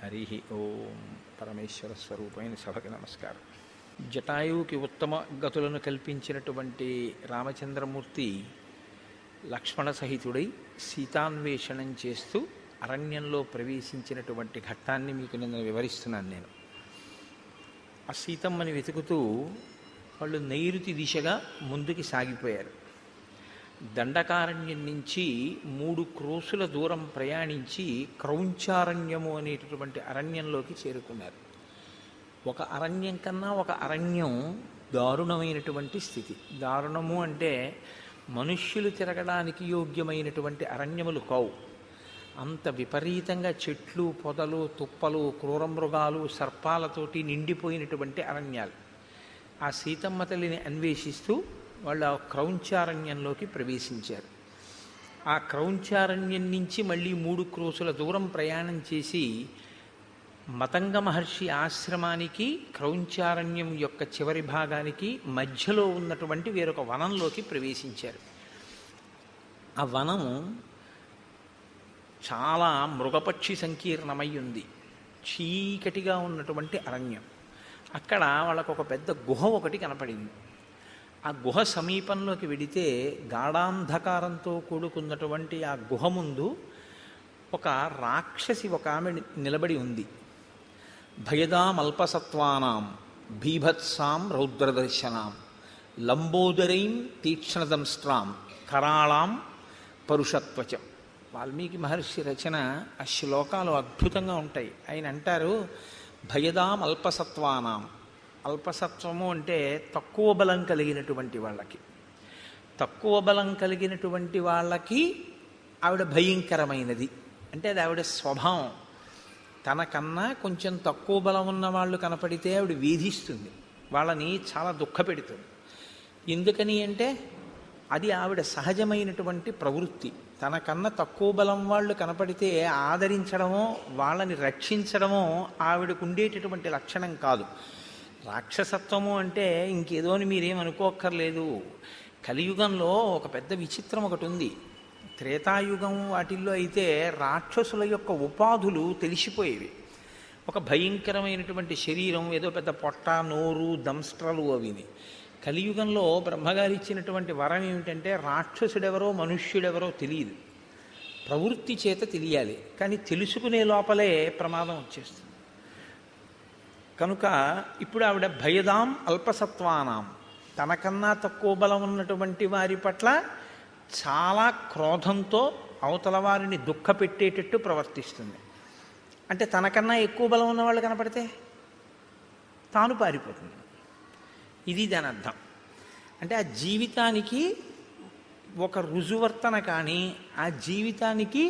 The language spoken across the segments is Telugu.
హరి ఓం. పరమేశ్వర స్వరూపమైన సభకి నమస్కారం. జటాయువుకి ఉత్తమ గతులను కల్పించినటువంటి రామచంద్రమూర్తి లక్ష్మణ సహితుడై సీతాన్వేషణం చేస్తూ అరణ్యంలో ప్రవేశించినటువంటి ఘట్టాన్ని మీకు నిన్న వివరిస్తున్నాను. నేను ఆ సీతమ్మని వెతుకుతూ వాళ్ళు నైరుతి దిశగా ముందుకి సాగిపోయారు. దండకారణ్యం నుంచి 3 క్రోసుల దూరం ప్రయాణించి క్రౌంచారణ్యము అనేటటువంటి అరణ్యంలోకి చేరుకున్నారు. ఒక అరణ్యం కన్నా ఒక అరణ్యం దారుణమైనటువంటి స్థితి. దారుణము అంటే మనుష్యులు తిరగడానికి యోగ్యమైనటువంటి అరణ్యములు కావు. అంత విపరీతంగా చెట్లు, పొదలు, తుప్పలు, క్రూరమృగాలు, సర్పాలతోటి నిండిపోయినటువంటి అరణ్యాలు. ఆ సీతమ్మ తల్లిని అన్వేషిస్తూ వాళ్ళు ఆ క్రౌంచారణ్యంలోకి ప్రవేశించారు. ఆ క్రౌంచారణ్యం నుంచి మళ్ళీ 3 క్రోసుల దూరం ప్రయాణం చేసి మతంగ మహర్షి ఆశ్రమానికి, క్రౌంచారణ్యం యొక్క చివరి భాగానికి మధ్యలో ఉన్నటువంటి వేరొక వనంలోకి ప్రవేశించారు. ఆ వనం చాలా మృగపక్షి సంకీర్ణమై ఉంది. చీకటిగా ఉన్నటువంటి అరణ్యం. అక్కడ వాళ్ళకు ఒక పెద్ద గుహ ఒకటి కనపడింది. ఆ గుహ సమీపంలోకి వెడితే గాఢాంధకారంతో కూడుకున్నటువంటి ఆ గుహ ముందు ఒక రాక్షసి, ఒక ఆమె నిలబడి ఉంది. భయదామల్పసత్వానాం భీభత్సాం రౌద్రదర్శనాం లంబోదరైం తీక్ష్ణదంస్ట్రాం కరాళాం పరుషత్వచం. వాల్మీకి మహర్షి రచన ఆ శ్లోకాలు అద్భుతంగా ఉంటాయి. ఆయన అంటారు, భయదాం అల్పసత్వానాం. అల్పసత్వము అంటే తక్కువ బలం కలిగినటువంటి వాళ్ళకి, తక్కువ బలం కలిగినటువంటి వాళ్ళకి ఆవిడ భయంకరమైనది. అంటే అది ఆవిడ స్వభావం. తనకన్నా కొంచెం తక్కువ బలం ఉన్న వాళ్ళు కనపడితే ఆవిడ వేధిస్తుంది, వాళ్ళని చాలా దుఃఖపెడుతుంది. ఎందుకని అంటే అది ఆవిడ సహజమైనటువంటి ప్రవృత్తి. తనకన్నా తక్కువ బలం వాళ్ళు కనపడితే ఆదరించడమో వాళ్ళని రక్షించడమో ఆవిడకు ఉండేటటువంటి లక్షణం కాదు. రాక్షసత్వము అంటే ఇంకేదో అని మీరేమనుకోక్కర్లేదు. కలియుగంలో ఒక పెద్ద విచిత్రం ఒకటి ఉంది. త్రేతాయుగం వాటిల్లో అయితే రాక్షసుల యొక్క ఉపాధులు తెలిసిపోయేవి. ఒక భయంకరమైనటువంటి శరీరం, ఏదో పెద్ద పొట్ట, నోరు, దంస్ట్రలు అవిని. కలియుగంలో బ్రహ్మగారు ఇచ్చినటువంటి వరం ఏమిటంటే రాక్షసుడెవరో మనుష్యుడెవరో తెలియదు, ప్రవృత్తి చేత తెలియాలి. కానీ తెలుసుకునే లోపలే ప్రమాదం వచ్చేస్తుంది. కనుక ఇప్పుడు ఆవిడ భయదాం అల్పసత్వానాం, తనకన్నా తక్కువ బలం ఉన్నటువంటి వారి పట్ల చాలా క్రోధంతో అవతల వారిని దుఃఖపెట్టేటట్టు ప్రవర్తిస్తుంది. అంటే తనకన్నా ఎక్కువ బలం ఉన్నవాళ్ళు కనపడితే తాను పారిపోతుంది. ఇది దాని అర్థం. అంటే ఆ జీవితానికి ఒక రుజువర్తన కానీ, ఆ జీవితానికి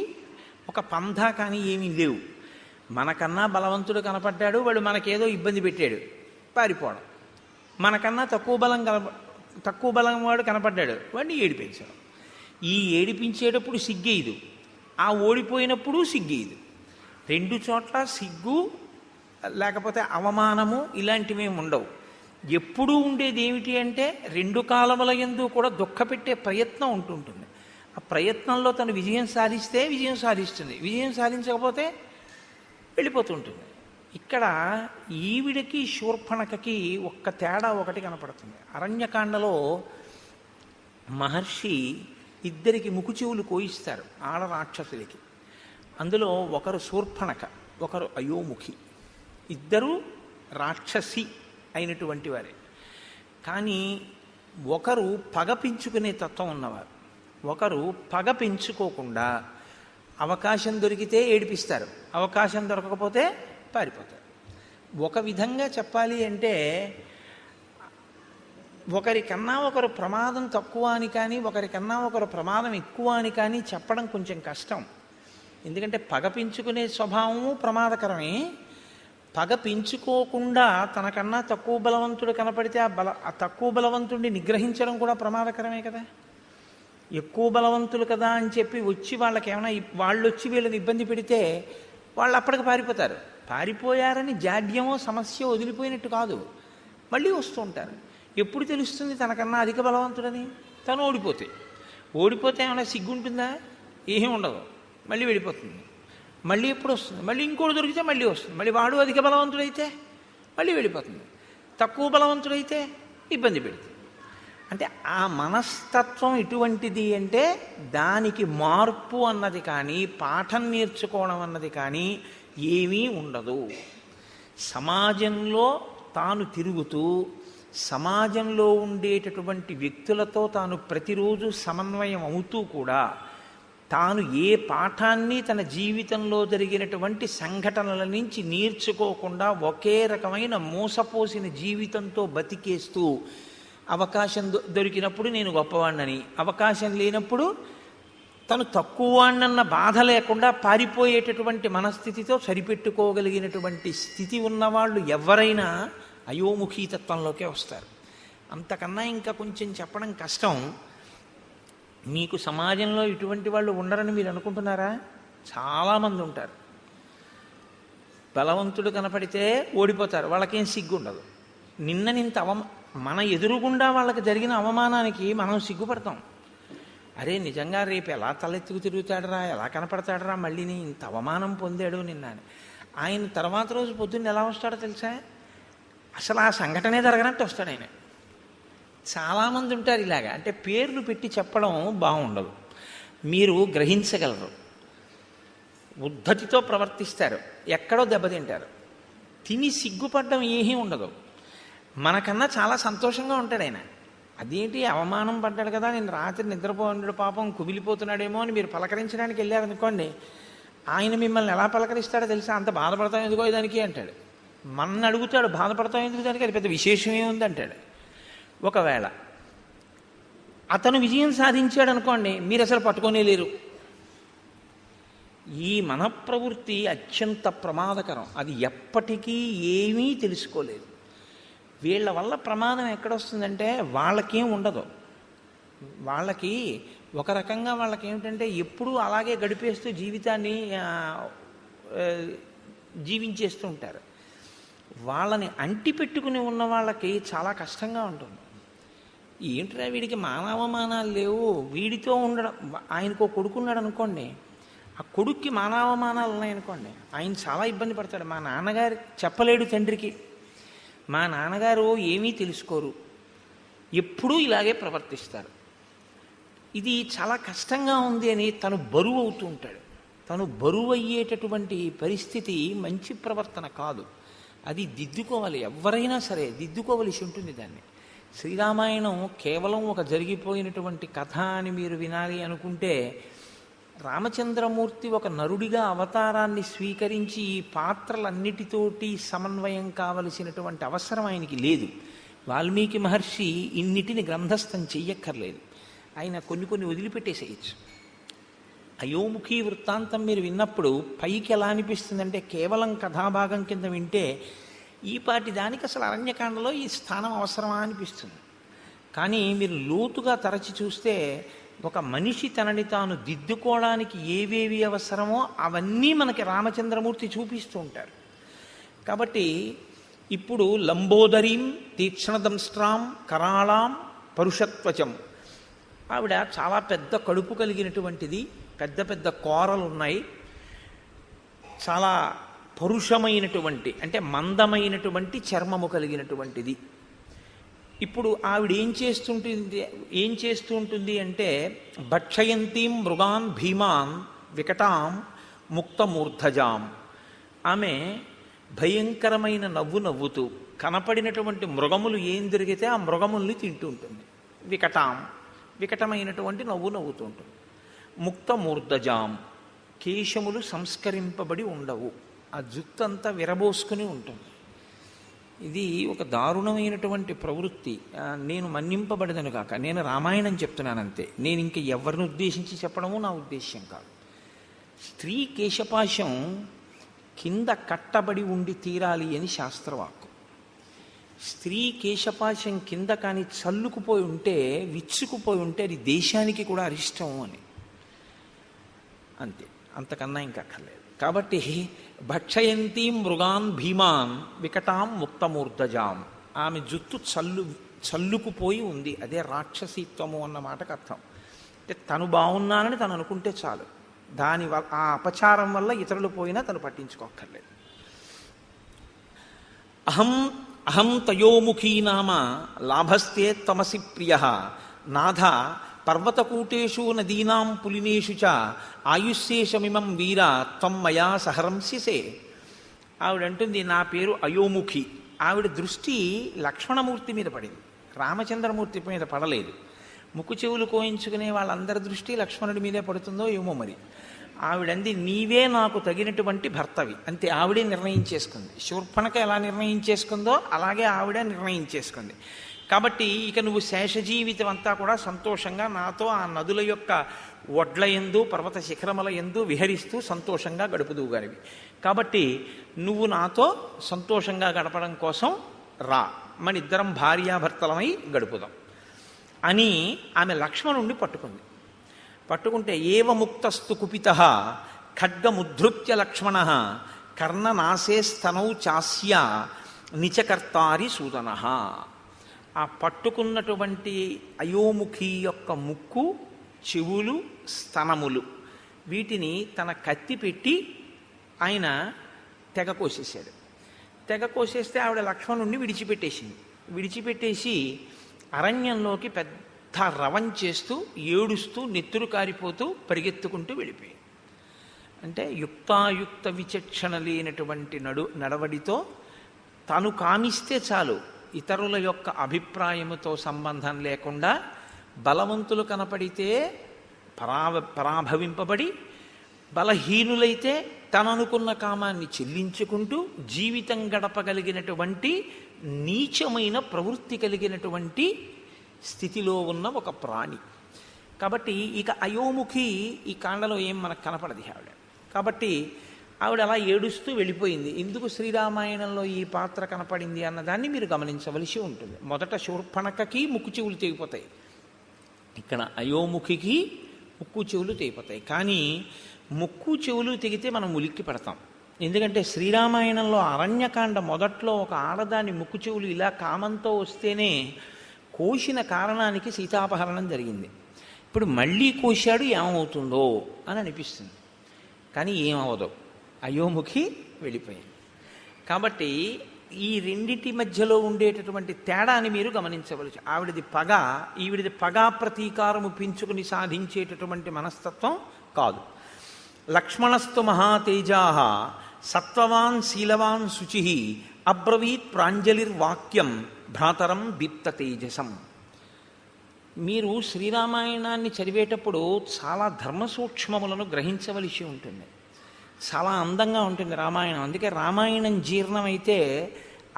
ఒక పంధా కానీ ఏమీ లేవు. మనకన్నా బలవంతుడు కనపడ్డాడు, వాడు మనకేదో ఇబ్బంది పెట్టాడు, పారిపోవడం. మనకన్నా తక్కువ బలం వాడు కనపడ్డాడు, వాడిని ఏడిపించడం. ఈ ఏడిపించేటప్పుడు సిగ్గేయదు, ఆ ఓడిపోయినప్పుడు సిగ్గేయదు. 2 చోట్ల సిగ్గు లేకపోతే అవమానము ఇలాంటివి ఉండవు. ఎప్పుడూ ఉండేది ఏమిటి అంటే 2 కాలముల యందు కూడా దుఃఖపెట్టే ప్రయత్నం ఉంటుంటుంది. ఆ ప్రయత్నంలో తను విజయం సాధిస్తే విజయం సాధిస్తుంది, విజయం సాధించకపోతే వెళ్ళిపోతుంటుంది. ఇక్కడ ఈవిడికి శూర్పణఖకి ఒక్క తేడా ఒకటి కనపడుతుంది. అరణ్యకాండలో మహర్షి 2 ముకుచెవులు కోయిస్తారు ఆడ రాక్షసులకి. అందులో ఒకరు శూర్పణఖ, ఒకరు అయోముఖి. 2 రాక్షసి అయినటువంటి వారే. కానీ ఒకరు పగ పెంచుకునే తత్వం ఉన్నవారు, ఒకరు పగ పెంచుకోకుండా అవకాశం దొరికితే ఏడిపిస్తారు, అవకాశం దొరకకపోతే పారిపోతారు. ఒక విధంగా చెప్పాలి అంటే ఒకరికన్నా ఒకరు ప్రమాదం తక్కువ అని కానీ, ఒకరికన్నా ఒకరు ప్రమాదం ఎక్కువ అని కానీ చెప్పడం కొంచెం కష్టం. ఎందుకంటే పగ పెంచుకునే స్వభావము ప్రమాదకరమే. పగ పెంచుకోకుండా తనకన్నా తక్కువ బలవంతుడు కనపడితే ఆ తక్కువ బలవంతుడిని నిగ్రహించడం కూడా ప్రమాదకరమే కదా. ఎక్కువ బలవంతులు కదా అని చెప్పి వచ్చి వాళ్ళకి ఏమైనా వాళ్ళు వచ్చి వీళ్ళని ఇబ్బంది పెడితే వాళ్ళు అప్పటికి పారిపోతారు. పారిపోయారని జాడ్యమో సమస్య వదిలిపోయినట్టు కాదు, మళ్ళీ వస్తూ ఉంటారు. ఎప్పుడు తెలుస్తుంది తనకన్నా అధిక బలవంతుడని? తను ఓడిపోతే ఏమైనా సిగ్గుంటుందా? ఏమీ ఉండదు, మళ్ళీ వెళ్ళిపోతుంది. మళ్ళీ ఎప్పుడు వస్తుంది, మళ్ళీ ఇంకోటి దొరికితే మళ్ళీ వస్తుంది, మళ్ళీ వాడు అధిక బలవంతుడైతే మళ్ళీ వెళ్ళిపోతుంది, తక్కువ బలవంతుడైతే ఇబ్బంది పెడుతుంది. అంటే ఆ మనస్తత్వం ఎటువంటిది అంటే దానికి మార్పు అన్నది కానీ పాఠం నేర్చుకోవడం అన్నది కానీ ఏమీ ఉండదు. సమాజంలో తాను తిరుగుతూ సమాజంలో ఉండేటటువంటి వ్యక్తులతో తాను ప్రతిరోజు సమన్వయం అవుతూ కూడా తాను ఏ పాఠాన్ని తన జీవితంలో జరిగినటువంటి సంఘటనల నుంచి నేర్చుకోకుండా ఒకే రకమైన మోసపోసిన జీవితంతో బతికేస్తూ అవకాశం దొరికినప్పుడు నేను గొప్పవాణ్ణని, అవకాశం లేనప్పుడు తను తక్కువవాణ్ణన్న బాధ లేకుండా పారిపోయేటటువంటి మనస్థితితో సరిపెట్టుకోగలిగినటువంటి స్థితి ఉన్నవాళ్ళు ఎవరైనా అయోముఖీతత్వంలోకే వస్తారు. అంతకన్నా ఇంకా కొంచెం చెప్పడం కష్టం. మీకు సమాజంలో ఇటువంటి వాళ్ళు ఉండరని మీరు అనుకుంటున్నారా? చాలామంది ఉంటారు. బలవంతుడు కనపడితే ఓడిపోతారు, వాళ్ళకేం సిగ్గు ఉండదు. నిన్ననింత మన ఎదురుగుండా వాళ్ళకి జరిగిన అవమానానికి మనం సిగ్గుపడతాం. అరే నిజంగా రేపు ఎలా తలెత్తుకు తిరుగుతాడరా, ఎలా కనపడతాడరా, మళ్ళీని ఇంత అవమానం పొందాడు నిన్న అని. ఆయన తర్వాత రోజు పొద్దున్న ఎలా వస్తాడో తెలుసా? అసలు ఆ సంఘటనే జరగనట్టు వస్తాడు ఆయన. చాలామంది ఉంటారు ఇలాగా. అంటే పేర్లు పెట్టి చెప్పడం బాగుండదు, మీరు గ్రహించగలరు. ఉద్ధతితో ప్రవర్తిస్తారు, ఎక్కడో దెబ్బతింటారు. తిని సిగ్గుపడడం ఏమీ ఉండదు. మనకన్నా చాలా సంతోషంగా ఉంటాడు ఆయన. అదేంటి అవమానం పడ్డాడు కదా, నేను రాత్రి నిద్రపోన్నాడు పాపం కుమిలిపోతున్నాడేమో అని మీరు పలకరించడానికి వెళ్ళారనుకోండి, ఆయన మిమ్మల్ని ఎలా పలకరిస్తాడో తెలుసా? అంత బాధపడతాం ఎందుకో దానికి అంటాడు. మన అడుగుతాడు బాధపడతాం ఎందుకు దానికి, అది పెద్ద విశేషమే ఉంది అంటాడు. ఒకవేళ అతను విజయం సాధించాడు అనుకోండి, మీరు అసలు పట్టుకొనే లేరు. ఈ మనఃప్రవృత్తి అత్యంత ప్రమాదకరం. అది ఎప్పటికీ ఏమీ తెలుసుకోలేదు. వీళ్ళ వల్ల ప్రమాదం ఎక్కడొస్తుందంటే వాళ్ళకేం ఉండదు. వాళ్ళకి ఒక రకంగా వాళ్ళకి ఏమిటంటే ఎప్పుడూ అలాగే గడిపేస్తూ జీవితాన్ని జీవించేస్తూ ఉంటారు. వాళ్ళని అంటిపెట్టుకుని ఉన్న వాళ్ళకి చాలా కష్టంగా ఉంటుంది. ఏంట్రా వీడికి మానవమానాలు లేవు, వీడితో ఉండడం. ఆయనకు కొడుకున్నాడు అనుకోండి, ఆ కొడుక్కి మానవమానాలు ఉన్నాయనుకోండి, ఆయన చాలా ఇబ్బంది పడతాడు. మా నాన్నగారు చెప్పలేడు తండ్రికి, మా నాన్నగారు ఏమీ తెలుసుకోరు, ఎప్పుడూ ఇలాగే ప్రవర్తిస్తారు. ఇది చాలా కష్టంగా ఉంది అని తను బరువు అవుతూ ఉంటాడు. తను బరువు అయ్యేటటువంటి పరిస్థితి మంచి ప్రవర్తన కాదు. అది దిద్దుకోవాలి, ఎవరైనా సరే దిద్దుకోవలసి ఉంటుంది దాన్ని. శ్రీరామాయణం కేవలం ఒక జరిగిపోయినటువంటి కథ అని మీరు వినాలి అనుకుంటే, రామచంద్రమూర్తి ఒక నరుడిగా అవతారాన్ని స్వీకరించి ఈ పాత్రలన్నిటితోటి సమన్వయం కావలసినటువంటి అవసరం ఆయనకి లేదు. వాల్మీకి మహర్షి ఇన్నిటిని గ్రంథస్థం చెయ్యక్కర్లేదు, ఆయన కొన్ని కొన్ని వదిలిపెట్టేసేయచ్చు. అయోముఖీ వృత్తాంతం మీరు విన్నప్పుడు పైకి ఎలా అనిపిస్తుందంటే, కేవలం కథాభాగం కింద వింటే ఈ పాటి దానికి అసలు అరణ్యకాండలో ఈ స్థానం అవసరమా అనిపిస్తుంది. కానీ మీరు లోతుగా తరచి చూస్తే ఒక మనిషి తనని తాను దిద్దుకోవడానికి ఏవేవి అవసరమో అవన్నీ మనకి రామచంద్రమూర్తి చూపిస్తూ ఉంటారు. కాబట్టి ఇప్పుడు లంబోదరీం తీక్ష్ణదంస్ట్రాం కరాళాం పరుషత్వచం, ఆవిడ చాలా పెద్ద కడుపు కలిగినటువంటిది, పెద్ద పెద్ద కోరలు ఉన్నాయి, చాలా పరుషమైనటువంటి అంటే మందమైనటువంటి చర్మము కలిగినటువంటిది. ఇప్పుడు ఆవిడ ఏం చేస్తూ ఉంటుంది అంటే, భక్షయంతీం మృగాన్ భీమాన్ వికటాం ముక్తమూర్ధజాం. ఆమె భయంకరమైన నవ్వు నవ్వుతూ కనపడినటువంటి మృగములు ఏం జరిగితే ఆ మృగముల్ని తింటూ ఉంటుంది. వికటమైనటువంటి నవ్వు నవ్వుతూ ఉంటుంది. ముక్తమూర్ధజాం, కేశములు సంస్కరింపబడి ఉండవు, ఆ జుత్తంతా విరబోసుకుని ఉంటుంది. ఇది ఒక దారుణమైనటువంటి ప్రవృత్తి. నేను మన్నింపబడదను కాక, నేను రామాయణం చెప్తున్నానంతే, నేను ఇంక ఎవరిని ఉద్దేశించి చెప్పడము నా ఉద్దేశ్యం కాదు. స్త్రీ కేశపాశం కింద కట్టబడి ఉండి తీరాలి అని శాస్త్రవాక్కు. స్త్రీ కేశపాశం కింద కానీ చల్లుకుపోయి ఉంటే, విచ్చుకుపోయి ఉంటే అది దేశానికి కూడా అరిష్టం అని, అంతే, అంతకన్నా ఇంకా అక్కర్లేదు. కాబట్టి భక్షయంతి మృగాన్ భీమాన్ వికటాం ముక్తమూర్ధజాం, ఆమె జుత్తు చల్లుకుపోయి ఉంది, అదే రాక్షసీత్వము అన్న మాటకు అర్థం. అంటే తను బాగున్నానని తను అనుకుంటే చాలు, ఆ అపచారం వల్ల ఇతరులు పోయినా తను పట్టించుకోక్కర్లేదు. అహం అహం తయోముఖీ నామ లాభస్తే తమసి ప్రియ నాథ పర్వతకూటేషు నదీనాం పులినేషు చ ఆయుష్యేషమిమం వీర త్వం మయా సహరంసిసే. ఆవిడంటుంది, నా పేరు అయోముఖి. ఆవిడ దృష్టి లక్ష్మణమూర్తి మీద పడింది, రామచంద్రమూర్తి మీద పడలేదు. ముక్కు చెవులు కోయించుకునే వాళ్ళందరి దృష్టి లక్ష్మణుడి మీదే పడుతుందో ఏమో మరి. ఆవిడంది, నీవే నాకు తగినటువంటి భర్తవి. అంతే, ఆవిడే నిర్ణయించేసుకుంది. శూర్పణఖ ఎలా నిర్ణయించేసుకుందో అలాగే ఆవిడే నిర్ణయించేసుకుంది. కాబట్టి ఇక నువ్వు శేష జీవితం అంతా కూడా సంతోషంగా నాతో ఆ నదుల యొక్క ఒడ్ల యందు పర్వత శిఖరముల యందు విహరిస్తూ సంతోషంగా గడుపుదువుగానివి. కాబట్టి నువ్వు నాతో సంతోషంగా గడపడం కోసం రా, మన ఇద్దరం భార్యాభర్తలమై గడుపుదాం అని ఆమె లక్ష్మణుణ్ణి పట్టుకుంది. పట్టుకుంటే ఏవ ముక్తస్తు కుపిత ఖడ్గముద్ధృత్య లక్ష్మణ కర్ణనాశే స్తనౌ చాస్య నిచకర్తారి సూదన. ఆ పట్టుకున్నటువంటి అయోముఖి యొక్క ముక్కు, చెవులు, స్తనములు వీటిని తన కత్తి పెట్టి ఆయన తెగ కోసేసాడు. తెగ కోసేస్తే ఆవిడ లక్ష్మణుణ్ణి విడిచిపెట్టేసింది. విడిచిపెట్టేసి అరణ్యంలోకి పెద్ద రవం చేస్తూ ఏడుస్తూ నెత్తురు కారిపోతూ పరిగెత్తుకుంటూ వెళ్ళిపోయింది. అంటే యుక్తాయుక్త విచక్షణ లేనటువంటి నడవడితో తాను కామిస్తే చాలు, ఇతరుల యొక్క అభిప్రాయముతో సంబంధం లేకుండా బలవంతులు కనపడితే పరాభవింపబడి, బలహీనులైతే తననుకున్న కామాన్ని చెల్లించుకుంటూ జీవితం గడపగలిగినటువంటి నీచమైన ప్రవృత్తి కలిగినటువంటి స్థితిలో ఉన్న ఒక ప్రాణి. కాబట్టి ఇక అయోముఖి ఈ కాండలో ఏం మనకు కనపడది ఆవిడ. కాబట్టి ఆవిడ అలా ఏడుస్తూ వెళ్ళిపోయింది. ఎందుకు శ్రీరామాయణంలో ఈ పాత్ర కనపడింది అన్నదాన్ని మీరు గమనించవలసి ఉంటుంది. మొదట శూర్పణఖకి ముక్కు చెవులు తెగిపోతాయి, ఇక్కడ అయోముఖికి ముక్కు చెవులు తెగిపోతాయి. కానీ ముక్కు చెవులు తెగితే మనం ఉలిక్కి పడతాం. ఎందుకంటే శ్రీరామాయణంలో అరణ్యకాండ మొదట్లో ఒక ఆడదాని ముక్కు చెవులు ఇలా కామంతో వస్తేనే కోసిన కారణానికి సీతాపహరణం జరిగింది. ఇప్పుడు మళ్ళీ కోశాడు, ఏమవుతుందో అని అనిపిస్తుంది. కానీ ఏమవదు, అయోముఖి వెళ్ళిపోయింది. కాబట్టి ఈ రెండిటి మధ్యలో ఉండేటటువంటి తేడాని మీరు గమనించవలసి. ఆవిడది పగ, ఈవిడిది పగా ప్రతీకారము పెంచుకుని సాధించేటటువంటి మనస్తత్వం కాదు. లక్ష్మణస్తు మహాతేజా సత్వవాన్ శీలవాన్ శుచి అబ్రవీత్ ప్రాంజలిర్వాక్యం భ్రాతరం దీప్త తేజసం. మీరు శ్రీరామాయణాన్ని చదివేటప్పుడు చాలా ధర్మ సూక్ష్మములను గ్రహించవలసి ఉంటుంది. చాలా అందంగా ఉంటుంది రామాయణం. అందుకే రామాయణం జీర్ణమైతే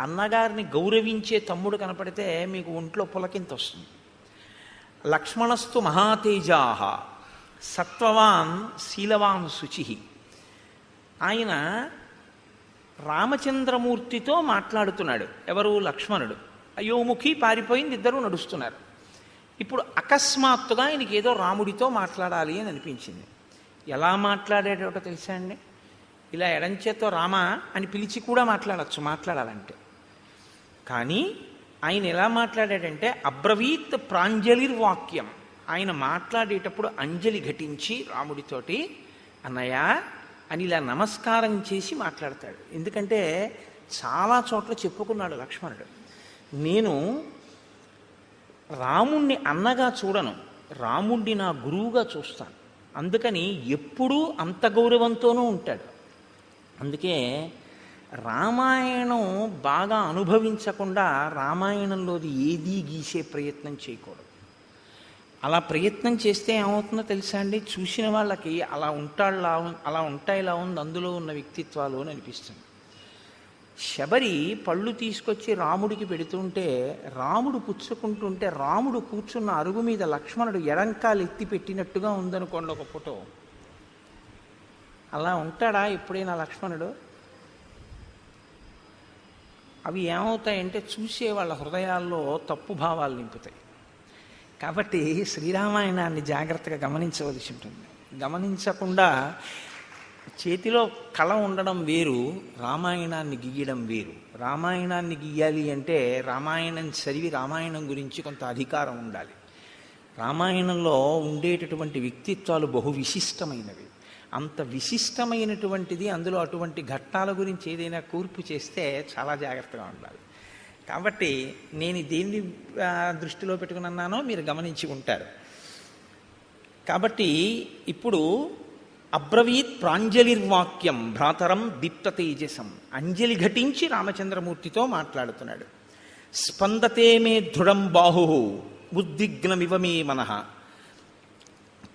అన్నగారిని గౌరవించే తమ్ముడు కనపడితే మీకు ఒంట్లో పులకింత వస్తుంది. లక్ష్మణస్తు మహాతేజా సత్వవాన్ శీలవాన్ శుచి. ఆయన రామచంద్రమూర్తితో మాట్లాడుతున్నాడు. ఎవరు? లక్ష్మణుడు. అయోముఖి పారిపోయింది, ఇద్దరూ నడుస్తున్నారు. ఇప్పుడు అకస్మాత్తుగా ఆయనకి ఏదో రాముడితో మాట్లాడాలి అని అనిపించింది. ఎలా మాట్లాడేటో తెలుసా అండి? ఇలా ఎడంచేతో రామ అని పిలిచి కూడా మాట్లాడాలంటే. కానీ ఆయన ఎలా మాట్లాడాడంటే అబ్రవీత్ ప్రాంజలిర్వాక్యం. ఆయన మాట్లాడేటప్పుడు అంజలి ఘటించి రాముడితోటి అన్నయ్య అని ఇలా నమస్కారం చేసి మాట్లాడతాడు. ఎందుకంటే చాలా చోట్ల చెప్పుకున్నాడు లక్ష్మణుడు, నేను రాముణ్ణి అన్నగా చూడను, రాముణ్ణి నా గురువుగా చూస్తాను. అందుకని ఎప్పుడూ అంత గౌరవంతోనూ ఉంటాడు. అందుకే రామాయణం బాగా అనుభవించకుండా రామాయణంలోది ఏదీ గీసే ప్రయత్నం చేయకూడదు. అలా ప్రయత్నం చేస్తే ఏమవుతుందో తెలుసా అండి? చూసిన వాళ్ళకి అలా ఉంటాయిలా ఉంది అందులో ఉన్న వ్యక్తిత్వాలు అని అనిపిస్తుంది. శబరి పళ్ళు తీసుకొచ్చి రాముడికి పెడుతుంటే రాముడు పుచ్చుకుంటుంటే రాముడు కూర్చున్న అరుగు మీద లక్ష్మణుడు ఎడంకాలు ఎత్తి పెట్టినట్టుగా ఉందనుకోండి ఒక ఫోటో. అలా ఉంటాడా ఎప్పుడైనా లక్ష్మణుడు? అవి ఏమవుతాయంటే చూసే వాళ్ళ హృదయాల్లో తప్పు భావాలు నింపుతాయి. కాబట్టి శ్రీరామాయణాన్ని జాగ్రత్తగా గమనించవలసి ఉంటుంది. గమనించకుండా చేతిలో కళ ఉండడం వేరు, రామాయణాన్ని గీయడం వేరు. రామాయణాన్ని గీయాలి అంటే రామాయణం చదివి రామాయణం గురించి కొంత అధికారం ఉండాలి. రామాయణంలో ఉండేటటువంటి వ్యక్తిత్వాలు బహు విశిష్టమైనవి. అంత విశిష్టమైనటువంటిది. అందులో అటువంటి ఘట్టాల గురించి ఏదైనా కూర్పు చేస్తే చాలా జాగ్రత్తగా ఉండాలి. కాబట్టి నేను దేన్ని దృష్టిలో పెట్టుకున్నానో మీరు గమనించి ఉంటారు. కాబట్టి ఇప్పుడు అబ్రవీత్ ప్రాంజలిర్వాక్యం భ్రాతరం దీప్త తేజసం, అంజలి ఘటించి రామచంద్రమూర్తితో మాట్లాడుతున్నాడు. స్పందతే మే దృఢం బాహు ఉద్విగ్నమివ మే మనః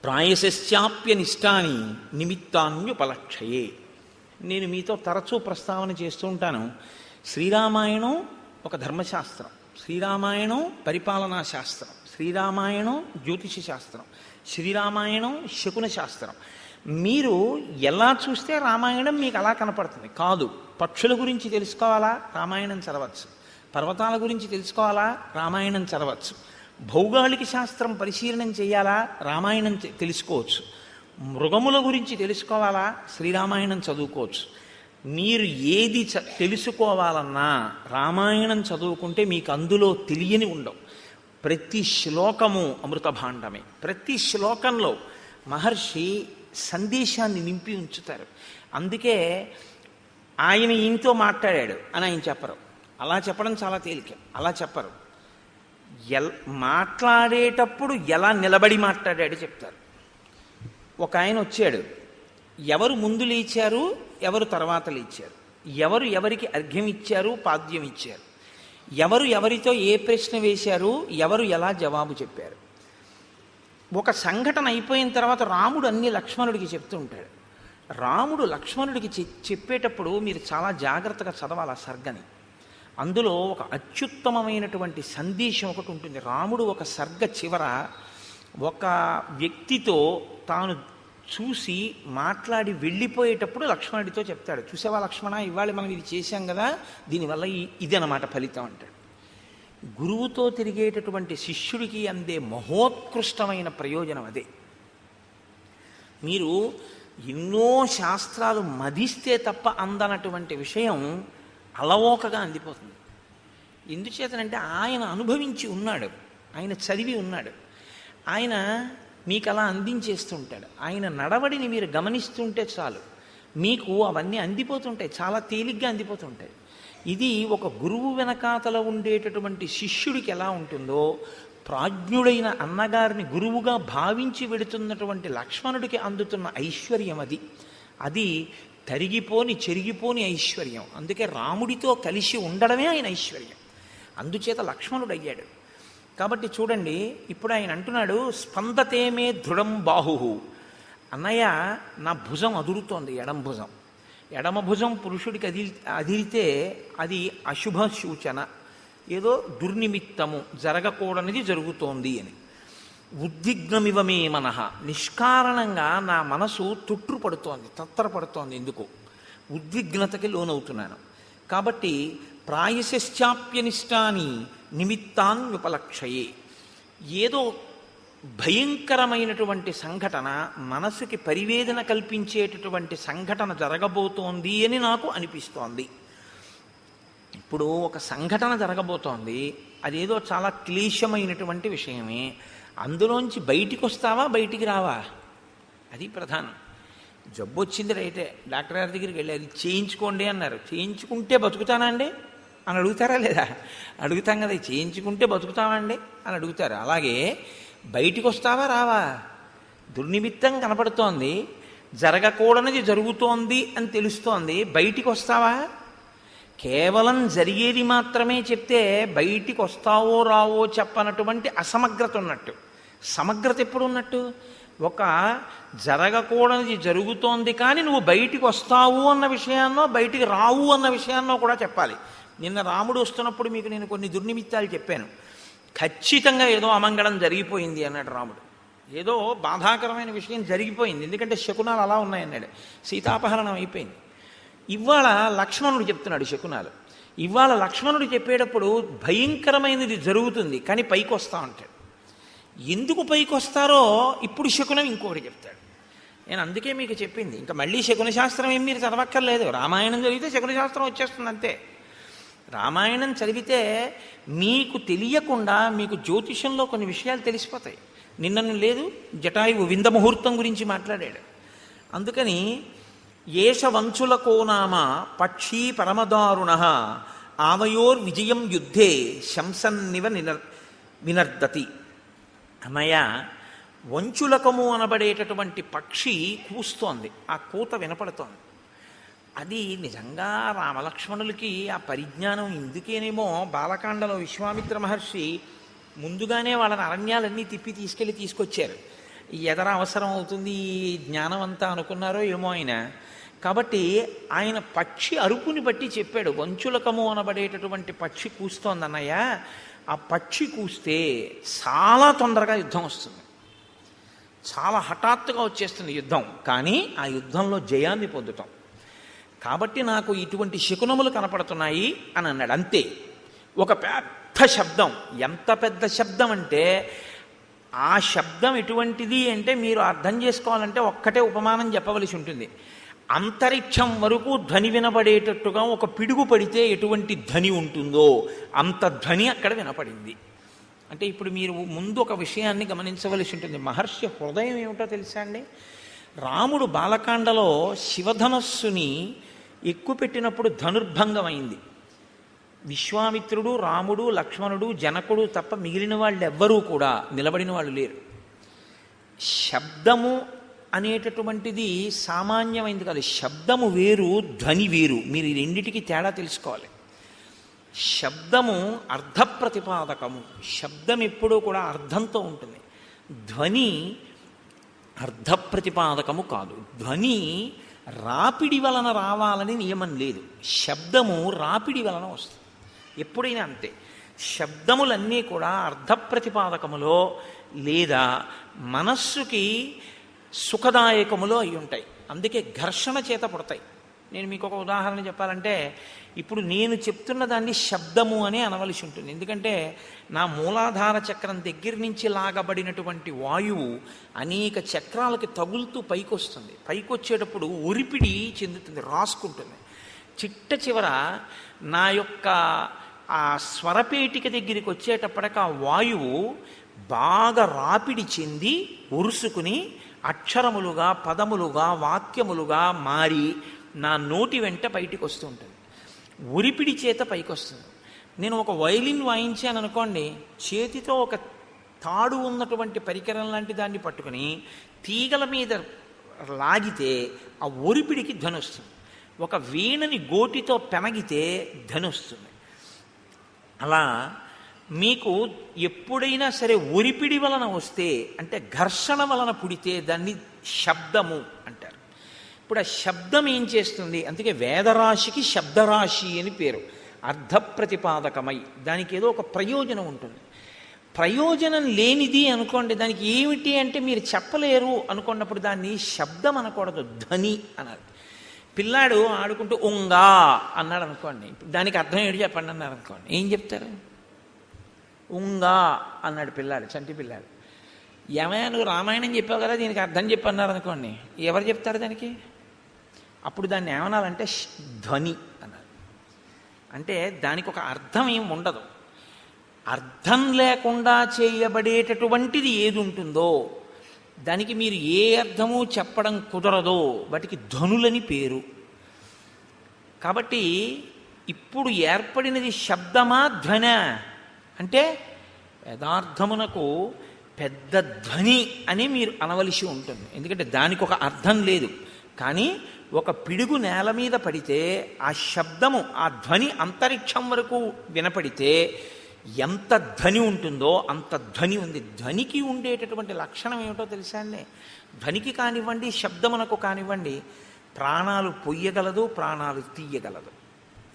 ప్రాయశ్చాప్యనిష్టాని నిమిత్తాన్యుపలక్షయే. నేను మీతో తరచూ ప్రస్తావన చేస్తూ ఉంటాను. శ్రీరామాయణం ఒక ధర్మశాస్త్రం, శ్రీరామాయణం పరిపాలనా శాస్త్రం, శ్రీరామాయణం జ్యోతిష శాస్త్రం, శ్రీరామాయణం శకున శాస్త్రం. మీరు ఎలా చూస్తే రామాయణం మీకు అలా కనపడుతుంది కాదు. పక్షుల గురించి తెలుసుకోవాలా, రామాయణం చదవచ్చు. పర్వతాల గురించి తెలుసుకోవాలా, రామాయణం చదవచ్చు. భౌగోళిక శాస్త్రం పరిశీలనం చేయాలా, రామాయణం తెలుసుకోవచ్చు. మృగముల గురించి తెలుసుకోవాలా, శ్రీరామాయణం చదువుకోవచ్చు. మీరు ఏది తెలుసుకోవాలన్నా రామాయణం చదువుకుంటే మీకు అందులో తెలియని ఉండవు. ప్రతి శ్లోకము అమృత భాండమే. ప్రతి శ్లోకంలో మహర్షి సందేశాన్ని నింపి ఉంచుతారు. అందుకే ఆయన ఈయనతో మాట్లాడాడు అని ఆయన చెప్పరు. అలా చెప్పడం చాలా తేలిక. అలా చెప్పరు. మాట్లాడేటప్పుడు ఎలా నిలబడి మాట్లాడాడు చెప్తారు. ఒక ఆయన వచ్చాడు, ఎవరు ముందు లేచారు, ఎవరు తర్వాత లేచారు, ఎవరు ఎవరికి అర్ఘ్యం ఇచ్చారు, పాద్యం ఇచ్చారు, ఎవరు ఎవరితో ఏ ప్రశ్న వేశారు, ఎవరు ఎలా జవాబు చెప్పారు. ఒక సంఘటన అయిపోయిన తర్వాత రాముడు అన్ని లక్ష్మణుడికి చెప్తూ ఉంటాడు. రాముడు లక్ష్మణుడికి చెప్పేటప్పుడు మీరు చాలా జాగ్రత్తగా చదవాలి ఆ సర్గని. అందులో ఒక అత్యుత్తమమైనటువంటి సందేశం ఒకటి ఉంటుంది. రాముడు ఒక సర్గ చివర ఒక వ్యక్తితో తాను చూసి మాట్లాడి వెళ్ళిపోయేటప్పుడు లక్ష్మణుడితో చెప్తాడు, చూసావా లక్ష్మణ, ఇవాళ మనం ఇది చేశాం కదా, దీనివల్ల ఇది అన్నమాట ఫలితం అంటాడు. గురువుతో తిరిగేటటువంటి శిష్యుడికి అందే మహోత్కృష్టమైన ప్రయోజనం అదే. మీరు ఎన్నో శాస్త్రాలు మదిస్తే తప్ప అందనటువంటి విషయం అలవోకగా అందిపోతుంది. ఎందుచేతనంటే ఆయన అనుభవించి ఉన్నాడు, ఆయన చదివి ఉన్నాడు, ఆయన మీకు అలా అందించేస్తుంటాడు. ఆయన నడవడిని మీరు గమనిస్తుంటే చాలు, మీకు అవన్నీ అందిపోతుంటాయి, చాలా తేలిగ్గా అందిపోతుంటాయి. ఇది ఒక గురువు వెనకాతల ఉండేటటువంటి శిష్యుడికి ఎలా ఉంటుందో, ప్రాజ్ఞుడైన అన్నగారిని గురువుగా భావించి వెడుతున్నటువంటి లక్ష్మణుడికి అందుతున్న ఐశ్వర్యం అది. అది తరిగిపోని చెరిగిపోని ఐశ్వర్యం. అందుకే రాముడితో కలిసి ఉండడమే ఆయన ఐశ్వర్యం. అందుచేత లక్ష్మణుడు అయ్యాడు. కాబట్టి చూడండి, ఇప్పుడు ఆయన అంటున్నాడు, స్పందతేమే దృఢం బాహు. అన్నయ్య, నా భుజం అదురుతోంది, ఎడం భుజం. ఎడమ భుజం పురుషుడికి అదిరితే అది అశుభ సూచన, ఏదో దుర్నిమిత్తము, జరగకూడనిది జరుగుతోంది అని. ఉద్విగ్నమివ మే మనః, నిష్కారణంగా నా మనసు తొట్టుపడుతోంది, తత్తరపడుతోంది. ఎందుకు? ఉద్విగ్నతకి లోనవుతున్నాను. కాబట్టి ప్రాయశ్చాప్యనిష్టాని నిమిత్తాన్ విపలక్షయే. ఏదో భయంకరమైనటువంటి సంఘటన, మనసుకి పరివేదన కల్పించేటటువంటి సంఘటన జరగబోతోంది అని నాకు అనిపిస్తోంది. ఇప్పుడు ఒక సంఘటన జరగబోతోంది, అదేదో చాలా క్లేశమైనటువంటి విషయమే. అందులోంచి బయటికి వస్తావా, బయటికి రావా, అది ప్రధానం. జబ్బు వచ్చింది రైటే, డాక్టర్ గారి దగ్గరికి వెళ్ళి అది చేయించుకోండి అన్నారు. చేయించుకుంటే బతుకుతానా అండి అని అడుగుతారా లేదా? అడుగుతాం కదా, చేయించుకుంటే బతుకుతామండి అని అడుగుతారు. అలాగే బయటికి వస్తావా, రావా? దుర్నిమిత్తం కనపడుతోంది, జరగకూడనిది జరుగుతోంది అని తెలుస్తోంది, బయటికి వస్తావా? కేవలం జరిగేది మాత్రమే చెప్తే బయటికి వస్తావో రావో చెప్పనటువంటి అసమగ్రత ఉన్నట్టు. సమగ్రత ఎప్పుడు ఉన్నట్టు? ఒక జరగకూడనిది జరుగుతోంది కానీ నువ్వు బయటికి వస్తావు అన్న విషయాన్నో బయటికి రావు అన్న విషయాన్నో కూడా చెప్పాలి. నిన్న రాముడు వస్తున్నప్పుడు మీకు నేను కొన్ని దుర్నిమిత్తాలు చెప్పాను. ఖచ్చితంగా ఏదో అమంగళం జరిగిపోయింది అన్నాడు రాముడు. ఏదో బాధాకరమైన విషయం జరిగిపోయింది, ఎందుకంటే శకునాలు అలా ఉన్నాయన్నాడు. సీతాపహరణం అయిపోయింది. ఇవాళ లక్ష్మణుడు చెప్తున్నాడు శకునాలు. ఇవాళ లక్ష్మణుడు చెప్పేటప్పుడు భయంకరమైనది జరుగుతుంది కానీ పైకి వస్తా ఉంటాడు. ఎందుకు పైకి వస్తారో ఇప్పుడు శకునం ఇంకొకటి చెప్తాడు. నేను అందుకే మీకు చెప్పింది, ఇంకా మళ్ళీ శకున శాస్త్రం ఏం మీరు చదవక్కర్లేదు. రామాయణం చదివితే శకున శాస్త్రం వచ్చేస్తుంది అంతే. రామాయణం చదివితే మీకు తెలియకుండా మీకు జ్యోతిషంలో కొన్ని విషయాలు తెలిసిపోతాయి. నిన్న లేదు, జటాయువు వింద ముహూర్తం గురించి మాట్లాడాడు. అందుకని ఏష వంచులకో నామ పక్షీ పరమదారుణ ఆవయోర్ విజయం యుద్ధే శంసన్నివ వినర్దతి. అన్నయ్య, వంచులకము అనబడేటటువంటి పక్షి కూస్తోంది, ఆ కూత వినపడుతోంది. అది నిజంగా రామలక్ష్మణులకి ఆ పరిజ్ఞానం ఎందుకేనేమో బాలకాండలో విశ్వామిత్ర మహర్షి ముందుగానే వాళ్ళని అరణ్యాలన్నీ తిప్పి తీసుకొచ్చారు. ఎదర అవసరం అవుతుంది ఈ జ్ఞానం అంతా అనుకున్నారో ఏమో ఆయన. కాబట్టి ఆయన పక్షి అరుపుని బట్టి చెప్పాడు, వంచులకము అనబడేటటువంటి పక్షి కూస్తోంది అన్నయ్య, ఆ పక్షి కూస్తే చాలా తొందరగా యుద్ధం వస్తుంది, చాలా హఠాత్తుగా వచ్చేస్తుంది యుద్ధం, కానీ ఆ యుద్ధంలో జయాన్ని పొందుతాం. కాబట్టి నాకు ఇటువంటి శకునములు కనపడుతున్నాయి అని అన్నాడు. అంతే, ఒక పెద్ద శబ్దం. ఎంత పెద్ద శబ్దం అంటే, ఆ శబ్దం ఎటువంటిది అంటే మీరు అర్థం చేసుకోవాలంటే ఒక్కటే ఉపమానం చెప్పవలసి ఉంటుంది. అంతరిక్షం వరకు ధ్వని వినపడేటట్టుగా ఒక పిడుగు పడితే ఎటువంటి ధ్వని ఉంటుందో అంత ధ్వని అక్కడ వినపడింది. అంటే ఇప్పుడు మీరు ముందు ఒక విషయాన్ని గమనించవలసి ఉంటుంది. మహర్షి హృదయం ఏమిటో తెలుసా అండి? రాముడు బాలకాండలో శివధనస్సుని ఎక్కుపెట్టినప్పుడు ధనుర్భంగం అయింది. విశ్వామిత్రుడు, రాముడు, లక్ష్మణుడు, జనకుడు తప్ప మిగిలిన వాళ్ళు ఎవ్వరూ కూడా నిలబడిన వాళ్ళు లేరు. శబ్దము అనేటటువంటిది సామాన్యమైంది కాదు. శబ్దము వేరు, ధ్వని వేరు. మీరు ఈ రెండిటికి తేడా తెలుసుకోవాలి. శబ్దము అర్థప్రతిపాదకము. శబ్దం ఎప్పుడూ కూడా అర్థంతో ఉంటుంది. ధ్వని అర్థప్రతిపాదకము కాదు. ధ్వని రాపిడి వలన రావాలని నియమం లేదు. శబ్దము రాపిడి వలన వస్తుంది ఎప్పుడైనా అంతే. శబ్దములన్నీ కూడా అర్థప్రతిపాదకములో లేదా మనస్సుకి సుఖదాయకములో అయి ఉంటాయి. అందుకే ఘర్షణ చేత పుడతాయి. నేను మీకు ఒక ఉదాహరణ చెప్పాలంటే, ఇప్పుడు నేను చెప్తున్న దాన్ని శబ్దము అనే అనవలసి ఉంటుంది. ఎందుకంటే నా మూలాధార చక్రం దగ్గర నుంచి లాగబడినటువంటి వాయువు అనేక చక్రాలకి తగులుతూ పైకి వస్తుంది. పైకి వచ్చేటప్పుడు ఒరిపిడి చెందుతుంది, రాసుకుంటుంది. చిట్ట చివర నా యొక్క ఆ స్వరపేటిక దగ్గరికి వచ్చేటప్పటికి ఆ వాయువు బాగా రాపిడి చెంది ఉరుసుకుని అక్షరములుగా, పదములుగా, వాక్యములుగా మారి నా నోటి వెంట బయటికి వస్తూ ఉంటుంది. ఉరిపిడి చేత పైకి వస్తుంది. నేను ఒక వయలిన్ వాయించాను అనుకోండి, చేతితో ఒక తాడు ఉన్నటువంటి పరికరం లాంటి దాన్ని పట్టుకుని తీగల మీద లాగితే ఆ ఒరిపిడికి ధ్వని వస్తుంది. ఒక వీణని గోటితో పెనగితే ధ్వని వస్తుంది. అలా మీకు ఎప్పుడైనా సరే ఒరిపిడి వలన వస్తే, అంటే ఘర్షణ వలన పుడితే దాన్ని శబ్దము అంటారు. ఇప్పుడు ఆ శబ్దం ఏం చేస్తుంది? అందుకే వేదరాశికి శబ్దరాశి అని పేరు. అర్థప్రతిపాదకమై దానికి ఏదో ఒక ప్రయోజనం ఉంటుంది. ప్రయోజనం లేనిది అనుకోండి, దానికి ఏమిటి అంటే మీరు చెప్పలేరు అనుకున్నప్పుడు దాన్ని శబ్దం అనకూడదు, ధ్వని అనాలి. పిల్లాడు ఆడుకుంటూ ఉంగా అన్నాడు అనుకోండి, దానికి అర్థం ఏంటి చెప్పండి అన్నారు అనుకోండి, ఏం చెప్తారు? ఉంగా అన్నాడు పిల్లాడు, చంటి పిల్లాడు. ఏమైనా నువ్వు రామాయణం చెప్పావు కదా, దీనికి అర్థం చెప్పన్నారు అనుకోండి, ఎవరు చెప్తారు దానికి? అప్పుడు దాన్ని ఏమనాలంటే ధ్వని అన్నారు. అంటే దానికి ఒక అర్థం ఏం ఉండదు. అర్థం లేకుండా చేయబడేటటువంటిది ఏది ఉంటుందో దానికి మీరు ఏ అర్థము చెప్పడం కుదరదో వాటికి ధ్వనులని పేరు. కాబట్టి ఇప్పుడు ఏర్పడినది శబ్దమా ధ్వన అంటే యథార్థమునకు పెద్ద ధ్వని అని మీరు అనవలసి ఉంటుంది. ఎందుకంటే దానికి ఒక అర్థం లేదు. కానీ ఒక పిడుగు నేల మీద పడితే ఆ శబ్దము, ఆ ధ్వని అంతరిక్షం వరకు వినపడితే ఎంత ధ్వని ఉంటుందో అంత ధ్వని ఉంది. ధ్వనికి ఉండేటటువంటి లక్షణం ఏమిటో తెలుసా అండి? ధ్వనికి కానివ్వండి, శబ్దమునకు కానివ్వండి, ప్రాణాలు పొయ్యగలదు, ప్రాణాలు తీయగలదు.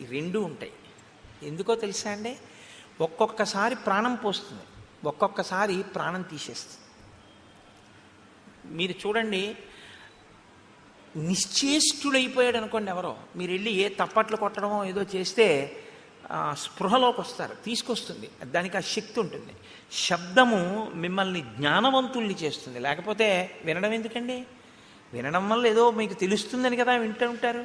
ఈ రెండు ఉంటాయి. ఎందుకో తెలుసా అండి? ఒక్కొక్కసారి ప్రాణం పోస్తుంది, ఒక్కొక్కసారి ప్రాణం తీసేస్తుంది. మీరు చూడండి, నిశ్చేష్టుడైపోయాడు అనుకోండి ఎవరో, మీరు వెళ్ళి ఏ తప్పట్లు కొట్టడమో ఏదో చేస్తే స్పృహలోకి వస్తారు, తీసుకొస్తుంది. దానికి ఆ శక్తి ఉంటుంది. శబ్దము మిమ్మల్ని జ్ఞానవంతుల్ని చేస్తుంది. లేకపోతే వినడం ఎందుకండి? వినడం వల్ల ఏదో మీకు తెలుస్తుందని కదా వింటూ ఉంటారు.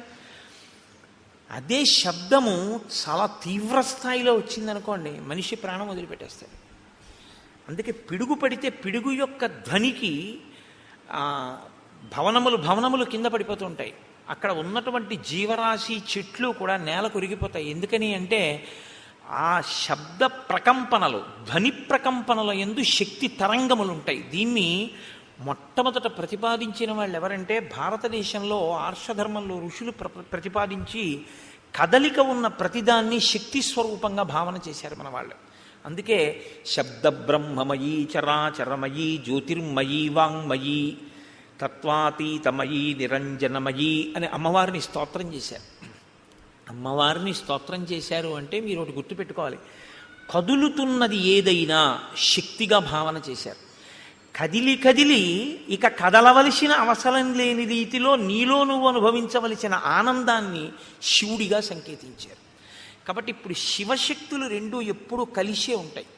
అదే శబ్దము చాలా తీవ్ర స్థాయిలో వచ్చిందనుకోండి, మనిషి ప్రాణం వదిలిపెట్టేస్తాడు. అందుకే పిడుగు పడితే పిడుగు యొక్క ధ్వనికి భవనములు భవనములు కింద పడిపోతూ ఉంటాయి. అక్కడ ఉన్నటువంటి జీవరాశి చెట్లు కూడా నేల కొరిగిపోతాయి. ఎందుకని అంటే ఆ శబ్ద ప్రకంపనలు, ధ్వని ప్రకంపనల యందు శక్తి తరంగములు ఉంటాయి. దీన్ని మొట్టమొదట ప్రతిపాదించిన వాళ్ళు ఎవరంటే భారతదేశంలో ఆర్షధర్మంలో ఋషులు ప్రతిపాదించి కదలిక ఉన్న ప్రతిదాన్ని శక్తి స్వరూపంగా భావన చేశారు మన వాళ్ళు. అందుకే శబ్ద బ్రహ్మమయీ చరాచరమయీ జ్యోతిర్మయీ వాంగ్మయీ తత్వాతీతమయీ నిరంజనమయీ అని అమ్మవారిని స్తోత్రం చేశారు. అమ్మవారిని స్తోత్రం చేశారు అంటే మీరు ఒకటి గుర్తుపెట్టుకోవాలి, కదులుతున్నది ఏదైనా శక్తిగా భావన చేశారు. కదిలి కదిలి ఇక కదలవలసిన అవసరం లేని రీతిలో నీలో నువ్వు అనుభవించవలసిన ఆనందాన్ని శివుడిగా సంకేతించారు. కాబట్టి ఇప్పుడు శివశక్తులు రెండు ఎప్పుడూ కలిసే ఉంటాయి.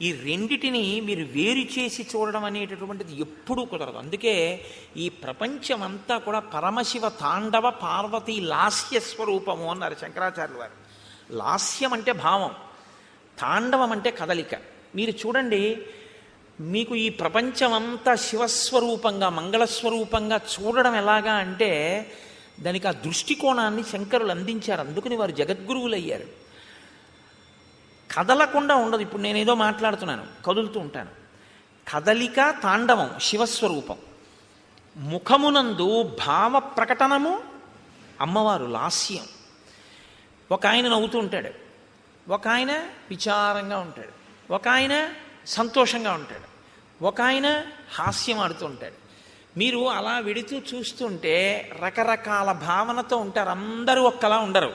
ఈ రెండిటిని మీరు వేరు చేసి చూడడం అనేటటువంటిది ఎప్పుడూ కుదరదు. అందుకే ఈ ప్రపంచం అంతా కూడా పరమశివ తాండవ పార్వతీ లాస్య స్వరూపము అన్నారు శంకరాచార్యులు వారు. లాస్యం అంటే భావం, తాండవం అంటే కదలిక. మీరు చూడండి, మీకు ఈ ప్రపంచం అంతా శివస్వరూపంగా మంగళస్వరూపంగా చూడడం ఎలాగా అంటే దానికి ఆ దృష్టికోణాన్ని శంకరులు అందించారు. అందుకని వారు జగద్గురువులు అయ్యారు. కదలకుండా ఉండదు. ఇప్పుడు నేనేదో మాట్లాడుతున్నాను, కదులుతూ ఉంటాను. కదలిక తాండవం శివస్వరూపం. ముఖమునందు భావ ప్రకటనము అమ్మవారు లాస్యం. ఒక ఆయన నవ్వుతూ ఉంటాడు, ఒక ఆయన విచారంగా ఉంటాడు, ఒక ఆయన సంతోషంగా ఉంటాడు, ఒక ఆయన హాస్యం ఆడుతూ ఉంటాడు. మీరు అలా వెడుతూ చూస్తుంటే రకరకాల భావనతో ఉంటారు. అందరూ ఒక్కలా ఉండరు.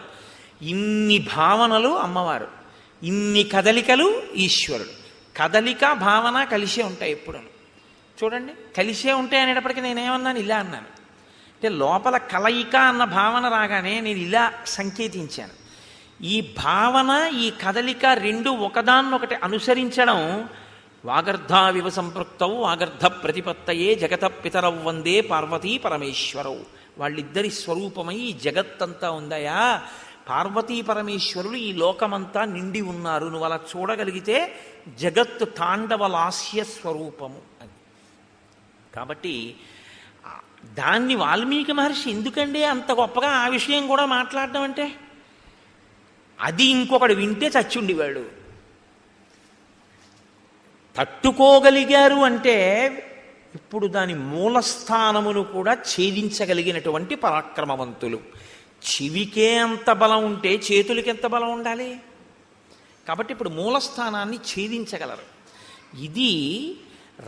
ఇన్ని భావనలు అమ్మవారు, ఇన్ని కదలికలు ఈశ్వరుడు. కదలిక భావన కలిసే ఉంటాయి ఎప్పుడు. చూడండి, కలిసే ఉంటాయి అనేటప్పటికీ నేనేమన్నాను, ఇలా అన్నాను. అంటే లోపల కలయిక అన్న భావన రాగానే నేను ఇలా సంకేతించాను. ఈ భావన ఈ కదలిక రెండు ఒకదాన్నొకటి అనుసరించడం వాగర్ధావివ సంపృక్తవు వాగర్ధ ప్రతిపత్తయే జగత పితరవ్ వందే పార్వతీ పరమేశ్వరవు. వాళ్ళిద్దరి స్వరూపమై ఈ జగత్తంతా ఉందయా. పార్వతీ పరమేశ్వరులు ఈ లోకమంతా నిండి ఉన్నారు. నువ్వు అలా చూడగలిగితే జగత్తు తాండవ లాస్య స్వరూపము అని. కాబట్టి దాన్ని వాల్మీకి మహర్షి ఎందుకండి అంత గొప్పగా ఆ విషయం కూడా మాట్లాడడం అంటే, అది ఇంకొకడు వింటే చచ్చుండివాడు. తట్టుకోగలిగారు అంటే ఇప్పుడు దాని మూలస్థానమును కూడా ఛేదించగలిగినటువంటి పరాక్రమవంతులు. చెవికే అంత బలం ఉంటే చేతులకి ఎంత బలం ఉండాలి. కాబట్టి ఇప్పుడు మూలస్థానాన్ని ఛేదించగలరు. ఇది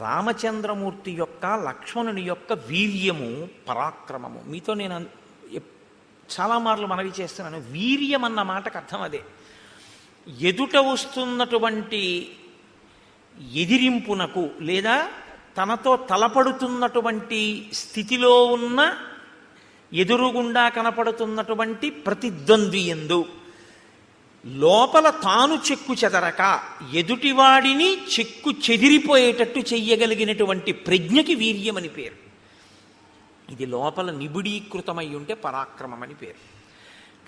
రామచంద్రమూర్తి యొక్క లక్ష్మణుని యొక్క వీర్యము, పరాక్రమము. మీతో నేను చాలా మార్లు మనవి చేస్తున్నాను, వీర్యం అన్న మాటకు అర్థం అదే. ఎదుట వస్తున్నటువంటి ఎదిరింపునకు లేదా తనతో తలపడుతున్నటువంటి స్థితిలో ఉన్న ఎదురుగుండా కనపడుతున్నటువంటి ప్రతిద్వంద్వియందు లోపల తాను చెక్కు చెదరక ఎదుటివాడిని చెక్కు చెదిరిపోయేటట్టు చెయ్యగలిగినటువంటి ప్రజ్ఞకి వీర్యమని పేరు. ఇది లోపల నిబిడీకృతమై ఉంటే పరాక్రమం అని పేరు.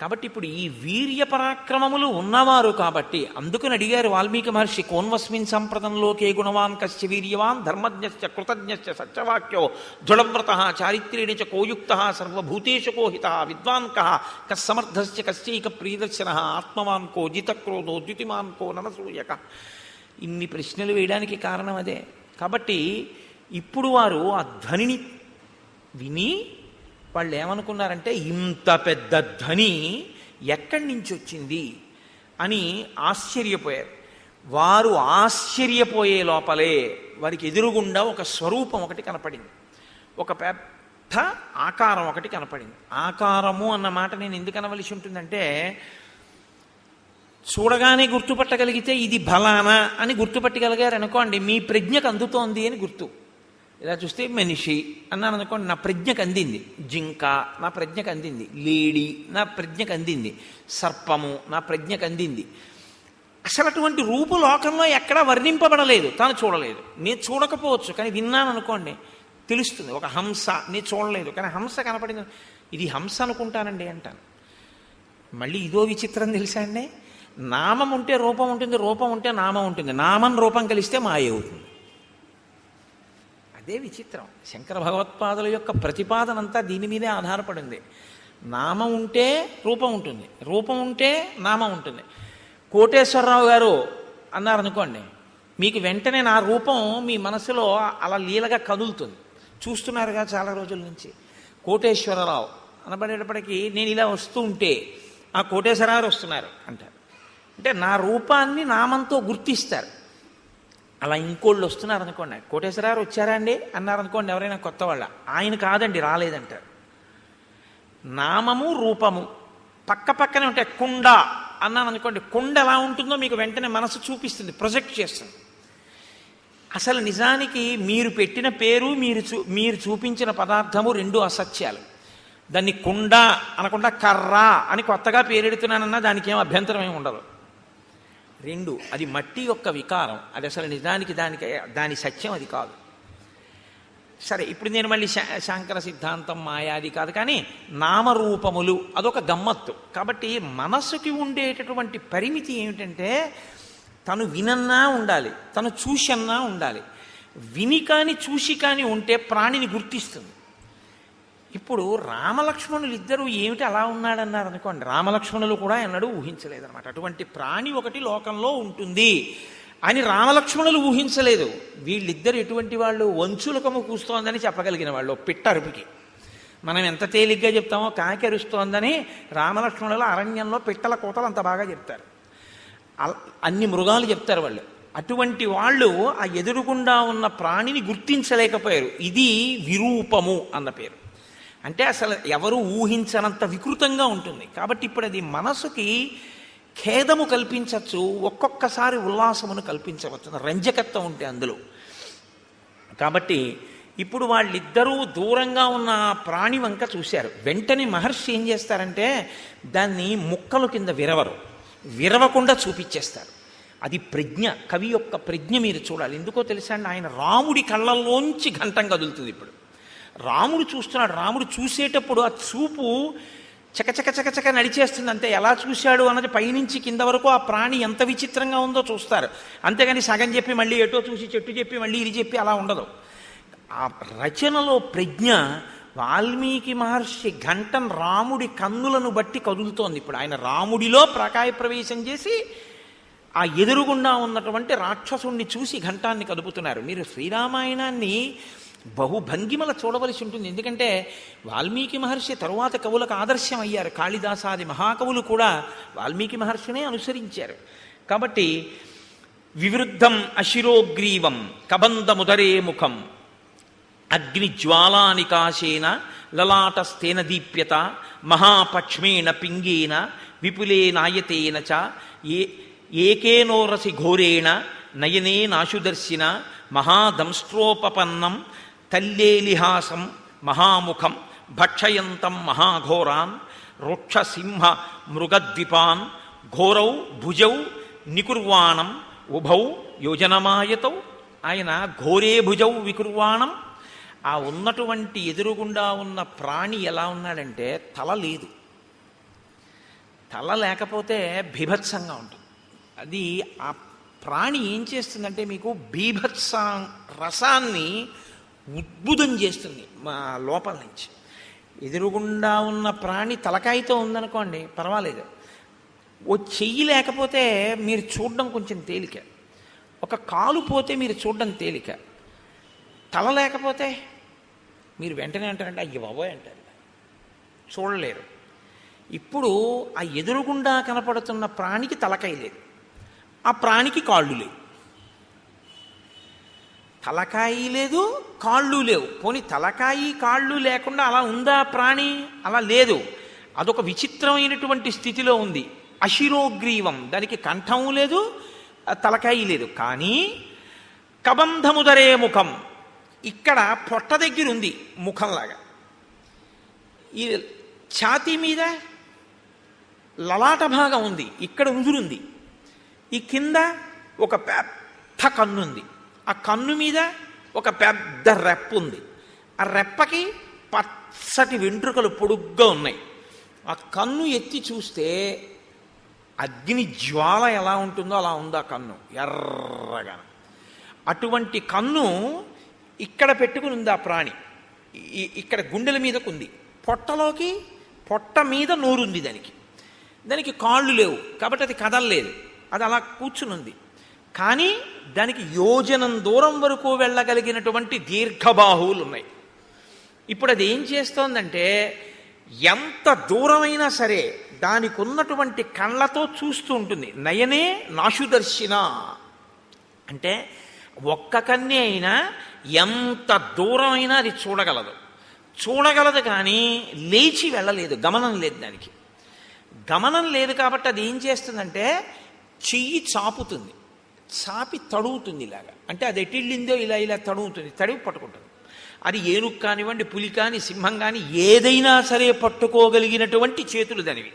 కాబట్టి ఇప్పుడు ఈ వీర్య పరాక్రమములు ఉన్నవారు కాబట్టి అందుకని అడిగారు వాల్మీకి మహర్షి, కోన్వస్మిన్ సంప్రదంలోకే గుణవాన్ కశ్చ వీర్యవాన్ ధర్మజ్ఞశ్చ కృతజ్ఞశ్చ సత్యవాక్యో దృఢవ్రతః చారిత్ర్యేణ చ కోయుక్తః సర్వభూతేషు కోహితః విద్వాన్ కః కస్సమర్థశ్చ కశ్చైక ప్రియదర్శనః ఆత్మవాన్ కో జితక్రోధో ద్యుతిమాన్ కో ననసూయక. ఇన్ని ప్రశ్నలు వేయడానికి కారణం అదే. కాబట్టి ఇప్పుడు వారు ఆ ధ్వనిని విని వాళ్ళు ఏమనుకున్నారంటే ఇంత పెద్ద ధ్వని ఎక్కడి నుంచి వచ్చింది అని ఆశ్చర్యపోయారు. వారు ఆశ్చర్యపోయే లోపలే వారికి ఎదురుగుండా ఒక స్వరూపం ఒకటి కనపడింది, ఒక పెద్ద ఆకారం ఒకటి కనపడింది. ఆకారము అన్న మాట నేను ఎందుకు అనవలసి ఉంటుందంటే, చూడగానే గుర్తుపట్టగలిగితే ఇది బలానా అని గుర్తుపట్టగలిగారు అనుకోండి, మీ ప్రజ్ఞకు అందుతోంది అని గుర్తు. ఇలా చూస్తే మనిషి అన్నాను అనుకోండి, నా ప్రజ్ఞకు అందింది. జింక నా ప్రజ్ఞకు అందింది, లేడి నా ప్రజ్ఞకు అందింది, సర్పము నా ప్రజ్ఞకు అందింది. అసలు అటువంటి రూపు లోకంలో ఎక్కడా వర్ణింపబడలేదు, తాను చూడలేదు. నేను చూడకపోవచ్చు కానీ విన్నాను అనుకోండి తెలుస్తుంది. ఒక హంస నేను చూడలేదు కానీ హంస కనపడింది, ఇది హంస అనుకుంటానండి అంటాను. మళ్ళీ ఇదో విచిత్రం తెలుసా అండి, నామం ఉంటే రూపం ఉంటుంది, రూపం ఉంటే నామం ఉంటుంది, నామం రూపం కలిస్తే మాయ అవుతుంది. అదే విచిత్రం. శంకర భగవత్పాదుల యొక్క ప్రతిపాదనంతా దీని మీదే ఆధారపడింది. నామం ఉంటే రూపం ఉంటుంది, రూపం ఉంటే నామం ఉంటుంది. కోటేశ్వరరావు గారు అన్నారనుకోండి, మీకు వెంటనే నా రూపం మీ మనసులో అలా లీలగా కదులుతుంది. చూస్తున్నారుగా చాలా రోజుల నుంచి. కోటేశ్వరరావు అనబడేటప్పటికీ నేను ఇలా వస్తూ ఉంటే ఆ కోటేశ్వరరావు వస్తున్నారు అంటారు. అంటే నా రూపాన్ని నామంతో గుర్తిస్తారు. అలా ఇంకోళ్ళు వస్తున్నారు అనుకోండి, కోటేశ్వరరావు వచ్చారా అండి అన్నారనుకోండి ఎవరైనా కొత్త వాళ్ళ, ఆయన కాదండి రాలేదంటారు. నామము రూపము పక్క పక్కనే ఉంటాయి. కుండ అన్నాను అనుకోండి, కుండ ఎలా ఉంటుందో మీకు వెంటనే మనసు చూపిస్తుంది, ప్రొజెక్ట్ చేస్తుంది. అసలు నిజానికి మీరు పెట్టిన పేరు మీరు చూపించిన పదార్థము రెండు అసత్యాలు. దాన్ని కుండ అనకుండా కర్ర అని కొత్తగా పేరెడుతున్నానన్నా దానికి ఏం అభ్యంతరం ఏమి ఉండదు. రెండు, అది మట్టి యొక్క వికారం, అది అసలు నిజానికి దాని సత్యం అది కాదు. సరే, ఇప్పుడు నేను మళ్ళీ శాంకర సిద్ధాంతం మాయాది కాదు, కానీ నామరూపములు అదొక గమ్మత్తు. కాబట్టి మనసుకి ఉండేటటువంటి పరిమితి ఏమిటంటే తను వినన్నా ఉండాలి, తను చూసన్నా ఉండాలి. విని కానీ చూసి కానీ ఉంటే ప్రాణిని గుర్తిస్తుంది. ఇప్పుడు రామలక్ష్మణులు ఇద్దరు ఏమిటి అలా ఉన్నాడన్నారు అనుకోండి, రామలక్ష్మణులు కూడా ఎన్నడూ ఊహించలేదన్నమాట. అటువంటి ప్రాణి ఒకటి లోకంలో ఉంటుంది అని రామలక్ష్మణులు ఊహించలేదు. వీళ్ళిద్దరు ఎటువంటి వాళ్ళు, వంచులకము కూస్తోందని చెప్పగలిగిన వాళ్ళు. పిట్ట అరుపుకి మనం ఎంత తేలిగ్గా చెప్తామో కాకి అరుస్తోందని రామలక్ష్మణులు అరణ్యంలో పిట్టల కోతలు అంత బాగా చెప్తారు. అన్ని మృగాలు చెప్తారు వాళ్ళు. అటువంటి వాళ్ళు ఆ ఎదురుగుండా ఉన్న ప్రాణిని గుర్తించలేకపోయారు. ఇది విరూపము అన్న పేరు. అంటే అసలు ఎవరు ఊహించనంత వికృతంగా ఉంటుంది. కాబట్టి ఇప్పుడు అది మనసుకి ఖేదము కల్పించవచ్చు, ఒక్కొక్కసారి ఉల్లాసమును కల్పించవచ్చు, రంజకత్వం ఉంటే అందులో. కాబట్టి ఇప్పుడు వాళ్ళిద్దరూ దూరంగా ఉన్న ప్రాణి వంక చూశారు. వెంటనే మహర్షి ఏం చేస్తారంటే దాన్ని ముక్కలు కింద విరవకుండా చూపించేస్తారు. అది ప్రజ్ఞ, కవి యొక్క ప్రజ్ఞ మీరు చూడాలి. ఎందుకో తెలుసా అండి, ఆయన రాముడి కళ్ళల్లోంచి ఘంటం కదులుతుంది. ఇప్పుడు రాముడు చూస్తున్నాడు. రాముడు చూసేటప్పుడు ఆ చూపు చకచక నడిచేస్తుంది. అంతే. ఎలా చూశాడు అన్నది పైనుంచి కింద వరకు ఆ ప్రాణి ఎంత విచిత్రంగా ఉందో చూస్తారు. అంతేగాని సగం చెప్పి మళ్ళీ ఎటో చూసి చెట్టు చెప్పి మళ్ళీ ఇది చెప్పి అలా ఉండదు. ఆ రచనలో ప్రజ్ఞ. వాల్మీకి మహర్షి ఘంటం రాముడి కన్నులను బట్టి కదులుతోంది. ఇప్పుడు ఆయన రాముడిలో ప్రకాయ ప్రవేశం చేసి ఆ ఎదురుగుండా ఉన్నటువంటి రాక్షసుణ్ణి చూసి ఘంటాన్ని కదుపుతున్నారు. మీరు శ్రీరామాయణాన్ని బహుభంగిమల చూడవలసి ఉంటుంది. ఎందుకంటే వాల్మీకి మహర్షి తరువాత కవులకు ఆదర్శం అయ్యారు. కాళిదాసాది మహాకవులు కూడా వాల్మీకి మహర్షినే అనుసరించారు. కాబట్టి వివృద్ధం అశిరోగ్రీవం కబంధముదరే ముఖం అగ్నిజ్వాలానికాశేన లలాటస్థేన దీప్యత మహాపక్ష్మేణ పింగేన విపులేనాయతేన చ ఏకేనోరసి ఘోరేణ నయనే నాశుదర్శిన మహాదంస్ట్రోపపన్నం తల్లేలిహాసం మహాముఖం భక్షయంతం మహాఘోరాన్ రుక్షసింహ మృగద్విపాన్ ఘోరౌ భుజౌ నికుర్వాణం ఉభౌ యోజనమాయతౌ. ఆయన ఘోరే భుజౌ వికుర్వాణం. ఆ ఉన్నటువంటి ఎదురుగుండా ఉన్న ప్రాణి ఎలా ఉన్నాడంటే తల లేదు. తల లేకపోతే బీభత్సంగా ఉంటుంది. అది ఆ ప్రాణి ఏం చేస్తుందంటే మీకు బీభత్స రసాన్ని ఉద్భుతం చేస్తుంది మా లోపల నుంచి. ఎదురుగుండా ఉన్న ప్రాణి తలకాయతో ఉందనుకోండి పర్వాలేదు, ఓ చెయ్యి లేకపోతే మీరు చూడడం కొంచెం తేలిక, ఒక కాలు పోతే మీరు చూడడం తేలిక. తల లేకపోతే మీరు వెంటనే అంటారంటే అయ్య బాబోయ్ అంటారు, చూడలేరు. ఇప్పుడు ఆ ఎదురుగుండా కనపడుతున్న ప్రాణికి తలకాయ లేదు, ఆ ప్రాణికి కాళ్ళు లేవు. తలకాయి లేదు, కాళ్ళు లేవు. పోనీ తలకాయి కాళ్ళు లేకుండా అలా ఉందా ప్రాణి? అలా లేదు. అదొక విచిత్రమైనటువంటి స్థితిలో ఉంది. అశిరోగ్రీవం, దానికి కంఠం లేదు, తలకాయి లేదు. కానీ కబంధముదరే ముఖం, ఇక్కడ పొట్ట దగ్గర ఉంది ముఖంలాగా, ఈ ఛాతీ మీద లలాట భాగం ఉంది, ఇక్కడ ఉదురుంది, ఈ కింద ఒక పెద్ద కన్నుంది, ఆ కన్ను మీద ఒక పెద్ద రెప్ప ఉంది, ఆ రెప్పకి పచ్చటి వెంట్రుకలు పొడుగ్గా ఉన్నాయి. ఆ కన్ను ఎత్తి చూస్తే అగ్ని జ్వాల ఎలా ఉంటుందో అలా ఉంది ఆ కన్ను, ఎర్రగా. అటువంటి కన్ను ఇక్కడ పెట్టుకుని ఉంది ఆ ప్రాణి, ఇక్కడ గుండెల మీదకు ఉంది, పొట్ట మీద నోరుంది దానికి కాళ్ళు లేవు కాబట్టి అది కదలలేదు, అది అలా కూర్చునుంది. కానీ దానికి యోజనం దూరం వరకు వెళ్ళగలిగినటువంటి దీర్ఘబాహువులు ఉన్నాయి. ఇప్పుడు అది ఏం చేస్తోందంటే ఎంత దూరమైనా సరే దానికి ఉన్నటువంటి కళ్ళతో చూస్తూ ఉంటుంది. నయనే నాశుదర్శిన అంటే ఒక్క కన్నే అయినా ఎంత దూరమైనా అది చూడగలదు కానీ లేచి వెళ్ళలేదు, గమనం లేదు. దానికి గమనం లేదు కాబట్టి అది ఏం చేస్తుందంటే చెయ్యి చాపుతుంది, చాపి తడుగుతుంది ఇలాగా. అంటే అది ఎటిళ్ళిందో ఇలా తడుగుతుంది, తడివి పట్టుకుంటుంది. అది ఏనుగు కానివ్వండి, పులి కానీ, సింహం కానీ ఏదైనా సరే పట్టుకోగలిగినటువంటి చేతులు దానివి.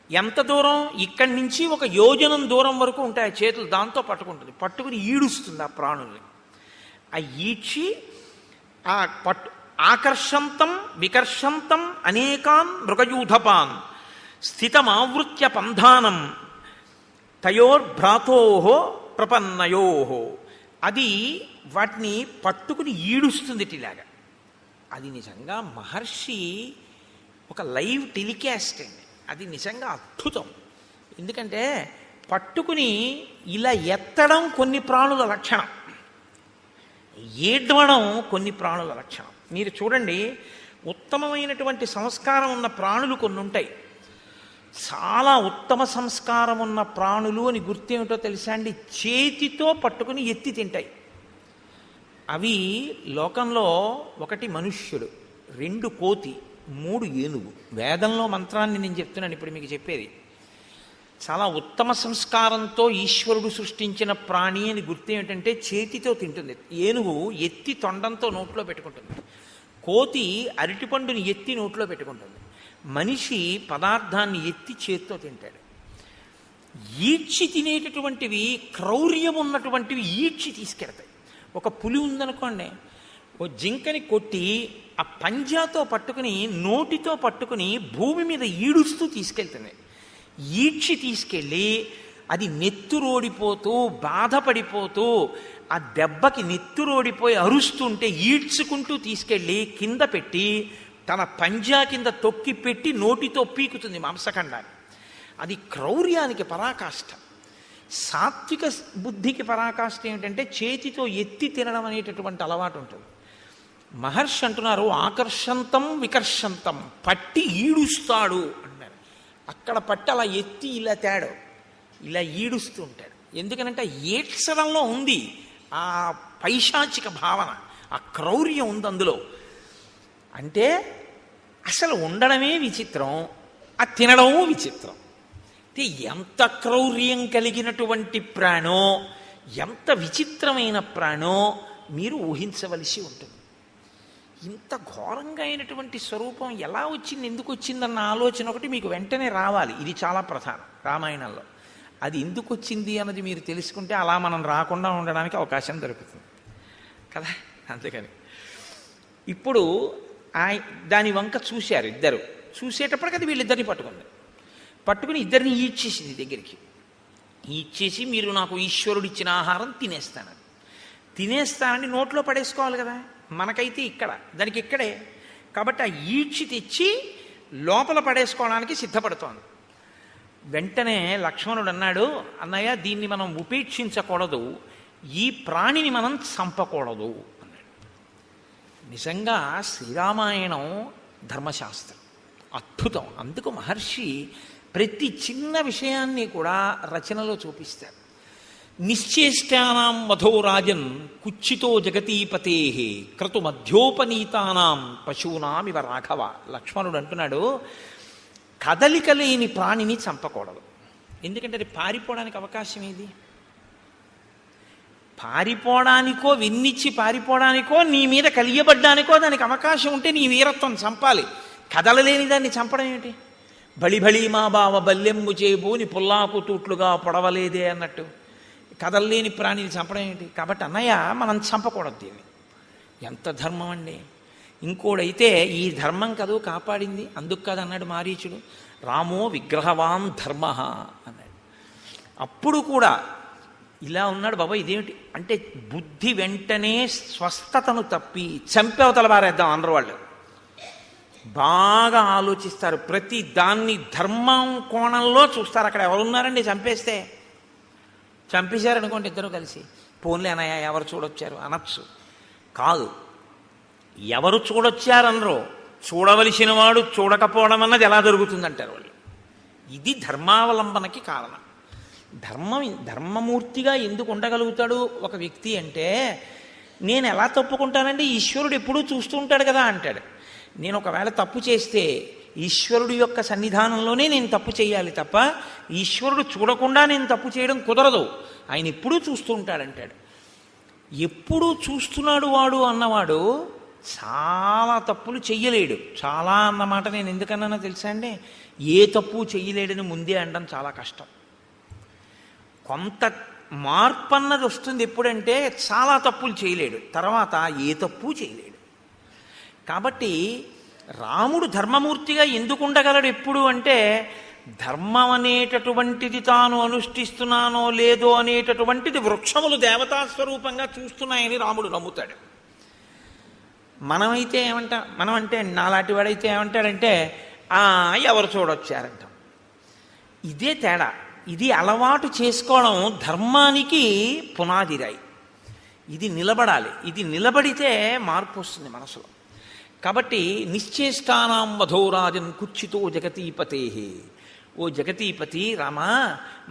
ఎంత దూరం? ఇక్కడి నుంచి ఒక యోజనం దూరం వరకు ఉంటాయి చేతులు, దాంతో పట్టుకుంటుంది. పట్టుకుని ఈడుస్తుంది ఆ ప్రాణుల్ని. ఆ ఈడ్చి ఆ ఆకర్షంతం వికర్షంతం అనేకాన్ మృగయూధపాన్ స్థితమావృత్య పంధానం తయోర్భ్రాతోహో ప్రపన్నయోహో. అది వాటిని పట్టుకుని ఈడుస్తుంది ఇలాగా. అది నిజంగా మహర్షి ఒక లైవ్ టెలికాస్ట్ అండి. అది నిజంగా అద్భుతం. ఎందుకంటే పట్టుకుని ఇలా ఎత్తడం కొన్ని ప్రాణుల లక్షణం, ఏడ్వడం కొన్ని ప్రాణుల లక్షణం. మీరు చూడండి, ఉత్తమమైనటువంటి సంస్కారం ఉన్న ప్రాణులు కొన్ని ఉంటాయి. చాలా ఉత్తమ సంస్కారం ఉన్న ప్రాణులు అని గుర్తేమిటో తెలుసా అండి? చేతితో పట్టుకుని ఎత్తి తింటాయి. అవి లోకంలో 1 మనుష్యుడు, 2 కోతి, 3 ఏనుగు. వేదంలో మంత్రాన్ని నేను చెప్తున్నాను ఇప్పుడు మీకు చెప్పేది. చాలా ఉత్తమ సంస్కారంతో ఈశ్వరుడు సృష్టించిన ప్రాణి అని గుర్తేమిటంటే చేతితో తింటుంది. ఏనుగు ఎత్తి తొండంతో నోట్లో పెట్టుకుంటుంది, కోతి అరటిపండుని ఎత్తి నోట్లో పెట్టుకుంటుంది, మనిషి పదార్థాన్ని ఎత్తి చేతితో తింటాడు. ఈడ్చి తినేటటువంటివి, క్రౌర్యం ఉన్నటువంటివి ఈడ్చి తీసుకెడతాయి. ఒక పులి ఉందనుకోండి, ఓ జింకని కొట్టి ఆ పంజాతో పట్టుకుని నోటితో పట్టుకుని భూమి మీద ఈడుస్తూ తీసుకెళ్తుంది. ఈడ్చి తీసుకెళ్ళి అది నెత్తురోడిపోతూ బాధపడిపోతూ ఆ దెబ్బకి నెత్తురోడిపోయి అరుస్తుంటే ఈడ్చుకుంటూ తీసుకెళ్ళి కింద పెట్టి తన పంజా కింద తొక్కి పెట్టి నోటితో పీకుతుంది మాంసఖండాన్ని. అది క్రౌర్యానికి పరాకాష్ఠ. సాత్విక బుద్ధికి పరాకాష్ఠ ఏమిటంటే చేతితో ఎత్తి తినడం అనేటటువంటి అలవాటు ఉంటుంది. మహర్షి అంటున్నారు ఆకర్షంతం వికర్షంతం, పట్టి ఈడుస్తాడు అన్నారు. అక్కడ పట్టి అలా ఎత్తి ఇలా తేడు, ఇలా ఈడుస్తూ ఉంటాడు. ఎందుకనంటే ఏడ్చడంలో ఉంది ఆ పైశాచిక భావన, ఆ క్రౌర్యం ఉంది అందులో. అంటే అసలు ఉండడమే విచిత్రం, ఆ తినడము విచిత్రం. అంటే ఎంత క్రౌర్యం కలిగినటువంటి ప్రాణో, ఎంత విచిత్రమైన ప్రాణో మీరు ఊహించవలసి ఉంటుంది. ఇంత ఘోరంగా అయినటువంటి స్వరూపం ఎలా వచ్చింది, ఎందుకు వచ్చిందన్న ఆలోచన ఒకటి మీకు వెంటనే రావాలి. ఇది చాలా ప్రధానం రామాయణంలో. అది ఎందుకు వచ్చింది అన్నది మీరు తెలుసుకుంటే అలా మనం రాకుండా ఉండడానికి అవకాశం దొరుకుతుంది కదా. అందుకని ఇప్పుడు దాని వంక చూశారు ఇద్దరు. చూసేటప్పటికి అది వీళ్ళిద్దరిని పట్టుకుని ఇద్దరిని ఈడ్చేసింది దగ్గరికి. ఈడ్చేసి మీరు నాకు ఈశ్వరుడు ఇచ్చిన ఆహారం తినేస్తానని నోట్లో పడేసుకోవాలి కదా. మనకైతే ఇక్కడ, దానికి ఇక్కడే. కాబట్టి ఆ ఈడ్చి తెచ్చి లోపల పడేసుకోవడానికి సిద్ధపడుతోంది. వెంటనే లక్ష్మణుడు అన్నాడు, అన్నయ్య దీన్ని మనం ఉపేక్షించకూడదు, ఈ ప్రాణిని మనం చంపకూడదు అన్నాడు. నిజంగా శ్రీరామాయణం ధర్మశాస్త్రం అద్భుతం. అందుకు మహర్షి ప్రతి చిన్న విషయాన్ని కూడా రచనలో చూపిస్తారు. నిశ్చేష్టానాం వధో రాజన్ కుచ్చితో జగతీపతే క్రతు మధ్యోపనీతానాం పశూనామివ రాఘవ. లక్ష్మణుడు అంటున్నాడు, కదలిక లేని ప్రాణిని చంపకూడదు. ఎందుకంటే అది పారిపోవడానికి అవకాశం ఏది? పారిపోవడానికో, వెన్నిచ్చి పారిపోవడానికో, నీ మీద కలియబడ్డానికో దానికి అవకాశం ఉంటే నీ వీరత్వం చంపాలి. కదలలేని దాన్ని చంపడం ఏమిటి? బళిబళి మా బావ బల్లెమ్ము చేబూని పుల్లాకు తూట్లుగా పొడవలేదే అన్నట్టు కదలలేని ప్రాణిని చంపడం ఏంటి? కాబట్టి అన్నయ్య మనం చంపకూడదు దీన్ని. ఎంత ధర్మం అండి! ఇంకోడైతే ఈ ధర్మం కదో కాపాడింది, అందుకు కాదు అన్నాడు మారీచుడు. రామో విగ్రహవాన్ ధర్మ అన్నాడు. అప్పుడు కూడా ఇలా ఉన్నాడు బాబా, ఇదేమిటి అంటే బుద్ధి వెంటనే స్వస్థతను తప్పి చంపేవతల బారేద్దాం అందరూ వాళ్ళు బాగా ఆలోచిస్తారు. ప్రతి దాన్ని ధర్మం కోణంలో చూస్తారు. అక్కడ ఎవరున్నారండి చంపేస్తే? చంపేశారనుకోండి ఇద్దరు కలిసి, పోన్లే అన్నయ్య ఎవరు చూడొచ్చారు అనొచ్చు. కాదు, ఎవరు చూడొచ్చారనరో, చూడవలసిన వాడు చూడకపోవడం అన్నది ఎలా జరుగుతుందంటారు వాళ్ళు. ఇది ధర్మావలంబనకి కారణం. ధర్మమూర్తిగా ఎందుకు ఉండగలుగుతాడు ఒక వ్యక్తి అంటే, నేను ఎలా తప్పుకుంటానండి, ఈశ్వరుడు ఎప్పుడూ చూస్తూ ఉంటాడు కదా అంటాడు. నేను ఒకవేళ తప్పు చేస్తే ఈశ్వరుడు యొక్క సన్నిధానంలోనే నేను తప్పు చేయాలి తప్ప ఈశ్వరుడు చూడకుండా నేను తప్పు చేయడం కుదరదు. ఆయన ఎప్పుడూ చూస్తూ ఉంటాడంటాడు. ఎప్పుడూ చూస్తున్నాడు వాడు అన్నవాడు చాలా తప్పులు చెయ్యలేడు. చాలా అన్నమాట నేను ఎందుకన్నానో తెలుసా అండి, ఏ తప్పు చెయ్యలేడని ముందే అనడం చాలా కష్టం. కొంత మార్పు అన్నది వస్తుంది ఎప్పుడంటే చాలా తప్పులు చేయలేడు, తర్వాత ఏ తప్పు చేయలేడు. కాబట్టి రాముడు ధర్మమూర్తిగా ఎందుకు ఉండగలడు ఎప్పుడు అంటే, ధర్మం అనేటటువంటిది తాను అనుష్ఠిస్తున్నానో లేదో అనేటటువంటిది వృక్షములు దేవతా స్వరూపంగా చూస్తున్నాయని రాముడు నమ్ముతాడు. మనం అంటే నాలాంటి వాడైతే ఏమంటాడంటే ఎవరు చూడొచ్చారంటాం. ఇదే తేడా. ఇది అలవాటు చేసుకోవడం ధర్మానికి పునాదిరాయి. ఇది నిలబడాలి. ఇది నిలబడితే మార్పు వస్తుంది మనసులో. కాబట్టి నిశ్చేష్టానాం వధోరాజన్ కుచ్చితో జగతీపతే. ఓ జగతీపతి రామా,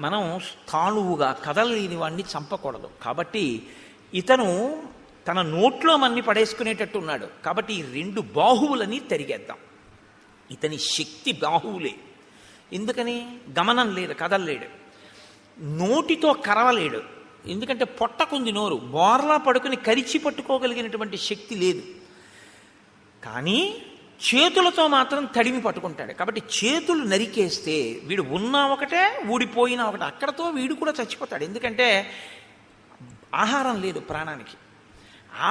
మనం స్థాణువుగా కదలలేని వాడిని చంపకూడదు. కాబట్టి ఇతను తన నోట్లో మన్ని పడేసుకునేటట్టు ఉన్నాడు. కాబట్టి ఈ 2 బాహువులని తరిగేద్దాం. ఇతని శక్తి బాహువులే. ఎందుకని? గమనం లేదు, కదలలేడు. నోటితో కరవలేడు, ఎందుకంటే పొట్టకుంది నోరు. బోర్లా పడుకుని కరిచి పట్టుకోగలిగినటువంటి శక్తి లేదు. కానీ చేతులతో మాత్రం తడిమి పట్టుకుంటాడు. కాబట్టి చేతులు నరికేస్తే వీడు ఉన్నా ఒకటే, ఊడిపోయినా ఒకటే. అక్కడతో వీడు కూడా చచ్చిపోతాడు. ఎందుకంటే ఆహారం లేదు ప్రాణానికి.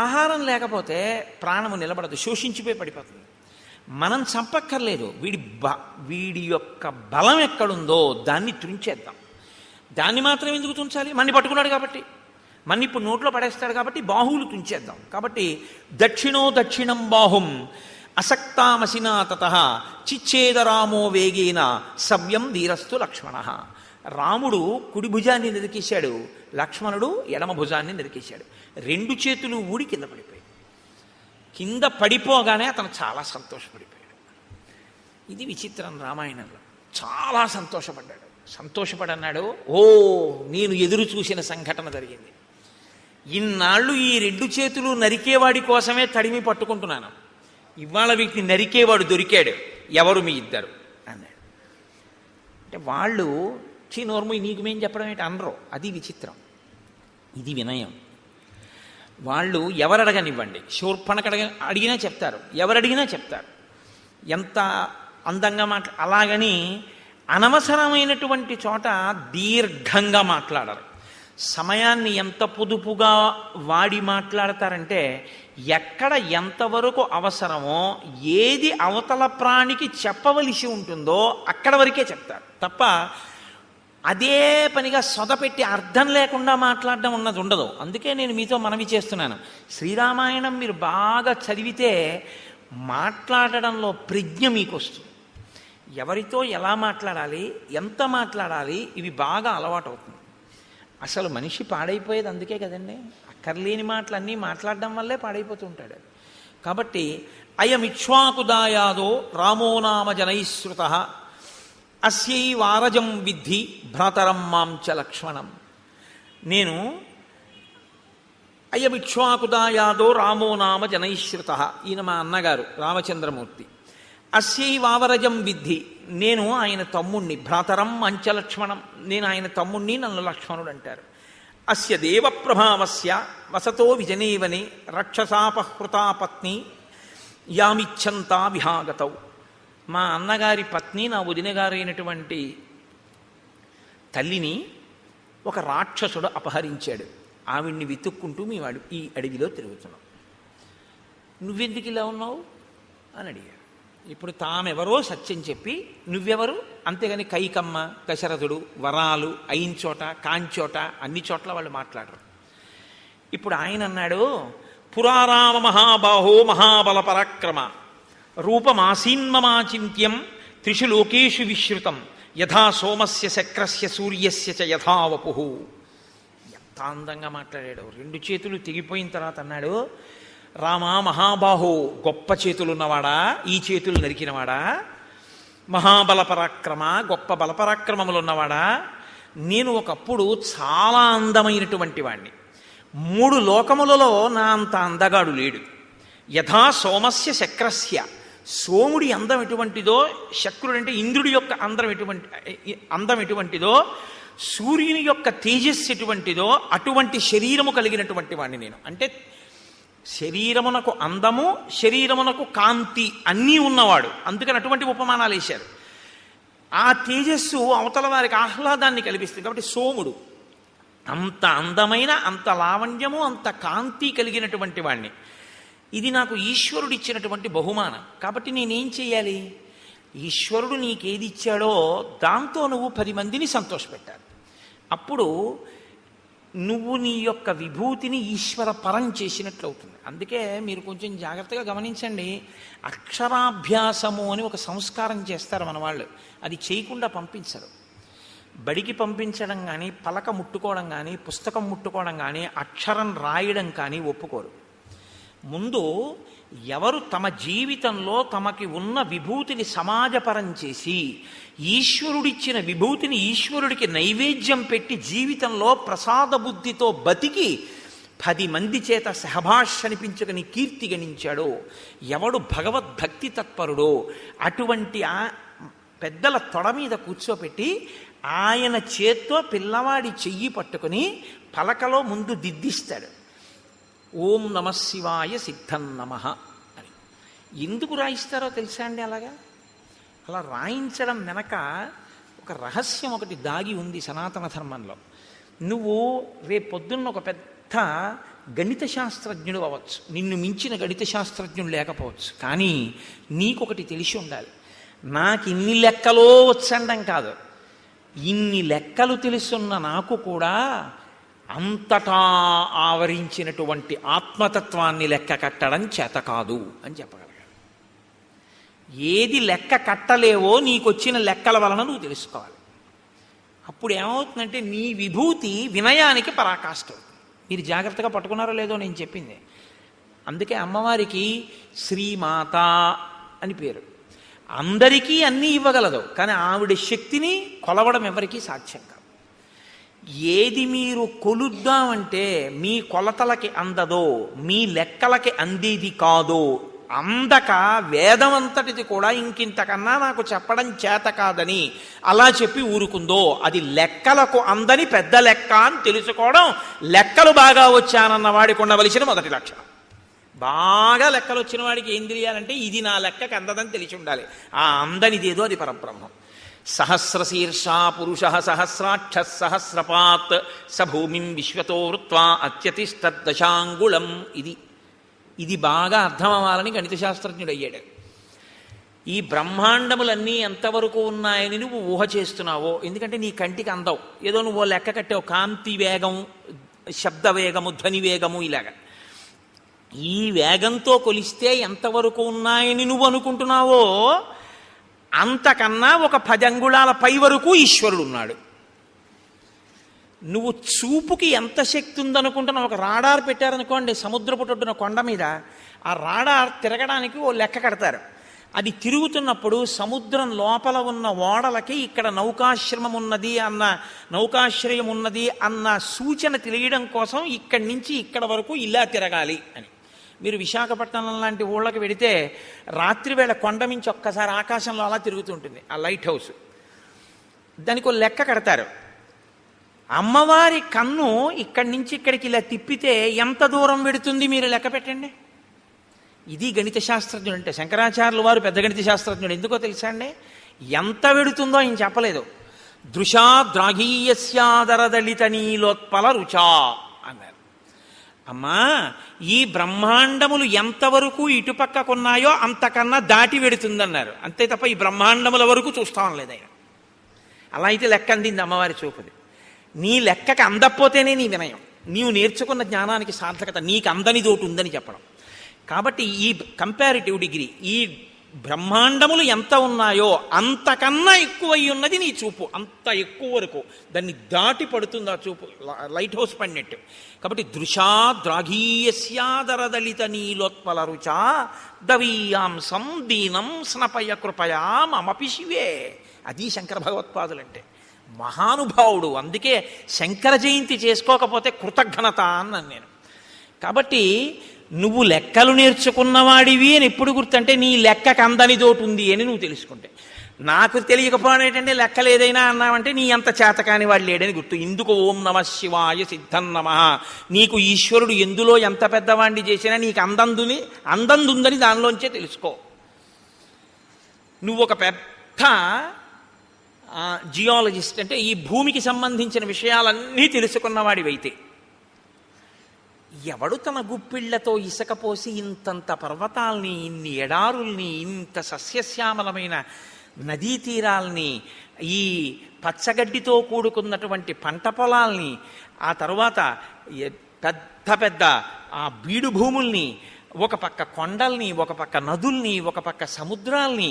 ఆహారం లేకపోతే ప్రాణము నిలబడదు, శోషించిపోయి పడిపోతుంది. మనం చంపక్కర్లేదు. వీడి యొక్క బలం ఎక్కడుందో దాన్ని తుంచేద్దాం. దాన్ని మాత్రం ఎందుకు తుంచాలి? మన్ని పట్టుకున్నాడు కాబట్టి. మన్ని ఇప్పుడు నోట్లో పడేస్తాడు కాబట్టి బాహువులు తుంచేద్దాం. కాబట్టి దక్షిణం బాహుం అసక్తామసినా తతః చిచ్ఛేదరామో వేగేన సవ్యం ధీరస్తు లక్ష్మణ. రాముడు కుడి భుజాన్ని నరికేశాడు, లక్ష్మణుడు ఎడమ భుజాన్ని నరికేశాడు. 2 చేతులు ఊడి కింద పడిపోయాయి. కింద పడిపోగానే అతను చాలా సంతోషపడిపోయాడు. ఇది విచిత్రం రామాయణంలో. చాలా సంతోషపడన్నాడు. ఓ, నేను ఎదురు చూసిన సంఘటన జరిగింది. ఇన్నాళ్ళు ఈ 2 చేతులు నరికేవాడి కోసమే తడిమి పట్టుకుంటున్నాను. ఇవాళ వీటిని నరికేవాడు దొరికాడు. ఎవరు మీ ఇద్దరు అన్నాడు. అంటే వాళ్ళు నోర్ము నీకు మేం చెప్పడం ఏంటి అనరు. అది విచిత్రం. ఇది వినయం. వాళ్ళు ఎవరు అడగనివ్వండి, శూర్పణఖ అడిగినా చెప్తారు, ఎవరు అడిగినా చెప్తారు. ఎంత అందంగా అలాగని అనవసరమైనటువంటి చోట దీర్ఘంగా మాట్లాడరు. సమయాన్ని ఎంత పొదుపుగా వాడి మాట్లాడతారంటే, ఎక్కడ ఎంతవరకు అవసరమో, ఏది అవతల ప్రాణికి చెప్పవలసి ఉంటుందో అక్కడ వరకే చెప్తారు తప్ప అదే పనిగా సొదపెట్టి అర్థం లేకుండా మాట్లాడడం ఉన్నది ఉండదు. అందుకే నేను మీతో మనవి చేస్తున్నాను, శ్రీరామాయణం మీరు బాగా చదివితే మాట్లాడడంలో ప్రజ్ఞ మీకు వస్తుంది. ఎవరితో ఎలా మాట్లాడాలి, ఎంత మాట్లాడాలి, ఇవి బాగా అలవాటు అవుతుంది. అసలు మనిషి పాడైపోయేది అందుకే కదండి. అక్కర్లేని మాటలన్నీ మాట్లాడడం వల్లే పాడైపోతుంటాడు. కాబట్టి అయమిక్ష్వాకుదాయాదో రామో నామ జనైశ్రుత అస్యై వారజం విద్ధి భ్రాతరం మాంచ లక్ష్మణం. నేను అయమిక్ష్వాకుదాయాదో రామో నామ జనైశ్రుత, ఈయన మా అన్నగారు రామచంద్రమూర్తి. అస్యై వావరజం విద్ధి, నేను ఆయన తమ్ముణ్ణి. భ్రాతరం అంచలక్ష్మణం, నేను ఆయన తమ్ముణ్ణి, నన్ను లక్ష్మణుడు అంటారు. అస్య దేవ ప్రభావస్య వసతో విజనేవనే రక్షసాపహృతా పత్ని యామిచ్చంతా విహాగతౌ. మా అన్నగారి పత్ని, నా వదినగారైనటువంటి తల్లిని ఒక రాక్షసుడు అపహరించాడు. ఆవిడ్ని వెతుక్కుంటూ మేము ఈ అడవిలో తిరుగుతున్నాం. నువ్వెందుకు ఇలా ఉన్నావు అని అడిగాడు. ఇప్పుడు తామెవరో సత్యం చెప్పి నువ్వెవరు అంతేగాని కైకమ్మ, దశరథుడు, వరాలు అయిన చోట కాని చోట అన్ని చోట్ల వాళ్ళు మాట్లాడరు. ఇప్పుడు ఆయన అన్నాడు, పురారామ మహాబాహో మహాబల పరాక్రమ రూపమాసీన్మమాచింత్యం త్రిషు లోకేషు విశ్రుతం యథా సోమస్య శక్రస్య సూర్యస్య చ యథా వపుః. ఎంత అందంగా మాట్లాడాడు. రెండు చేతులు తెగిపోయిన తర్వాత అన్నాడు, రామా మహాబాహో, గొప్ప చేతులున్నవాడా, ఈ చేతులు నరికినవాడా, మహాబల పరాక్రమ, గొప్ప బలపరాక్రమములు ఉన్నవాడా, నేను ఒకప్పుడు చాలా అందమైనటువంటి వాణ్ణి. 3 లోకములలో నా అంత అందగాడు లేడు. యథా సోమస్య శక్రస్య, సోముడి అందం ఎటువంటిదో, శక్రుడు అంటే ఇంద్రుడి యొక్క అందం ఎటువంటిదో, సూర్యుని యొక్క తేజస్సు ఎటువంటిదో అటువంటి శరీరము కలిగినటువంటి వాణ్ణి నేను. అంటే శరీరమునకు అందము, శరీరమునకు కాంతి అన్నీ ఉన్నవాడు. అందుకని అటువంటి ఉపమానాలు వేశారు. ఆ తేజస్సు అవతల వారికి ఆహ్లాదాన్ని కల్పిస్తుంది. కాబట్టి సోముడు అంత అందమైన, అంత లావణ్యము, అంత కాంతి కలిగినటువంటి వాణ్ణి. ఇది నాకు ఈశ్వరుడు ఇచ్చినటువంటి బహుమానం. కాబట్టి నేనేం చేయాలి? ఈశ్వరుడు నీకేది ఇచ్చాడో దాంతో నువ్వు 10 మందిని సంతోషపెట్టాలి. అప్పుడు నువ్వు నీ యొక్క విభూతిని ఈశ్వర పరం చేసినట్లు అవుతుంది. అందుకే మీరు కొంచెం జాగ్రత్తగా గమనించండి. అక్షరాభ్యాసము అని ఒక సంస్కారం చేస్తారు మన వాళ్ళు. అది చేయకుండా పంపించరు. బడికి పంపించడం కానీ, పలక ముట్టుకోవడం కానీ, పుస్తకం ముట్టుకోవడం కానీ, అక్షరం రాయడం కానీ ఒప్పుకోరు. ముందు ఎవరు తమ జీవితంలో తమకి ఉన్న విభూతిని సమాజపరం చేసి ఈశ్వరుడిచ్చిన విభూతిని ఈశ్వరుడికి నైవేద్యం పెట్టి జీవితంలో ప్రసాద బుద్ధితో బతికి 10 మంది చేత సహభాష్ అనిపించుకుని కీర్తి గణించాడో, ఎవడు భగవద్భక్తి తత్పరుడో అటువంటి పెద్దల తొడ మీద కూర్చోపెట్టి ఆయన చేత్తో పిల్లవాడి చెయ్యి పట్టుకుని పలకలో ముందు దిద్దిస్తాడు. ఓం నమ శివాయ సిద్ధం నమః అని. ఎందుకు రాయిస్తారో తెలుసా అండి? అలా రాయించడం వెనక ఒక రహస్యం ఒకటి దాగి ఉంది సనాతన ధర్మంలో. నువ్వు రేపొద్దున్న ఒక పెద్ద గణిత శాస్త్రజ్ఞుడు అవ్వచ్చు, నిన్ను మించిన గణిత శాస్త్రజ్ఞుడు లేకపోవచ్చు, కానీ నీకొకటి తెలిసి ఉండాలి. నాకు ఇన్ని లెక్కలో వచ్చండం కాదు, ఇన్ని లెక్కలు తెలుసున్న నాకు కూడా అంతటా ఆవరించినటువంటి ఆత్మతత్వాన్ని లెక్క కట్టడం చేత కాదు అని చెప్పగలగాలి. ఏది లెక్క కట్టలేవో నీకొచ్చిన లెక్కల వలన నువ్వు తెలుసుకోవాలి. అప్పుడు ఏమవుతుందంటే నీ విభూతి వినయానికి పరాకాష్ఠ అవుతుంది. మీరు జాగ్రత్తగా పట్టుకున్నారో లేదో నేను చెప్పింది. అందుకే అమ్మవారికి శ్రీమాత అని పేరు. అందరికీ అన్నీ ఇవ్వగలదు, కానీ ఆవిడ శక్తిని కొలవడం ఎవరికీ సాధ్యం కాదు. ఏది మీరు కొలుద్దామంటే మీ కొలతలకి అందదో, మీ లెక్కలకి అందేది కాదో, అందక వేదమంతటిది కూడా ఇంకింతకన్నా నాకు చెప్పడం చేత కాదని అలా చెప్పి ఊరుకుందో, అది లెక్కలకు అందని పెద్ద లెక్క అని తెలుసుకోవడం లెక్కలు బాగా వచ్చానన్న వాడికి ఉండవలసిన మొదటి లక్షణం. బాగా లెక్కలు వచ్చిన వాడికి ఏం తెలియాలంటే ఇది నా లెక్కకి అందదని తెలిసి ఉండాలి. ఆ అందనిదేదో అది పరబ్రహ్మం. సహస్రశీర్షా పురుష సహస్రాక్ష సహస్రపాత్ సభూమిం విశ్వతో వృత్వా అత్యతిష్టదశాంగుళం. ఇది బాగా అర్థం అవ్వాలని గణిత శాస్త్రజ్ఞుడు అయ్యాడు. ఈ బ్రహ్మాండములన్నీ ఎంతవరకు ఉన్నాయని నువ్వు ఊహ చేస్తున్నావో, ఎందుకంటే నీ కంటికి అందవు, ఏదో నువ్వు లెక్క కట్టావు, కాంతి వేగం, శబ్ద వేగము, ధ్వని వేగము, ఇలాగా ఈ వేగంతో కొలిస్తే ఎంతవరకు ఉన్నాయని నువ్వు అనుకుంటున్నావో అంతకన్నా ఒక 10 అంగుళాల పై వరకు ఈశ్వరుడు ఉన్నాడు. నువ్వు చూపుకి ఎంత శక్తి ఉందనుకుంటున్నావు? ఒక రాడార్ పెట్టారనుకోండి సముద్రపుటొడ్డున కొండ మీద, ఆ రాడార్ తిరగడానికి ఓ లెక్క కడతారు. అది తిరుగుతున్నప్పుడు సముద్రం లోపల ఉన్న ఓడలకి ఇక్కడ నౌకాశ్రయం ఉన్నది అన్న సూచన తెలియడం కోసం ఇక్కడి నుంచి ఇక్కడ వరకు ఇలా తిరగాలి అని. మీరు విశాఖపట్నం లాంటి ఊళ్ళకి వెడితే రాత్రివేళ కొండ మించి ఒక్కసారి ఆకాశంలో అలా తిరుగుతుంటుంది ఆ లైట్ హౌస్. దానికి ఒక లెక్క కడతారు. అమ్మవారి కన్ను ఇక్కడి నుంచి ఇక్కడికి ఇలా తిప్పితే ఎంత దూరం వెడుతుంది మీరు లెక్క పెట్టండి. ఇది గణిత శాస్త్రజ్ఞుడు అంటే. శంకరాచార్యులు వారు పెద్ద గణిత శాస్త్రజ్ఞుడు. ఎందుకో తెలుసా అండి? ఎంత వెడుతుందో ఆయన చెప్పలేదు. దృశా ద్రాఘీయస్యాదరదళిత నీలోత్పల రుచా అన్నారు. అమ్మా, ఈ బ్రహ్మాండములు ఎంతవరకు ఇటుపక్కకున్నాయో అంతకన్నా దాటి వెడుతుందన్నారు. అంతే తప్ప ఈ బ్రహ్మాండముల వరకు చూస్తాం లేదు ఆయన. అలా అయితే లెక్క అందింది అమ్మవారి చూపుది. నీ లెక్కకి అందకపోతేనే నీ వినయం, నీవు నేర్చుకున్న జ్ఞానానికి సార్థకత, నీకు అందని తోటి ఉందని చెప్పడం. కాబట్టి ఈ కంపారిటివ్ డిగ్రీ, ఈ బ్రహ్మాండములు ఎంత ఉన్నాయో అంతకన్నా ఎక్కువై ఉన్నది నీ చూపు, అంత ఎక్కువ వరకు దాన్ని దాటి పడుతుంది ఆ చూపు, లైట్ హౌస్ పడినట్టు. కాబట్టి దృశా ద్రాఘీయస్యాదరదళిత నీలోత్పల రుచా దవీయాంసం దీనం స్నపయ కృపయా మమపి శివే. అది శంకర భగవత్పాదులంటే, మహానుభావుడు. అందుకే శంకర జయంతి చేసుకోకపోతే కృతజ్ఞత అన్నాను నేను. కాబట్టి నువ్వు లెక్కలు నేర్చుకున్నవాడివి అని ఎప్పుడు గుర్తంటే నీ లెక్కకు అందని తోటి ఉంది అని నువ్వు తెలుసుకుంటే. నాకు తెలియకపోవడం ఏంటంటే లెక్కలు ఏదైనా అన్నావంటే నీ అంత చేతకాని వాడు లేడని గుర్తు. ఇందుకు ఓం నమ శివాయ సిద్ధం నమ. నీకు ఈశ్వరుడు ఎందులో ఎంత పెద్దవాడిని చేసినా నీకు అందందుందని దానిలోంచే తెలుసుకో. నువ్వు ఒక పెద్ద జియాలజిస్ట్ అంటే ఈ భూమికి సంబంధించిన విషయాలన్నీ తెలుసుకున్నవాడివైతే, ఎవడు తన గుప్పిళ్లతో ఇసకపోసి ఇంతంత పర్వతాల్ని, ఇన్ని ఎడారుల్ని, ఇంత సస్యశ్యామలమైన నదీ తీరాల్ని, ఈ పచ్చగడ్డితో కూడుకున్నటువంటి పంట పొలాల్ని, ఆ తరువాత పెద్ద పెద్ద ఆ బీడు భూముల్ని, ఒక పక్క కొండల్ని, ఒక పక్క నదుల్ని, ఒక పక్క సముద్రాల్ని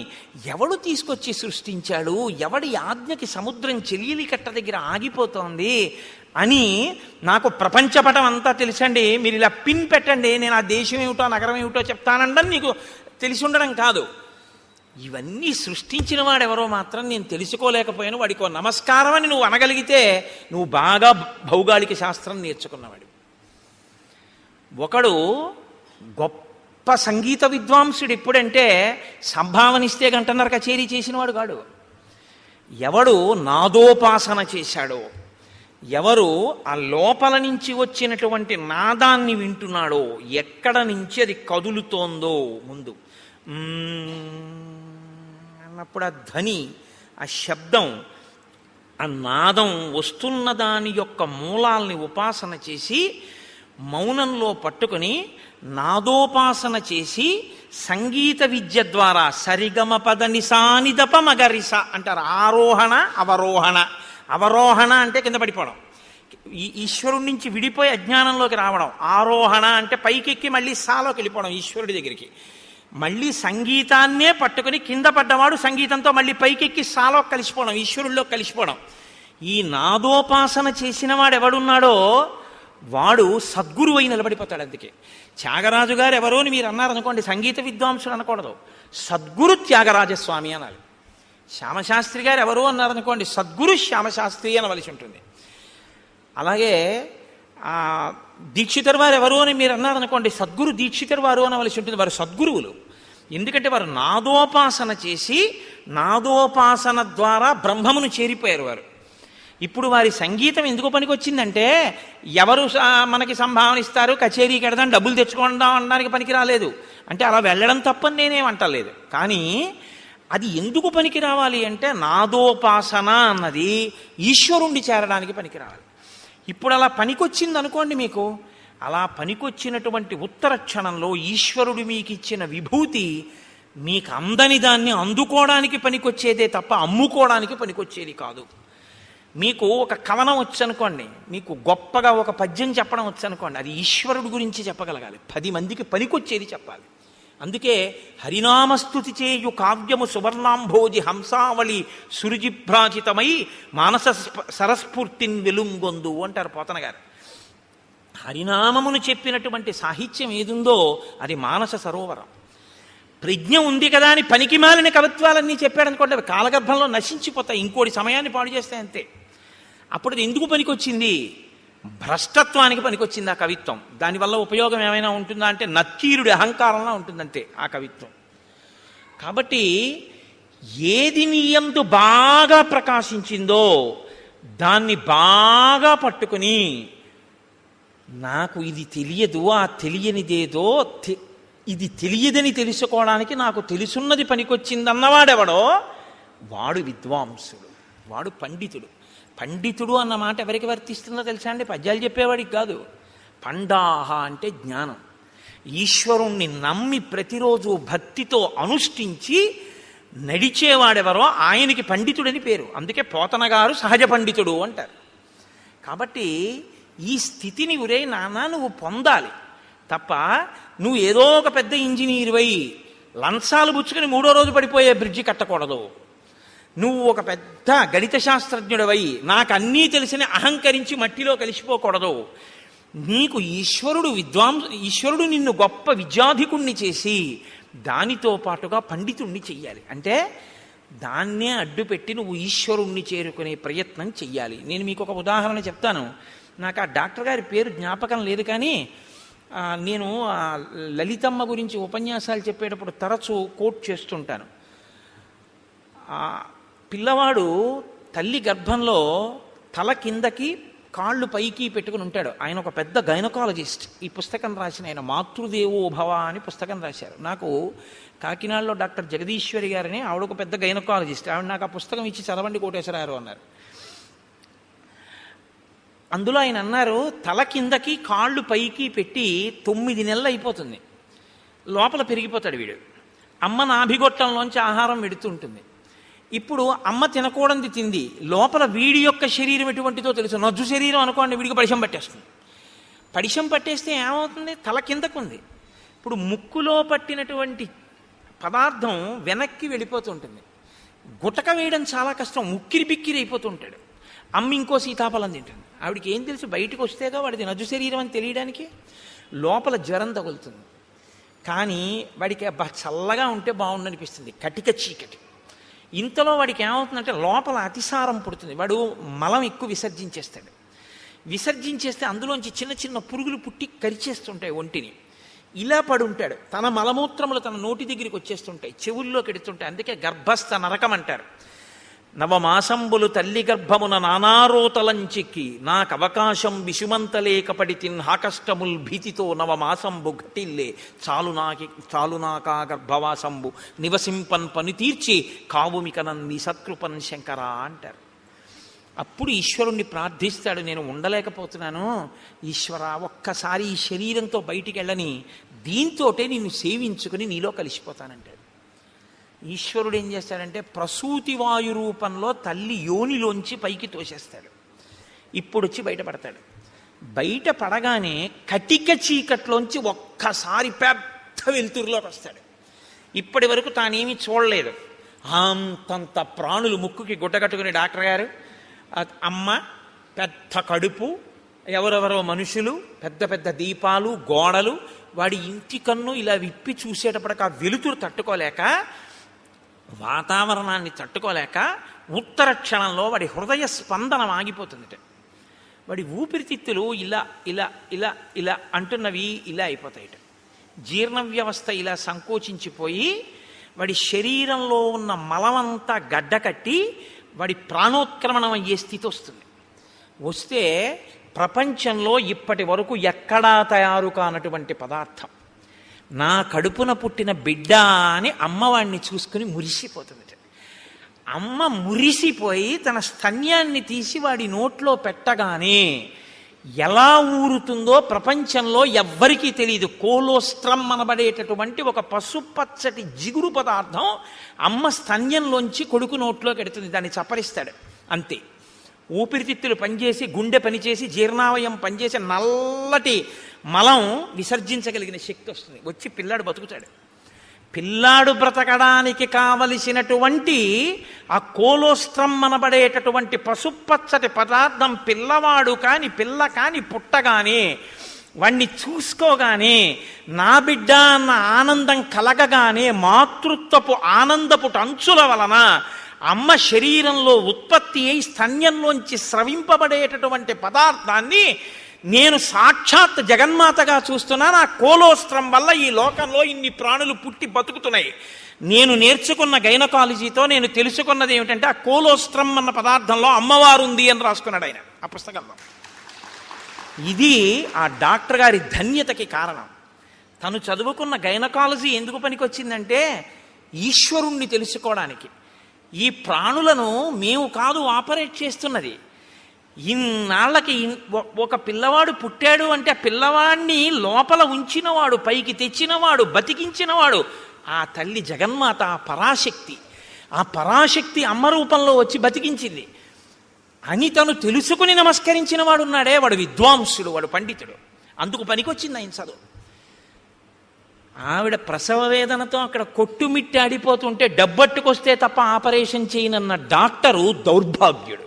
ఎవడు తీసుకొచ్చి సృష్టించాడు? ఎవడి ఆజ్ఞకి సముద్రం చెలియలి కట్ట దగ్గర ఆగిపోతోంది అని నాకు ప్రపంచపటం అంతా తెలుసండి. మీరు ఇలా పిన్ పెట్టండి, నేను ఆ దేశం ఏమిటో నగరం ఏమిటో చెప్తానండం నీకు తెలిసి ఉండడం కాదు. ఇవన్నీ సృష్టించిన వాడెవరో మాత్రం నేను తెలుసుకోలేకపోయాను, వాడికో నమస్కారం అని నువ్వు అనగలిగితే నువ్వు బాగా భౌగోళిక శాస్త్రం నేర్చుకున్నవాడు. ఒకడు గొప్ప సంగీత విద్వాంసుడు ఎప్పుడంటే సంభావనిస్తే గంటన్నర కచేరీ చేసినవాడు కాడు. ఎవడు నాదోపాసన చేశాడో, ఎవరు ఆ లోపల నుంచి వచ్చినటువంటి నాదాన్ని వింటున్నాడో, ఎక్కడ నుంచి అది కదులుతోందో ముందు అన్నప్పుడు ఆ ధ్వని, ఆ శబ్దం, ఆ నాదం వస్తున్న దాని యొక్క మూలాల్ని ఉపాసన చేసి మౌనంలో పట్టుకుని నాదోపాసన చేసి సంగీత విద్య ద్వారా సరిగమ పద నిసానిదప మగరిస అంటారు. ఆరోహణ అవరోహణ. అవరోహణ అంటే కింద పడిపోవడం, ఈశ్వరుడి నుంచి విడిపోయి అజ్ఞానంలోకి రావడం. ఆరోహణ అంటే పైకెక్కి మళ్ళీ సాలోకి వెళ్ళిపోవడం ఈశ్వరుడి దగ్గరికి. మళ్ళీ సంగీతాన్నే పట్టుకుని కింద పడ్డవాడు సంగీతంతో మళ్ళీ పైకెక్కి సాలోకి కలిసిపోవడం, ఈశ్వరుల్లో కలిసిపోవడం. ఈ నాదోపాసన చేసిన వాడు ఎవడున్నాడో వాడు సద్గురువు అయి నిలబడిపోతాడు. అందుకే త్యాగరాజు గారు ఎవరో అని మీరు అన్నారనుకోండి, సంగీత విద్వాంసుడు అనకూడదు, సద్గురు త్యాగరాజస్వామి అనాలి. శ్యామశాస్త్రి గారు ఎవరో అన్నారనుకోండి, సద్గురు శ్యామశాస్త్రి అనవలసి ఉంటుంది. అలాగే దీక్షితర్ వారు ఎవరో అని మీరు అన్నారనుకోండి, సద్గురు దీక్షితర్ వారు అనవలసి ఉంటుంది. వారు సద్గురువులు. ఎందుకంటే వారు నాదోపాసన చేసి నాదోపాసన ద్వారా బ్రహ్మమును చేరిపోయారు వారు. ఇప్పుడు వారి సంగీతం ఎందుకు పనికొచ్చిందంటే, ఎవరు మనకి సంభావన ఇస్తారు, కచేరీకి వెడదాం, డబ్బులు తెచ్చుకుందాం అనడానికి పనికి రాలేదు. అంటే అలా వెళ్ళడం తప్పని నేనేమంటలేదు. కానీ అది ఎందుకు పనికి రావాలి అంటే, నాదోపాసన అన్నది ఈశ్వరుణ్ణి చేరడానికి పనికి రావాలి. ఇప్పుడు అలా పనికొచ్చింది అనుకోండి, మీకు అలా పనికొచ్చినటువంటి ఉత్తర క్షణంలో ఈశ్వరుడు మీకు ఇచ్చిన విభూతి మీకు అందని దాన్ని అందుకోవడానికి పనికొచ్చేదే తప్ప అమ్ముకోవడానికి పనికొచ్చేది కాదు. మీకు ఒక కవనం వచ్చనుకోండి, మీకు గొప్పగా ఒక పద్యం చెప్పడం వచ్చనుకోండి, అది ఈశ్వరుడు గురించి చెప్పగలగాలి, 10 మందికి పనికొచ్చేది చెప్పాలి. అందుకే హరినామస్తుతి చేయు కావ్యము సువర్ణాంభోజి హంసావళి సురుజిభ్రాజితమై మానస సరస్ఫూర్తిని వెలుంగొందు అంటారు పోతన గారు. హరినామమును చెప్పినటువంటి సాహిత్యం ఏదుందో అది మానస సరోవరం. ప్రజ్ఞ ఉంది కదా అని పనికి మాలిన కవిత్వాలన్నీ చెప్పాడనుకోండి, అవి కాలగర్భంలో నశించిపోతాయి, ఇంకోటి సమయాన్ని పాడు చేస్తాయి అంతే. అప్పుడు అది ఎందుకు పనికొచ్చింది? భ్రష్టత్వానికి పనికొచ్చింది ఆ కవిత్వం. దానివల్ల ఉపయోగం ఏమైనా ఉంటుందా అంటే నక్కీరుడి అహంకారంలా ఉంటుందంతే ఆ కవిత్వం. కాబట్టి ఏది నీ యందు బాగా ప్రకాశించిందో దాన్ని బాగా పట్టుకుని, నాకు ఇది తెలియదు, ఆ తెలియనిదేదో ఇది తెలియదని తెలుసుకోవడానికి నాకు తెలుసున్నది పనికొచ్చిందన్నవాడెవడో వాడు విద్వాంసుడు, వాడు పండితుడు. పండితుడు అన్న మాట ఎవరికి వర్తిస్తుందో తెలుసా అండి? పద్యాలు చెప్పేవాడికి కాదు. పండాహ అంటే జ్ఞానం. ఈశ్వరుణ్ణి నమ్మి ప్రతిరోజు భక్తితో అనుష్ఠించి నడిచేవాడెవరో ఆయనకి పండితుడని పేరు. అందుకే పోతన గారు సహజ పండితుడు అంటారు. కాబట్టి ఈ స్థితిని ఉరే నాన్న నువ్వు పొందాలి తప్ప నువ్వు ఏదో ఒక పెద్ద ఇంజనీరువై లంచాలు పుచ్చుకొని 3వ రోజు పడిపోయే బ్రిడ్జి కట్టకూడదు. నువ్వు ఒక పెద్ద గణిత శాస్త్రజ్ఞుడవై నాకు అన్నీ తెలిసిన అహంకరించి మట్టిలో కలిసిపోకూడదు. నీకు ఈశ్వరుడు నిన్ను గొప్ప విద్యాధికుణ్ణి చేసి దానితో పాటుగా పండితుణ్ణి చెయ్యాలి. అంటే దాన్నే అడ్డుపెట్టి నువ్వు ఈశ్వరుణ్ణి చేరుకునే ప్రయత్నం చెయ్యాలి. నేను మీకు ఒక ఉదాహరణ చెప్తాను. నాకు ఆ డాక్టర్ గారి పేరు జ్ఞాపకం లేదు, కానీ నేను లలితమ్మ గురించి ఉపన్యాసాలు చెప్పేటప్పుడు తరచూ కోట్ చేస్తుంటాను. పిల్లవాడు తల్లి గర్భంలో తల కిందకి కాళ్ళు పైకి పెట్టుకుని ఉంటాడు. ఆయన ఒక పెద్ద గైనకాలజిస్ట్. ఈ పుస్తకం రాసిన ఆయన మాతృదేవో భవ అని పుస్తకం రాశారు. నాకు కాకినాడలో డాక్టర్ జగదీశ్వరి గారని ఆవిడ ఒక పెద్ద గైనకాలజిస్ట్. ఆవిడ నాకు ఆ పుస్తకం ఇచ్చి చదవండి కోటేశ్వరారు అన్నారు. అందులో ఆయన అన్నారు, తల కిందకి కాళ్ళు పైకి పెట్టి 9 నెలలు అయిపోతుంది, లోపల పెరిగిపోతాడు వీడు. అమ్మ నాభిగొట్టంలోంచి ఆహారం పెడుతుంటుంది. ఇప్పుడు అమ్మ తినకూడనిది తింది, లోపల వీడి యొక్క శరీరం ఎటువంటిదో తెలుసు. నజ్జు శరీరం అనుకోండి, వీడికి పడిశం పట్టేస్తుంది. పడిశం పట్టేస్తే ఏమవుతుంది? తల కిందకు ఉంది. ఇప్పుడు ముక్కులో పట్టినటువంటి పదార్థం వెనక్కి వెళ్ళిపోతుంటుంది. గుటక వేయడం చాలా కష్టం, ఉక్కిరి బిక్కిరి అయిపోతుంటాడు. అమ్మ ఇంకో సీతాఫలం తింటుంది. ఆవిడికి ఏం తెలుసు? బయటకు వస్తేగా వాడిది నజ్జు శరీరం అని తెలియడానికి. లోపల జ్వరం తగులుతుంది. కానీ వాడికి చల్లగా ఉంటే బాగుండనిపిస్తుంది, కటిక చీకటి. ఇంతలో వాడికి ఏమవుతుందంటే లోపల అతిసారం పుడుతుంది. వాడు మలం ఎక్కువ విసర్జించేస్తాడు. విసర్జించేస్తే అందులోంచి చిన్న చిన్న పురుగులు పుట్టి కరిచేస్తుంటాయి ఒంటిని. ఇలా పడుంటాడు. తన మలమూత్రములు తన నోటి దగ్గరికి వచ్చేస్తుంటాయి, చెవుల్లో కెడుతుంటాయి. అందుకే గర్భస్థ నరకం అంటారు. నవమాసంబులు తల్లి గర్భమున నానారోతలంచిక్కి నాకు అవకాశం విషుమంతలేకపడి తిన్హాకష్టముల్ భీతితో నవమాసంబు ఘటిల్లే చాలు నాకా గర్భవాసంబు నివసింపన్ పని తీర్చి కావుమికనన్ నీ సత్కృపన్ శంకరా అంటారు. అప్పుడు ఈశ్వరుణ్ణి ప్రార్థిస్తాడు, నేను ఉండలేకపోతున్నాను ఈశ్వర, ఒక్కసారి ఈ శరీరంతో బయటికి వెళ్ళని, దీంతోటే నిన్ను సేవించుకుని నీలో కలిసిపోతానంటాడు. ఈశ్వరుడు ఏం చేస్తాడంటే ప్రసూతి వాయు రూపంలో తల్లి యోనిలోంచి పైకి తోసేస్తాడు. ఇప్పుడు వచ్చి బయటపడతాడు. బయట పడగానే కటిక చీకట్లోంచి ఒక్కసారి పెద్ద వెలుతురులోకి వస్తాడు. ఇప్పటి వరకు తానేమీ చూడలేదు. అంతంత ప్రాణులు ముక్కుకి గుడ్డగట్టుకుని డాక్టర్ గారు, అమ్మ, పెద్ద కడుపు, ఎవరెవరో మనుషులు, పెద్ద పెద్ద దీపాలు, గోడలు. వాడి ఇంటి కన్ను ఇలా విప్పి చూసేటప్పటికి ఆ వెలుతురు తట్టుకోలేక, వాతావరణాన్ని తట్టుకోలేక ఉత్తర క్షణంలో వాడి హృదయ స్పందనం ఆగిపోతుంది. వాడి ఊపిరితిత్తులు ఇలా ఇలా ఇలా ఇలా అంటున్నవి ఇలా అయిపోతాయి. జీర్ణ వ్యవస్థ ఇలా సంకోచించిపోయి వాడి శరీరంలో ఉన్న మలమంతా గడ్డకట్టి వాడి ప్రాణోత్క్రమణం అయ్యే స్థితి వస్తుంది. వస్తే ప్రపంచంలో ఇప్పటి వరకు ఎక్కడా తయారు కానటువంటి పదార్థం, నా కడుపున పుట్టిన బిడ్డ అని అమ్మవాడిని చూసుకుని మురిసిపోతుంది. అమ్మ మురిసిపోయి తన స్తన్యాన్ని తీసి వాడి నోట్లో పెట్టగానే ఎలా ఊరుతుందో ప్రపంచంలో ఎవ్వరికీ తెలియదు. కోలోస్ట్రమ్ అనబడేటటువంటి ఒక పసుపచ్చటి జిగురు పదార్థం అమ్మ స్తన్యంలోంచి కొడుకు నోట్లోకి ఎడుతుంది. దాన్ని చప్పరిస్తాడు అంతే. ఊపిరితిత్తులు పనిచేసి, గుండె పనిచేసి, జీర్ణావయం పనిచేసి నల్లటి మలం విసర్జించగలిగిన శక్తి వస్తుంది. వచ్చి పిల్లాడు బతుకుతాడు. పిల్లాడు బ్రతకడానికి కావలసినటువంటి ఆ కోలోస్ట్రమ్ అనబడేటటువంటి పసుపచ్చటి పదార్థం పిల్లవాడు కాని పిల్ల కాని పుట్టగానే వాణ్ణి చూసుకోగానే నా బిడ్డ అన్న ఆనందం కలగగానే మాతృత్వపు ఆనందపు అంచుల వలన అమ్మ శరీరంలో ఉత్పత్తి అయి స్తన్యంలోంచి స్రవింపబడేటటువంటి పదార్థాన్ని నేను సాక్షాత్ జగన్మాతగా చూస్తున్నాను. ఆ కోలోస్ట్రం వల్ల ఈ లోకంలో ఇన్ని ప్రాణులు పుట్టి బతుకుతున్నాయి. నేను నేర్చుకున్న గైనకాలజీతో నేను తెలుసుకున్నది ఏమిటంటే ఆ కోలోస్ట్రం అన్న పదార్థంలో అమ్మవారు ఉంది అని రాసుకున్నాడు ఆయన ఆ పుస్తకంలో. ఇది ఆ డాక్టర్ గారి ధన్యతకి కారణం. తను చదువుకున్న గైనకాలజీ ఎందుకు పనికొచ్చిందంటే ఈశ్వరుణ్ణి తెలుసుకోవడానికి. ఈ ప్రాణులను మేము కాదు ఆపరేట్ చేస్తున్నది. ఇన్నాళ్ళకి ఒక పిల్లవాడు పుట్టాడు అంటే ఆ పిల్లవాడిని లోపల ఉంచినవాడు, పైకి తెచ్చినవాడు, బతికించినవాడు ఆ తల్లి జగన్మాత, పరాశక్తి. ఆ పరాశక్తి అమ్మ రూపంలో వచ్చి బతికించింది అని తను తెలుసుకుని నమస్కరించిన వాడు ఉన్నాడే, వాడు విద్వాంసుడు, వాడు పండితుడు. అందుకు పనికొచ్చింది ఆయన చదువు. ఆవిడ ప్రసవ వేదనతో అక్కడ కొట్టుమిట్టి ఆడిపోతుంటే డబ్బట్టుకొస్తే తప్ప ఆపరేషన్ చేయనన్న డాక్టరు దౌర్భాగ్యుడు.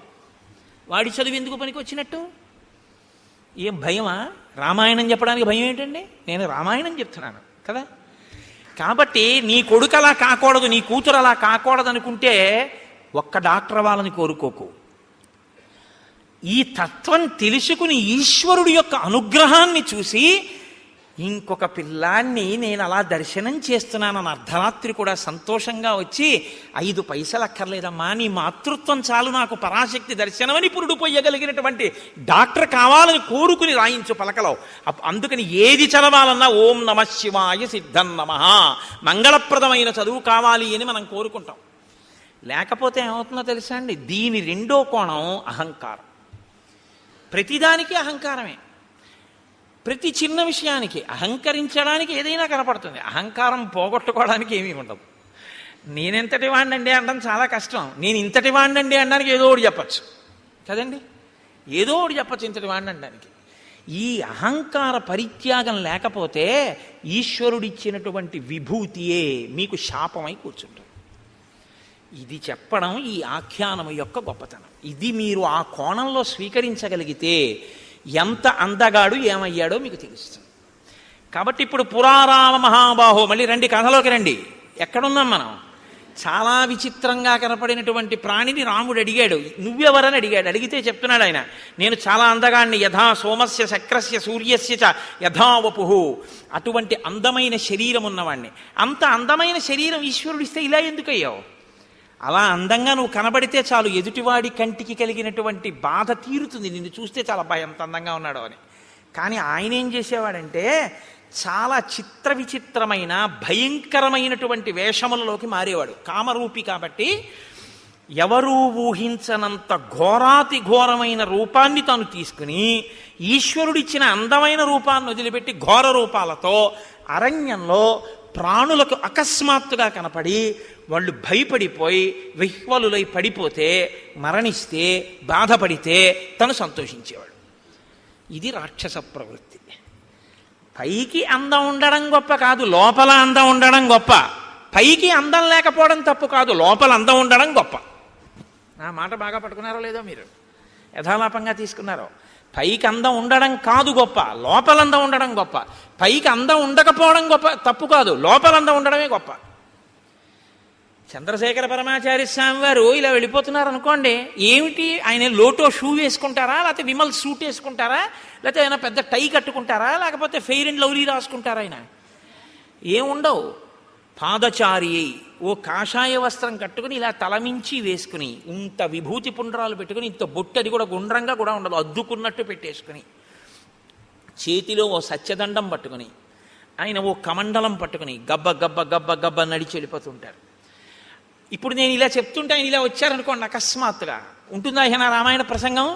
వాడి చదువు ఎందుకు పనికొచ్చినట్టు? ఏం భయమా? రామాయణం చెప్పడానికి భయం ఏంటండి? నేను రామాయణం చెప్తున్నాను కదా. కాబట్టి నీ కొడుకు అలా కాకూడదు, నీ కూతురు అలా కాకూడదు అనుకుంటే ఒక్క డాక్టర్ వాళ్ళని కోరుకోకు. ఈ తత్వం తెలుసుకుని ఈశ్వరుడి యొక్క అనుగ్రహాన్ని చూసి ఇంకొక పిల్లాన్ని నేను అలా దర్శనం చేస్తున్నానని అర్ధరాత్రి కూడా సంతోషంగా వచ్చి 5 పైసలు అక్కర్లేదమ్మా, నీ మాతృత్వం చాలు నాకు పరాశక్తి దర్శనమని పురుడు పోయగలిగినటువంటి డాక్టర్ కావాలని కోరుకుని రాయించు పలకలో. అందుకని ఏది చదవాలన్నా ఓం నమ శివాయ సిద్ధం నమః, మంగళప్రదమైన చదువు కావాలి అని మనం కోరుకుంటాం. లేకపోతే ఏమవుతుందో తెలుసా అండి? దీని రెండో కోణం అహంకారం. ప్రతిదానికి అహంకారమే. ప్రతి చిన్న విషయానికి అహంకరించడానికి ఏదైనా కనపడుతుంది. అహంకారం పోగొట్టుకోవడానికి ఏమీ ఉండదు. నేనెంతటి వాడినండి అనడం చాలా కష్టం. నేను ఇంతటి వాడినండి అనడానికి ఏదో ఒకటి చెప్పచ్చు కదండి, ఏదో ఒకటి చెప్పచ్చు ఇంతటి వాడిని అనడానికి. ఈ అహంకార పరిత్యాగం లేకపోతే ఈశ్వరుడిచ్చినటువంటి విభూతియే మీకు శాపమై కూర్చుంటుంది. ఇది చెప్పడం ఈ ఆఖ్యానము యొక్క గొప్పతనం. ఇది మీరు ఆ కోణంలో స్వీకరించగలిగితే ఎంత అందగాడు ఏమయ్యాడో మీకు తెలుస్తుంది. కాబట్టి ఇప్పుడు పురారామ మహాబాహో, మళ్ళీ రండి కథలోకి రండి. ఎక్కడున్నాం మనం? చాలా విచిత్రంగా కనపడినటువంటి ప్రాణిని రాముడు అడిగాడు. నువ్వెవరని అడిగాడు. అడిగితే చెప్తున్నాడు ఆయన, నేను చాలా అందగాన్ని, యథా సోమస్య శక్రస్య సూర్యస్య చ యథా వపుః, అటువంటి అందమైన శరీరం ఉన్నవాణ్ణి. అంత అందమైన శరీరం ఈశ్వరుడిస్తే ఇలా ఎందుకయ్యావు? అలా అందంగా నువ్వు కనబడితే చాలు, ఎదుటివాడి కంటికి కలిగినటువంటి బాధ తీరుతుంది. నిన్ను చూస్తే చాలా ఎంత అందంగా ఉన్నాడో అని. కానీ ఆయన ఏం చేసేవాడంటే చాలా చిత్ర విచిత్రమైన భయంకరమైనటువంటి వేషములలోకి మారేవాడు. కామరూపి కాబట్టి ఎవరూ ఊహించనంత ఘోరాతి ఘోరమైన రూపాన్ని తాను తీసుకుని ఈశ్వరుడిచ్చిన అందమైన రూపాన్ని వదిలిపెట్టి ఘోర రూపాలతో అరణ్యంలో ప్రాణులకు అకస్మాత్తుగా కనపడి వాళ్ళు భయపడిపోయి విహ్వలులై పడిపోతే, మరణిస్తే, బాధపడితే తను సంతోషించేవాడు. ఇది రాక్షస ప్రవృత్తి. పైకి అందం ఉండడం గొప్ప కాదు, లోపల అందం ఉండడం గొప్ప. పైకి అందం లేకపోవడం తప్పు కాదు, లోపల అందం ఉండడం గొప్ప. నా మాట బాగా పట్టుకున్నారో లేదో మీరు? యథాలాపంగా తీసుకున్నారో? పైకి అందం ఉండడం కాదు గొప్ప, లోపల అందం ఉండడం గొప్ప. పైకి అందం ఉండకపోవడం గొప్ప తప్పు కాదు, లోపల అందం ఉండడమే గొప్ప. చంద్రశేఖర పరమాచార్య స్వామి వారు ఇలా వెళ్ళిపోతున్నారు అనుకోండి, ఏమిటి ఆయన లోటో షూ వేసుకుంటారా, లేకపోతే విమల్ సూట్ వేసుకుంటారా, లేకపోతే ఏమైనా పెద్ద టై కట్టుకుంటారా, లేకపోతే ఫెయిర్ అండ్ లవ్లీ రాసుకుంటారా? ఆయన ఏముండవు. పాదచారి ఓ కాషాయ వస్త్రం కట్టుకుని ఇలా తలమించి వేసుకుని, ఇంత విభూతి పుండ్రాలు పెట్టుకుని, ఇంత బొట్టది కూడా గుండ్రంగా కూడా ఉండదు, అద్దుకున్నట్టు పెట్టేసుకుని, చేతిలో ఓ సత్యదండం పట్టుకుని, ఆయన ఓ కమండలం పట్టుకుని గబ్బ గబ్బ గబ్బ గబ్బ నడిచి వెళ్ళిపోతుంటారు. ఇప్పుడు నేను ఇలా చెప్తుంటే ఆయన ఇలా వచ్చారనుకోండి, అకస్మాత్తుగా ఉంటుందా ఆయన రామాయణ ప్రసంగం?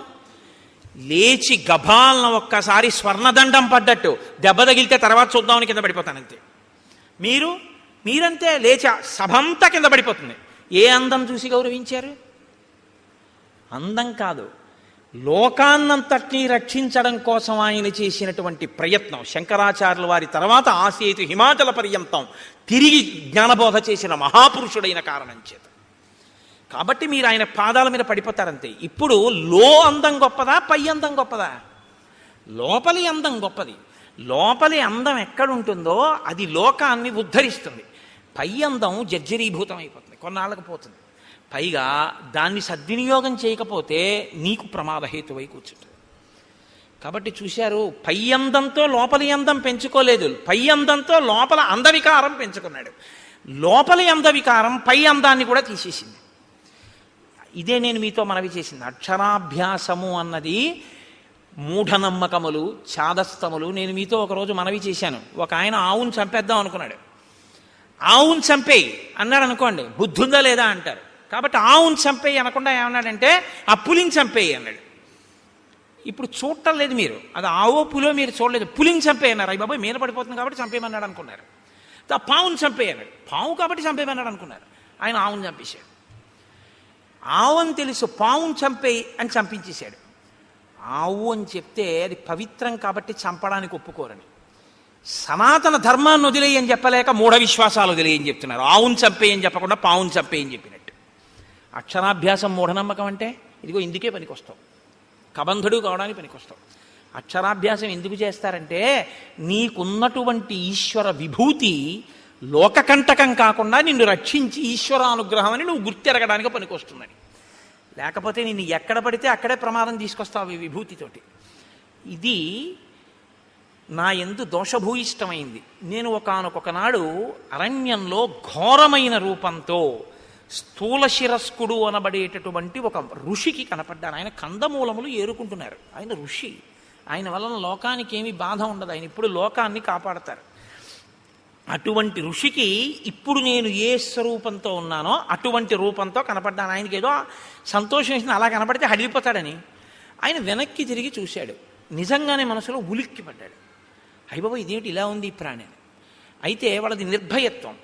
లేచి గభాలను ఒక్కసారి స్వర్ణదండం పడ్డట్టు దెబ్బ తగిలితే తర్వాత చూద్దామని కింద పడిపోతానంతే. మీరంతే లేచి సభంతా కింద పడిపోతుంది. ఏ అందం చూసి గౌరవించారు? అందం కాదు, లోకాన్నంతటినీ రక్షించడం కోసం ఆయన చేసినటువంటి ప్రయత్నం. శంకరాచార్యుల వారి తర్వాత ఆసేతు హిమాచల పర్యంతం తిరిగి జ్ఞానబోధ చేసిన మహాపురుషుడైన కారణం చేత. కాబట్టి మీరు ఆయన పాదాల మీద పడిపోతారంతే. ఇప్పుడు అందం గొప్పదా, పై అందం గొప్పదా? లోపలి అందం గొప్పది. లోపలి అందం ఎక్కడుంటుందో అది లోకాన్ని ఉద్ధరిస్తుంది. పై అందం జర్జరీభూతం అయిపోతుంది, కొన్నాళ్ళకు పోతుంది. పైగా దాన్ని సద్వినియోగం చేయకపోతే నీకు ప్రమాదహేతువై కూర్చుంటుంది. కాబట్టి చూశారు, పై అందంతో లోపలి అందం పెంచుకోలేదు, పై అందంతో లోపల అందవికారం పెంచుకున్నాడు. లోపలి అందవికారం పై అందాన్ని కూడా తీసేసింది. ఇదే నేను మీతో మనవి చేసింది. అక్షరాభ్యాసము అన్నది మూఢనమ్మకములు, చాదస్తములు. నేను మీతో ఒకరోజు మనవి చేశాను. ఒక ఆయన ఆవును చంపేద్దాం అనుకున్నాడు. ఆవును చంపేయి అన్నాడు అనుకోండి, బుద్ధుందా లేదా అంటారు. కాబట్టి ఆవును చంపేయి అనకుండా ఏమన్నాడంటే ఆ పులిని చంపేయి అన్నాడు. ఇప్పుడు చూడటం లేదు మీరు, అది ఆవో పులో మీరు చూడలేదు. పులిని చంపేయి అన్నారు. అయ్యి బాబాయ్ మీద పడిపోతుంది కాబట్టి చంపేయమన్నాడు అనుకున్నారు. ఆ పావును చంపేయి అన్నాడు. పావు కాబట్టి చంపేయమన్నాడు అనుకున్నారు. ఆయన ఆవును చంపేశాడు. ఆవు అని తెలుసు, పావును చంపేయి అని చంపించేశాడు. ఆవు అని చెప్తే అది పవిత్రం కాబట్టి చంపడానికి ఒప్పుకోరని. సనాతన ధర్మాన్ని వదిలేయి అని చెప్పలేక మూఢ విశ్వాసాలు వదిలేయని చెప్తున్నారు. ఆవును చంపేయని చెప్పకుండా పావును చంపేయని చెప్పినట్టు. అక్షరాభ్యాసం మూఢనమ్మకం అంటే ఇదిగో ఇందుకే పనికొస్తావు, కబంధుడు కావడానికి పనికొస్తావు. అక్షరాభ్యాసం ఎందుకు చేస్తారంటే నీకున్నటువంటి ఈశ్వర విభూతి లోకకంటకం కాకుండా నిన్ను రక్షించి ఈశ్వరానుగ్రహం అని నువ్వు గుర్తెరగడానికి పనికొస్తుందని. లేకపోతే నిన్ను ఎక్కడ పడితే అక్కడే ప్రమాదం తీసుకొస్తావు ఈ విభూతితోటి. ఇది నా యందు దోషభూయిష్టమైంది. నేను ఒకానొకనాడు అరణ్యంలో ఘోరమైన రూపంతో స్థూల శిరస్కుడు అనబడేటటువంటి ఒక ఋషికి కనపడ్డాను. ఆయన కందమూలములు ఏరుకుంటున్నారు. ఆయన ఋషి, ఆయన వలన లోకానికి ఏమీ బాధ ఉండదు, ఆయన ఇప్పుడు లోకాన్ని కాపాడతారు. అటువంటి ఋషికి ఇప్పుడు నేను ఏ స్వరూపంతో ఉన్నానో అటువంటి రూపంతో కనపడ్డాను. ఆయనకి ఏదో సంతోషం వేసింది, అలా కనపడితే హడిలిపోతాడని. ఆయన వెనక్కి తిరిగి చూశాడు. నిజంగానే మనసులో ఉలిక్కి పడ్డాడు. అయ్యబాబు ఇదేమిటి ఇలా ఉంది ఈ ప్రాణి. అయితే వాళ్ళది నిర్భయత్వం.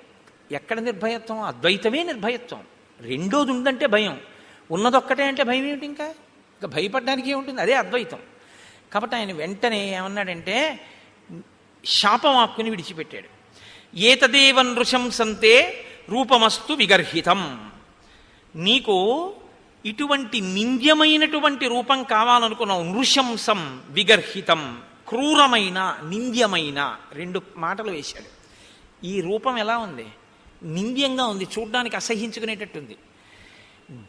ఎక్కడ నిర్భయత్వం? అద్వైతమే నిర్భయత్వం. రెండోది ఉందంటే భయం, ఉన్నదొక్కటే అంటే భయం ఏమిటి? ఇంకా భయపడడానికి ఏముంటుంది? అదే అద్వైతం. కాబట్టి ఆయన వెంటనే ఏమన్నాడంటే శాపవాక్కుని విడిచిపెట్టాడు. ఏతదేవ నృశంసంతే రూపమస్తు విగర్హితం. నీకు ఇటువంటి నింద్యమైనటువంటి రూపం కావాలనుకున్నావు. నృశంసం విగర్హితం, క్రూరమైన నింద్యమైన, రెండు మాటలు వేశాడు. ఈ రూపం ఎలా ఉంది? నింద్యంగా ఉంది, చూడ్డానికి అసహించుకునేటట్టుంది,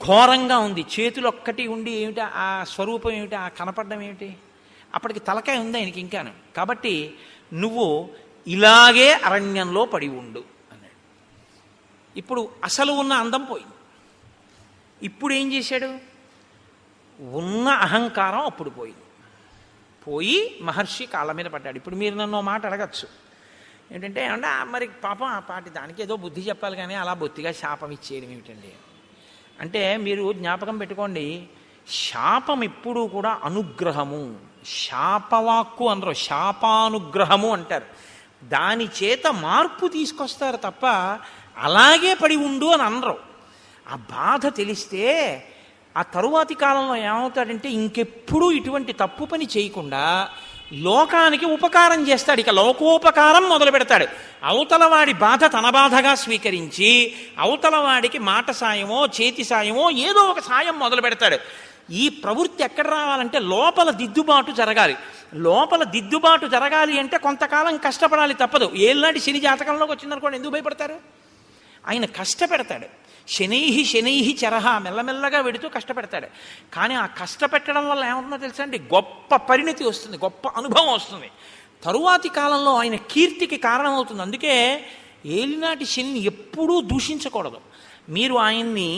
ఘోరంగా ఉంది. చేతులు ఒక్కటి ఉండి ఏమిటి ఆ స్వరూపం ఏమిటి, ఆ కనపడడం ఏమిటి? అప్పటికి తలకాయ ఉంది ఆయనకి ఇంకాను. కాబట్టి నువ్వు ఇలాగే అరణ్యంలో పడి ఉండు అన్నాడు. ఇప్పుడు అసలు ఉన్న అందం పోయింది. ఇప్పుడు ఏం చేశాడు? ఉన్న అహంకారం అప్పుడు పోయింది. పోయి మహర్షి కాళ్ళ మీద పడ్డాడు. ఇప్పుడు మీరు నన్ను మాట అడగచ్చు ఏంటంటే, ఏమంటే మరి పాపం ఆ పాటి దానికి ఏదో బుద్ధి చెప్పాలి కానీ అలా బొత్తిగా శాపం ఇచ్చేయడం ఏమిటండి అంటే, మీరు జ్ఞాపకం పెట్టుకోండి, శాపం ఎప్పుడూ కూడా అనుగ్రహము. శాపవాక్కు అనరు, శాపానుగ్రహము అంటారు. దాని చేత మార్పు తీసుకొస్తారు తప్ప అలాగే పడి ఉండు అని అనరు. ఆ బాధ తెలిస్తే ఆ తరువాతి కాలంలో ఏమవుతాడంటే ఇంకెప్పుడూ ఇటువంటి తప్పు పని చేయకుండా లోకానికి ఉపకారం చేస్తాడు. ఇక లోకోపకారం మొదలు పెడతాడు. అవతలవాడి బాధ తన బాధగా స్వీకరించి అవతలవాడికి మాట సాయమో చేతి సాయమో ఏదో ఒక సాయం మొదలు పెడతాడు. ఈ ప్రవృత్తి ఎక్కడ రావాలంటే లోపల దిద్దుబాటు జరగాలి. లోపల దిద్దుబాటు జరగాలి అంటే కొంతకాలం కష్టపడాలి, తప్పదు. ఏళ్ళనాటి శని జాతకంలోకి వచ్చిందనుకోండి, ఎందుకు భయపడతారు? ఆయన కష్టపెడతాడు. శనైహి శనైహి చరహ, మెల్లమెల్లగా వెడుతూ కష్టపెడతాడు. కానీ ఆ కష్టపెట్టడం వల్ల ఏమవుతుందో తెలుసా అండి? గొప్ప పరిణతి వస్తుంది, గొప్ప అనుభవం వస్తుంది. తరువాతి కాలంలో ఆయన కీర్తికి కారణమవుతుంది. అందుకే ఏలినాటి శనిని ఎప్పుడూ దూషించకూడదు. మీరు ఆయన్ని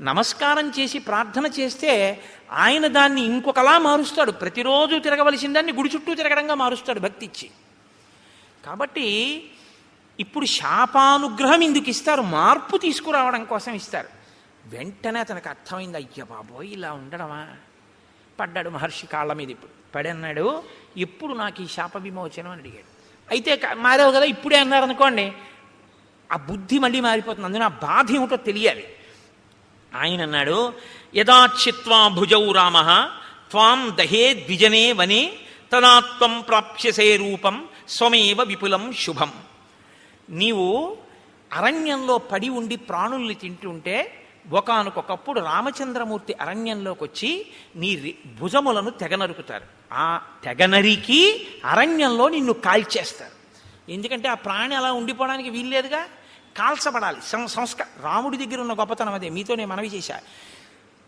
నమస్కారం చేసి ప్రార్థన చేస్తే ఆయన దాన్ని ఇంకొకలా మారుస్తాడు. ప్రతిరోజు తిరగవలసిన దాన్ని గుడి చుట్టూ తిరగడంగా మారుస్తాడు భక్తి ఇచ్చి. కాబట్టి ఇప్పుడు శాపానుగ్రహం ఎందుకు ఇస్తారు? మార్పు తీసుకురావడం కోసం ఇస్తారు. వెంటనే అతనికి అర్థమైంది, అయ్య బాబోయ్ ఇలా ఉండడమా? పడ్డాడు మహర్షి కాళ్ళ మీద. ఇప్పుడు పడన్నాడు, ఎప్పుడు నాకు ఈ శాప విమోచనం అని అడిగాడు. అయితే మారావు కదా, ఇప్పుడే అన్నారు అనుకోండి, ఆ బుద్ధి మళ్ళీ మారిపోతుంది. అందులో ఆ బాధ ఏమిటో తెలియాలి. ఆయన అన్నాడు, యదాచిత్వా భుజౌ రామ త్వాం దహే ద్విజనే వనే తదాత్వం ప్రాప్స్యసే రూపం స్వమేవ విపులం శుభం. నీవు అరణ్యంలో పడి ఉండి ప్రాణుల్ని తింటుంటే ఒకానొకప్పుడు రామచంద్రమూర్తి అరణ్యంలోకి వచ్చి నీ భుజములను తెగనరుకుతారు. ఆ తెగనరికి అరణ్యంలో నిన్ను కాల్చేస్తారు. ఎందుకంటే ఆ ప్రాణి అలా ఉండిపోవడానికి వీల్లేదుగా, కాల్చబడాలి. రాముడి దగ్గర ఉన్న గొప్పతనం అదే. మీతో నేను మనవి చేశా.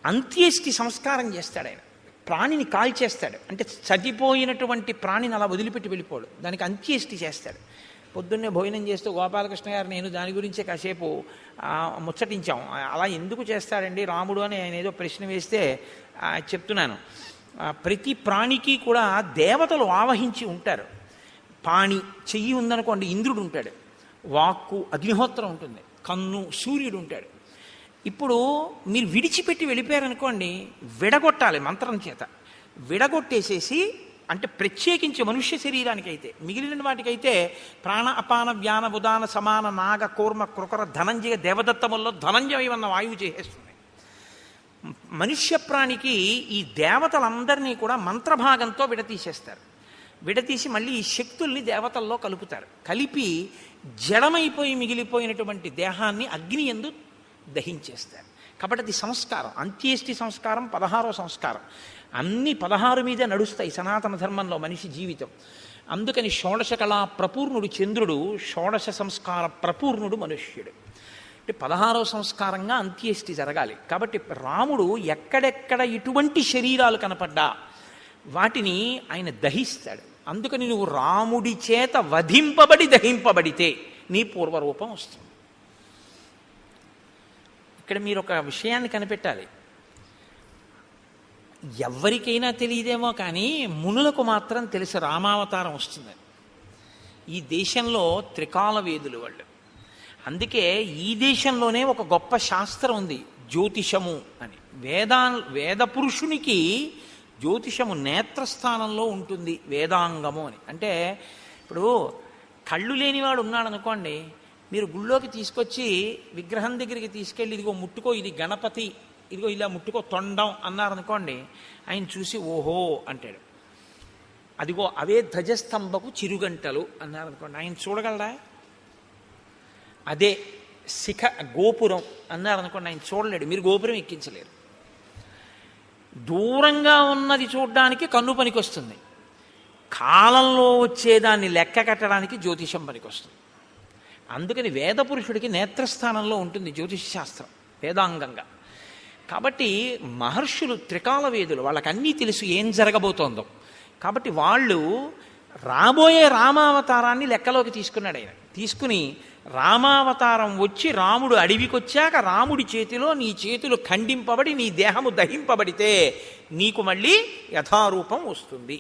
అంత్యేష్టి సంస్కారం చేస్తాడు ఆయన. ప్రాణిని కాల్చేస్తాడు. అంటే చనిపోయినటువంటి ప్రాణిని అలా వదిలిపెట్టి వెళ్ళిపోడు, దానికి అంత్యేష్టి చేస్తాడు. పొద్దున్నే భోజనం చేస్తూ గోపాలకృష్ణ గారు నేను దాని గురించే కాసేపు ముచ్చటించాం. అలా ఎందుకు చేస్తాడండి రాముడు అని ఆయన ఏదో ప్రశ్న వేస్తే చెప్తున్నాను. ప్రతి ప్రాణికి కూడా దేవతలు ఆవహించి ఉంటారు. పాణి చెయ్యి ఉందనుకోండి, ఇంద్రుడు ఉంటాడు. వాక్కు అగ్నిహోత్రం ఉంటుంది. కన్ను సూర్యుడు ఉంటాడు. ఇప్పుడు మీరు విడిచిపెట్టి వెళ్ళిపోయారనుకోండి, విడగొట్టాలి మంత్రం చేత. విడగొట్టేసేసి, అంటే ప్రత్యేకించి మనుష్య శరీరానికి అయితే, మిగిలిన వాటికైతే ప్రాణ అపాన వ్యాన ఉదాన సమాన నాగ కూర్మ కృకర ధనంజయ దేవదత్తముల్లో ధనంజయం అన్న వాయువు చేసేస్తుంది. మనుష్య ప్రాణికి ఈ దేవతలందరినీ కూడా మంత్రభాగంతో విడతీసేస్తారు. విడతీసి మళ్ళీ ఈ శక్తుల్ని దేవతల్లో కలుపుతారు. కలిపి జడమైపోయి మిగిలిపోయినటువంటి దేహాన్ని అగ్ని యందు దహించేస్తారు. కాబట్టి అది సంస్కారం. అంత్యేష్టి సంస్కారం 16వ సంస్కారం. అన్ని 16 మీదే నడుస్తాయి సనాతన ధర్మంలో మనిషి జీవితం. అందుకని షోడశ కళా ప్రపూర్ణుడు చంద్రుడు, షోడశ సంస్కార ప్రపూర్ణుడు మనుష్యుడు. అంటే 16వ సంస్కారంగా అంత్యేష్టి జరగాలి. కాబట్టి రాముడు ఎక్కడెక్కడ ఎటువంటి శరీరాలు కనపడ్డా వాటిని ఆయన దహిస్తాడు. అందుకని నువ్వు రాముడి చేత వధింపబడి దహింపబడితే నీ పూర్వరూపం వస్తుంది. ఇక్కడ మీరు ఒక విషయాన్ని కనిపెట్టాలి. ఎవరికైనా తెలియదేమో కానీ మునులకు మాత్రం తెలిసి రామావతారం వస్తుందని. ఈ దేశంలో త్రికాల వేదులు వాళ్ళు. అందుకే ఈ దేశంలోనే ఒక గొప్ప శాస్త్రం ఉంది, జ్యోతిషము అని. వేద పురుషునికి జ్యోతిషము నేత్రస్థానంలో ఉంటుంది, వేదాంగము అని. అంటే ఇప్పుడు కళ్ళు లేనివాడు ఉన్నాడు అనుకోండి, మీరు గుళ్ళోకి తీసుకొచ్చి విగ్రహం దగ్గరికి తీసుకెళ్ళి ఇదిగో ముట్టుకో, ఇది గణపతి, ఇదిగో ఇలా ముట్టుకో తొండం అన్నారనుకోండి, ఆయన చూసి ఓహో అంటాడు. అదిగో అవే ధ్వజస్తంభపు చిరుగంటలు అన్నారనుకోండి, ఆయన చూడగలడా? అదే శిఖ గోపురం అన్నారనుకోండి, ఆయన చూడలేడు, మీరు గోపురం ఎక్కించలేరు. దూరంగా ఉన్నది చూడడానికి కన్ను పనికొస్తుంది, కాలంలో వచ్చేదాన్ని లెక్క కట్టడానికి జ్యోతిషం పనికొస్తుంది. అందుకని వేద పురుషుడికి నేత్రస్థానంలో ఉంటుంది జ్యోతిష శాస్త్రం వేదాంగంగా. కాబట్టి మహర్షులు త్రికాల వేదులు, వాళ్ళకి అన్నీ తెలుసు ఏం జరగబోతోందో. కాబట్టి వాళ్ళు రాబోయే రామావతారాన్ని లెక్కలోకి తీసుకున్నాడు ఆయన. తీసుకుని రామావతారం వచ్చి రాముడు అడవికి వచ్చాక రాముడి చేతిలో నీ చేతులు ఖండింపబడి నీ దేహము దహింపబడితే నీకు మళ్ళీ యథారూపం వస్తుంది.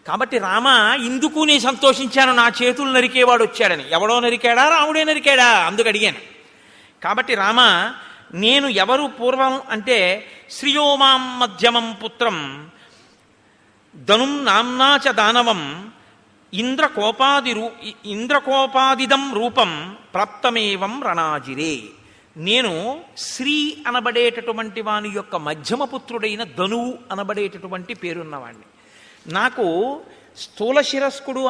కాబట్టి రామ, ఇందుకు నేను సంతోషించాను, నా చేతులు నరికేవాడు వచ్చాడని. ఎవడో నరికాడా? రాముడే నరికాడా? అందుకు అడిగాను. కాబట్టి రామ, నేను ఎవరు పూర్వం అంటే శ్రియోమాం మధ్యమం పుత్రం ధనుం నామ్నాచ దానవం ఇంద్రకోపాదిదం రూపం ప్రాప్తమేవం రణాజిరే. నేను శ్రీ అనబడేటటువంటి వాని యొక్క మధ్యమపుత్రుడైన ధనువు అనబడేటటువంటి పేరున్నవాణ్ణి. నాకు స్థూలశిరస్కుడు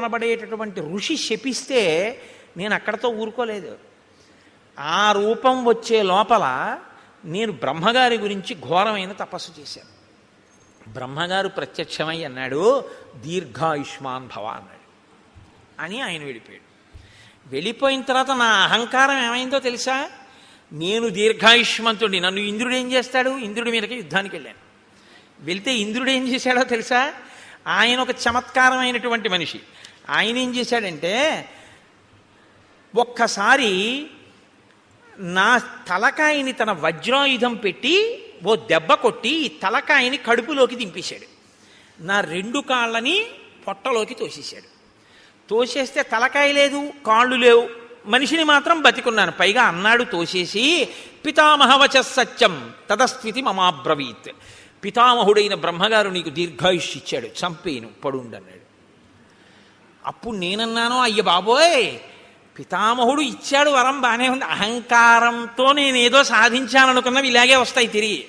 అనబడేటటువంటి ఋషి శపిస్తే నేను అక్కడతో ఊరుకోలేదు. ఆ రూపం వచ్చే లోపల నేను బ్రహ్మగారి గురించి ఘోరమైన తపస్సు చేశాను. బ్రహ్మగారు ప్రత్యక్షమై అన్నాడు, దీర్ఘాయుష్మాన్ భవ అన్నాడు. అని ఆయన వెళ్ళిపోయాడు. వెళ్ళిపోయిన తర్వాత నా అహంకారం ఏమైందో తెలుసా? నేను దీర్ఘాయుష్మంతుడిని, నన్ను ఇంద్రుడు ఏం చేస్తాడు? ఇంద్రుడి మీదకి యుద్ధానికి వెళ్ళాను. వెళ్తే ఇంద్రుడు ఏం చేశాడో తెలుసా? ఆయన ఒక చమత్కారమైనటువంటి మనిషి. ఆయన ఏం చేశాడంటే, ఒక్కసారి నా తలకాయని తన వజ్రాయుధం పెట్టి ఓ దెబ్బ కొట్టి ఈ తలకాయని కడుపులోకి దింపేశాడు. నా 2 కాళ్ళని పొట్టలోకి తోసేశాడు. తోసేస్తే తలకాయ లేదు, కాళ్ళు లేవు, మనిషిని మాత్రం బతికున్నాను. పైగా అన్నాడు తోసేసి, పితామహవచ సత్యం తదస్థితి మమాబ్రవీత్. పితామహుడైన బ్రహ్మగారు నీకు దీర్ఘాయుష్ ఇచ్చాడు, చంపేను, పడుండన్నాడు. అప్పుడు నేనన్నాను, అయ్య బాబోయ్, పితామహుడు ఇచ్చాడు వరం, బాగానే ఉంది, అహంకారంతో నేనేదో సాధించాలనుకున్నవి ఇలాగే వస్తాయి తిరిగి.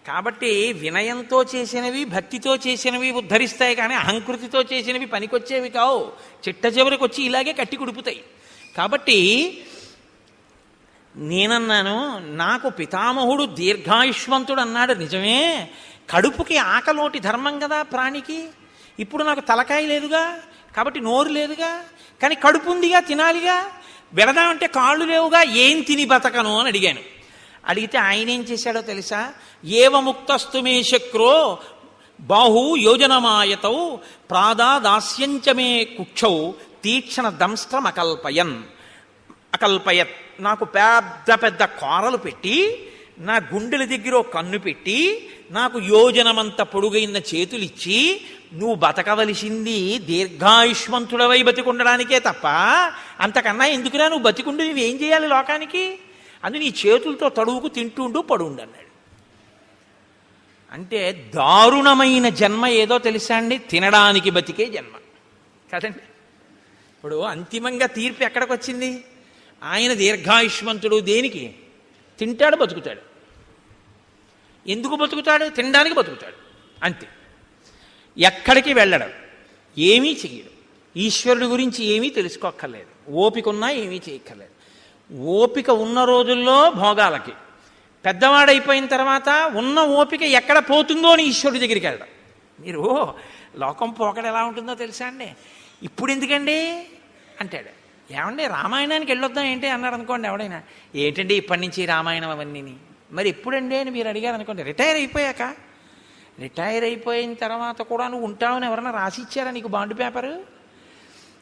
కాబట్టి వినయంతో చేసినవి, భక్తితో చేసినవి ఉద్ధరిస్తాయి, కానీ అహంకృతితో చేసినవి పనికొచ్చేవి కావు. చిట్ట చివరికి వచ్చి ఇలాగే కట్టి కుడుపుతాయి. కాబట్టి నేనన్నాను, నాకు పితామహుడు దీర్ఘాయుష్మంతుడు అన్నాడు నిజమే, కడుపుకి ఆకలోటి ధర్మం కదా ప్రాణికి. ఇప్పుడు నాకు తలకాయ లేదుగా, కాబట్టి నోరు లేదుగా, కానీ కడుపు ఉందిగా, తినాలిగా. వెళదామంటే కాళ్ళు లేవుగా, ఏం తిని బతకను అని అడిగాను. అడిగితే ఆయన ఏం చేశాడో తెలుసా? ఏవముక్తస్తు మే శక్రో బాహు యోజనమాయతౌ ప్రాదాదాస్యంచమే కుక్షౌ తీక్షణ దంస్త్రం అకల్పయత్. నాకు పెద్ద పెద్ద కోరలు పెట్టి, నా గుండెల దగ్గర కన్ను పెట్టి, నాకు యోజనమంత పొడుగైన చేతులిచ్చి, నువ్వు బతకవలసింది దీర్ఘాయుష్మంతుడవై బతికుండడానికే తప్ప అంతకన్నా ఎందుకురా నువ్వు బతికుండు, నువ్వేం చేయాలి లోకానికి? అది నీ చేతులతో తడువుకు తింటుండు పడుండు అన్నాడు. అంటే దారుణమైన జన్మ ఏదో తెలుసా అండి? తినడానికి బతికే జన్మ కదండి. ఇప్పుడు అంతిమంగా తీర్పు ఎక్కడికి వచ్చింది? ఆయన దీర్ఘాయుష్మంతుడు దేనికి? తింటాడు, బతుకుతాడు. ఎందుకు బతుకుతాడు? తినడానికి బతుకుతాడు, అంతే. ఎక్కడికి వెళ్ళడం, ఏమీ చెయ్యడు. ఈశ్వరుడి గురించి ఏమీ తెలుసుకోక్కర్లేదు. ఓపిక ఉన్నా ఏమీ చేయక్కర్లేదు. ఓపిక ఉన్న రోజుల్లో భోగాలకి, పెద్దవాడైపోయిన తర్వాత ఉన్న ఓపిక ఎక్కడ పోతుందో అని ఈశ్వరుడి దగ్గరికి వెళ్ళడం. మీరు లోకం పోకడ ఎలా ఉంటుందో తెలుసా అండి? ఇప్పుడు ఎందుకండి అంటాడు. ఏమండి రామాయణానికి వెళ్ళొద్దాం ఏంటి అన్నాడు అనుకోండి ఎవడైనా. ఏంటండి ఇప్పటి నుంచి రామాయణం అవన్నీ, మరి ఎప్పుడండి అని మీరు అడిగారు అనుకోండి. రిటైర్ అయిపోయాక. రిటైర్ అయిపోయిన తర్వాత కూడా నువ్వు ఉంటావని ఎవరన్నా రాసిచ్చారా నీకు బాండ్ పేపరు?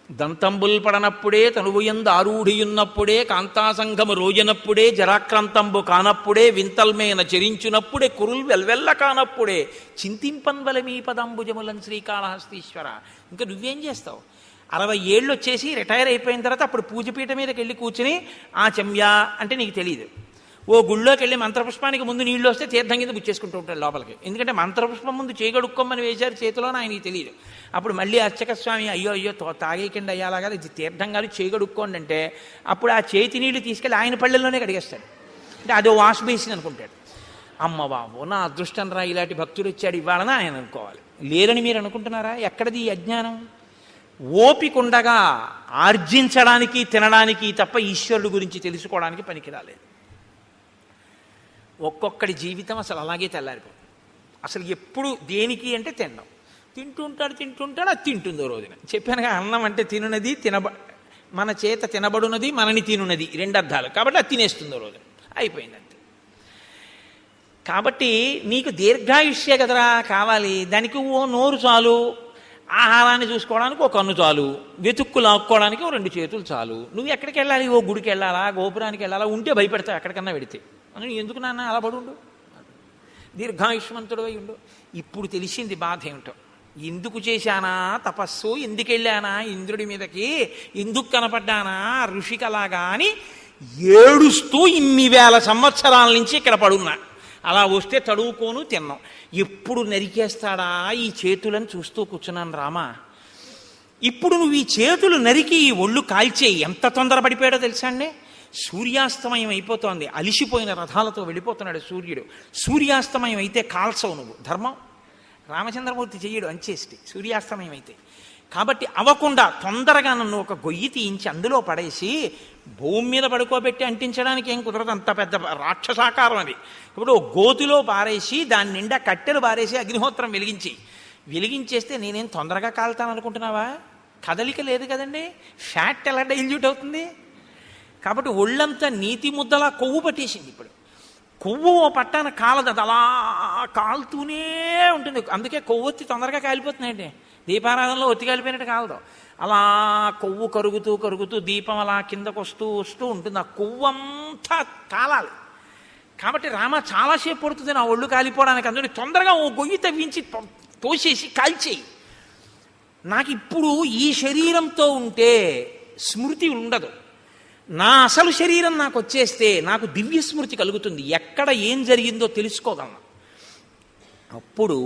దంతంబుల్ పడనప్పుడే తనువుయందు ఆరూఢియున్నప్పుడే కాంతాసంఘము రోజనప్పుడే జరాక్రాంతంబు కానప్పుడే వింతల్మేన చరించునప్పుడే కురుల్ వెల్వెల్ల కానప్పుడే చింతింపన్వల మీ పదంబుజములం శ్రీకాళహస్తీశ్వర. ఇంకా నువ్వేం చేస్తావు? 60 ఏళ్ళు వచ్చేసి రిటైర్ అయిపోయిన తర్వాత అప్పుడు పూజపీఠ మీదకి వెళ్ళి కూర్చుని ఆ చెమ్యా అంటే నీకు తెలియదు. ఓ గుళ్ళోకి వెళ్ళి మంత్రపుష్పానికి ముందు నీళ్ళు వస్తే తీర్థం కింద గుచ్చేసుకుంటూ ఉంటాడు లోపలికి. ఎందుకంటే మంత్రపుష్పం ముందు చేయగడుక్కోమని వేశారు చేతిలోనే, ఆయనకి తెలియదు. అప్పుడు మళ్ళీ అర్చక స్వామి అయ్యో అయ్యో తాగేకండి అయ్యాలాగా ఇది తీర్థం కాదు చేయగడుక్కోండి అంటే అప్పుడు ఆ చేతి నీళ్లు తీసుకెళ్ళి ఆయన పళ్ళల్లోనే కడిగేస్తాడు. అంటే అదో వాష్ బేసిన్ అనుకుంటాడు. అమ్మ బాబు నా అదృష్టం రా, ఇలాంటి భక్తుడు వచ్చాడు ఇవ్వాలని ఆయన అనుకోవాలి. లేరని మీరు అనుకుంటున్నారా? ఎక్కడిది ఈ అజ్ఞానం? ఓపికండగా ఆర్జించడానికి తినడానికి తప్ప ఈశ్వరుడు గురించి తెలుసుకోవడానికి పనికి రాలేదు. ఒక్కొక్కడి జీవితం అసలు అలాగే తెల్లారిపోతుంది. అసలు ఎప్పుడు దేనికి అంటే తినడం. తింటుంటాడు అది తింటుందో రోజున. చెప్పానుగా, అన్నం అంటే తినున్నది, మన చేత తినబడున్నది, మనని తినున్నది, 2 అర్థాలు. కాబట్టి అది తినేస్తుందో రోజున, అయిపోయింది అంతే. కాబట్టి నీకు దీర్ఘాయుష్యే కదరా కావాలి. దానికి ఓ నోరు చాలు, ఆహారాన్ని చూసుకోవడానికి ఒక కన్ను చాలు, వెతుక్కు లాక్కోవడానికి ఓ 2 చేతులు చాలు. నువ్వు ఎక్కడికి వెళ్ళాలి? ఓ గుడికి వెళ్ళాలా, గోపురానికి వెళ్ళాలా? ఉంటే భయపెడతావు ఎక్కడికన్నా వెడితే. అని ఎందుకు నాన్న అలా పడుండు, దీర్ఘాయుష్మంతుడు అయి ఉండు. ఇప్పుడు తెలిసింది బాధ ఏమిటో. ఎందుకు చేశానా తపస్సు, ఎందుకు వెళ్ళానా ఇంద్రుడి మీదకి, ఎందుకు కనపడ్డానా ఋషికలాగా అని ఏడుస్తూ ఇన్ని వేల సంవత్సరాల నుంచి ఇక్కడ పడున్నా. అలా వస్తే తడువుకోను తిన్నాం. ఎప్పుడు నరికేస్తాడా ఈ చేతులను చూస్తూ కూర్చున్నాను రామా. ఇప్పుడు నువ్వు ఈ చేతులు నరికి ఈ ఒళ్ళు కాల్చేయి. ఎంత తొందరపడిపోయాడో తెలుసా అండి? సూర్యాస్తమయం అయిపోతోంది, అలిసిపోయిన రథాలతో వెళ్ళిపోతున్నాడు సూర్యుడు. సూర్యాస్తమయం అయితే కాల్చవు నువ్వు, ధర్మం. రామచంద్రమూర్తి చెయ్యడు అంచేసి సూర్యాస్తమయం అయితే. కాబట్టి అవ్వకుండా తొందరగా నన్ను ఒక గొయ్యి తీయించి అందులో పడేసి భూమి మీద పడుకోబెట్టి అంటించడానికి ఏం కుదరదు, అంత పెద్ద రాక్షసాకారం అది. ఇప్పుడు ఓ గోతిలో పారేసి దాని నిండా కట్టెలు పారేసి అగ్నిహోత్రం వెలిగించేస్తే నేనేం తొందరగా కాలుతాను అనుకుంటున్నావా? కదలిక లేదు కదండి, ఫ్యాట్ ఎలా డైల్యూట్ అవుతుంది? కాబట్టి ఒళ్ళంతా నీతి ముద్దలా కొవ్వు పట్టేసింది. ఇప్పుడు కొవ్వు ఓ పట్టాన కాలదు, అది అలా కాలుతూనే ఉంటుంది. అందుకే కొవ్వొత్తి తొందరగా కాలిపోతున్నాయండి. దీపారాధనలో ఒత్తి కాలిపోయినట్టు కాలదు, అలా కొవ్వు కరుగుతూ కరుగుతూ దీపం అలా కిందకు వస్తూ ఉంటుంది. ఆ కొవ్వంతా కాలాలి. కాబట్టి రామ చాలాసేపు పడుతుంది నా ఒళ్ళు కాలిపోవడానికి. అందుకని తొందరగా ఓ గొయ్యి తవ్వించి తోసేసి కాల్చేయి. నాకు ఇప్పుడు ఈ శరీరంతో ఉంటే స్మృతి ఉండదు. నా అసలు శరీరం నాకు వచ్చేస్తే నాకు దివ్య స్మృతి కలుగుతుంది, ఎక్కడ ఏం జరిగిందో తెలుసుకోగలను. అప్పుడు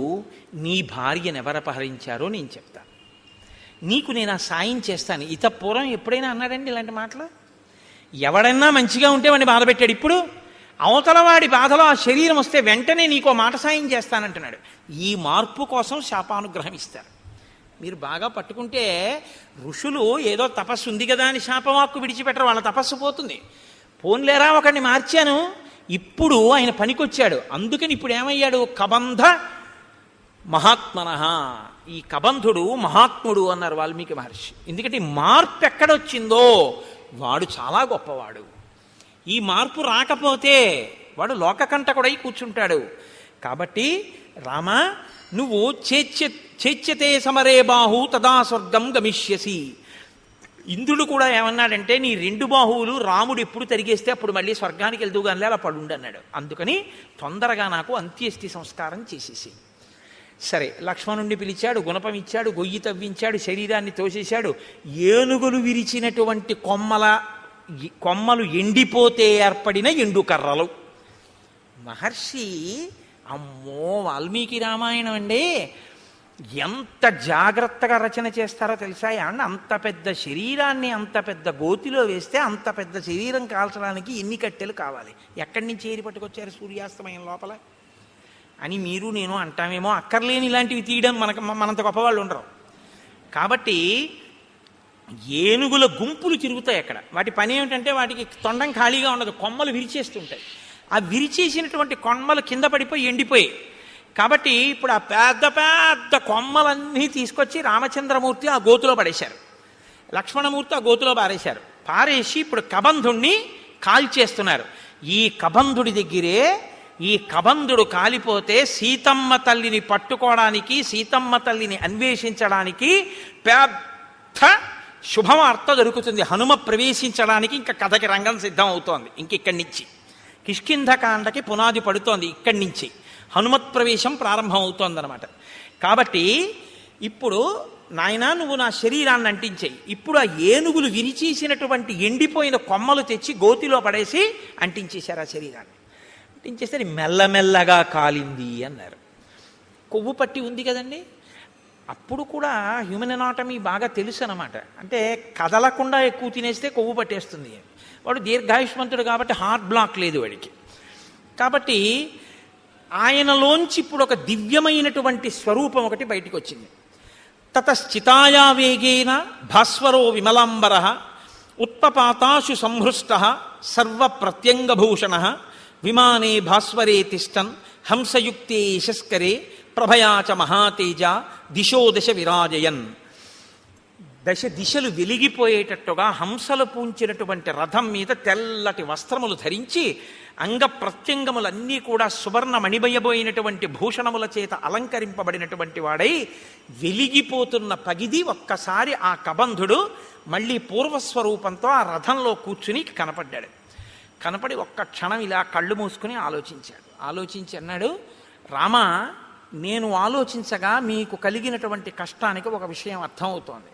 నీ భార్యను ఎవరు అపహరించారో నేను చెప్తాను, నీకు నేను ఆ సాయం చేస్తాను. పూర్వం ఎప్పుడైనా అన్నాడండి ఇలాంటి మాటలు? ఎవడన్నా మంచిగా ఉంటే వాడిని బాధ పెట్టాడు. ఇప్పుడు అవతల వాడి బాధలో ఆ శరీరం వస్తే వెంటనే నీకో మాట సాయం చేస్తానంటున్నాడు. ఈ మార్పు కోసం శాపానుగ్రహం ఇస్తారు. మీరు బాగా పట్టుకుంటే ఋషులు ఏదో తపస్సు ఉంది కదా అని శాపవాక్కు విడిచిపెట్టరు, వాళ్ళ తపస్సు పోతుంది. పోన్లేరా ఒకడిని మార్చాను, ఇప్పుడు ఆయన పనికొచ్చాడు. అందుకని ఇప్పుడు ఏమయ్యాడు? కబంధ మహాత్మనః. ఈ కబంధుడు మహాత్ముడు అన్నారు వాల్మీకి మహర్షి. ఎందుకంటే మార్పు ఎక్కడొచ్చిందో వాడు చాలా గొప్పవాడు. ఈ మార్పు రాకపోతే వాడు లోకకంటకుడై కూర్చుంటాడు. కాబట్టి రామ నువ్వు చేచ్యతే సమరే బాహు తదా స్వర్గం గమిష్యసి. ఇంద్రుడు కూడా ఏమన్నాడంటే నీ 2 బాహువులు రాముడు ఎప్పుడు తరిగేస్తే అప్పుడు మళ్ళీ స్వర్గానికి వెళ్దుగానే అలా పడుండి అన్నాడు. అందుకని తొందరగా నాకు అంత్యేష్టి సంస్కారం చేసేసి. సరే, లక్ష్మణుణ్ణి పిలిచాడు, గుణపం ఇచ్చాడు, గొయ్యి తవ్వించాడు, శరీరాన్ని తోసేశాడు. ఏనుగులు విరిచినటువంటి కొమ్మలు ఎండిపోతే ఏర్పడిన ఎండు కర్రలు. మహర్షి అమ్మో వాల్మీకి రామాయణం అండి, ఎంత జాగ్రత్తగా రచన చేస్తారో తెలుసా అండి? అంత పెద్ద శరీరాన్ని అంత పెద్ద గోతిలో వేస్తే అంత పెద్ద శరీరం కాల్చడానికి ఎన్ని కట్టెలు కావాలి, ఎక్కడి నుంచి ఏరి పట్టుకొచ్చారు సూర్యాస్తమయం లోపల అని మీరు నేను అంటామేమో. అక్కర్లేని ఇలాంటివి తీయడం మనంత గొప్పవాళ్ళు ఉండరు. కాబట్టి ఏనుగుల గుంపులు తిరుగుతాయి అక్కడ. వాటి పని ఏమిటంటే వాటికి తొండం ఖాళీగా ఉండదు, కొమ్మలు విరిచేస్తుంటాయి. ఆ విరిచేసినటువంటి కొమ్మలు కింద పడిపోయి ఎండిపోయాయి. కాబట్టి ఇప్పుడు ఆ పెద్ద పెద్ద కొమ్మలన్నీ తీసుకొచ్చి రామచంద్రమూర్తి ఆ గోతులో పడేశారు, లక్ష్మణమూర్తి ఆ గోతులో పారేశారు. పారేసి ఇప్పుడు కబంధుణ్ణి కాల్చేస్తున్నారు. ఈ కబంధుడి దగ్గరే ఈ కబంధుడు కాలిపోతే సీతమ్మ తల్లిని పట్టుకోవడానికి, సీతమ్మ తల్లిని అన్వేషించడానికి పెద్ద శుభవార్త దొరుకుతుంది. హనుమ ప్రవేశించడానికి ఇంకా కథకి రంగం సిద్ధం అవుతోంది. ఇంకిక్కడి నుంచి కిష్కింధకాండకి పునాది పడుతోంది. ఇక్కడి నుంచి హనుమత్ ప్రవేశం ప్రారంభం అవుతోందనమాట. కాబట్టి ఇప్పుడు నాయనా నువ్వు నా శరీరాన్ని అంటించేయి. ఇప్పుడు ఆ ఏనుగులు విరిచేసినటువంటి ఎండిపోయిన కొమ్మలు తెచ్చి గోతిలో పడేసి అంటించేశారు ఆ శరీరాన్ని. అంటించేస్తే మెల్లమెల్లగా కాలింది అన్నారు. కొవ్వు పట్టి ఉంది కదండి. అప్పుడు కూడా హ్యూమన్ ఎనాటమీ బాగా తెలుసు అనమాట. అంటే కదలకుండా ఎక్కువ తినేస్తే కొవ్వు పట్టేస్తుంది. వాడు దీర్ఘాయుష్మంతుడు కాబట్టి హార్ట్ బ్లాక్ లేదు వాడికి. కాబట్టి ఆయనలోంచి ఇప్పుడు ఒక దివ్యమైనటువంటి స్వరూపం ఒకటి బయటికి వచ్చింది. తతశ్చితాయా వేగేన భాస్వరో విమలాంబర ఉత్పపాతాశు సంహృష్ట సర్వ ప్రత్యంగభూషణ విమానే భాస్వరే తిష్టన్ హంసయుక్తే యశస్కరే ప్రభయాచ మహాతేజ దిశో దశ విరాజయన్. దశ దిశలు వెలిగిపోయేటట్టుగా హంసలు పూంచినటువంటి రథం మీద తెల్లటి వస్త్రములు ధరించి అంగ ప్రత్యంగములన్నీ కూడా సువర్ణ మణిమయబోయినటువంటి భూషణముల చేత అలంకరింపబడినటువంటి వాడై వెలిగిపోతున్న పగిది ఒక్కసారి ఆ కబంధుడు మళ్ళీ పూర్వస్వరూపంతో ఆ రథంలో కూర్చుని కనపడ్డాడు. కనపడి ఒక్క క్షణం ఇలా కళ్ళు మూసుకుని ఆలోచించాడు. ఆలోచించి అన్నాడు, రామా, నేను ఆలోచించగా మీకు కలిగినటువంటి కష్టానికి ఒక విషయం అర్థమవుతోంది.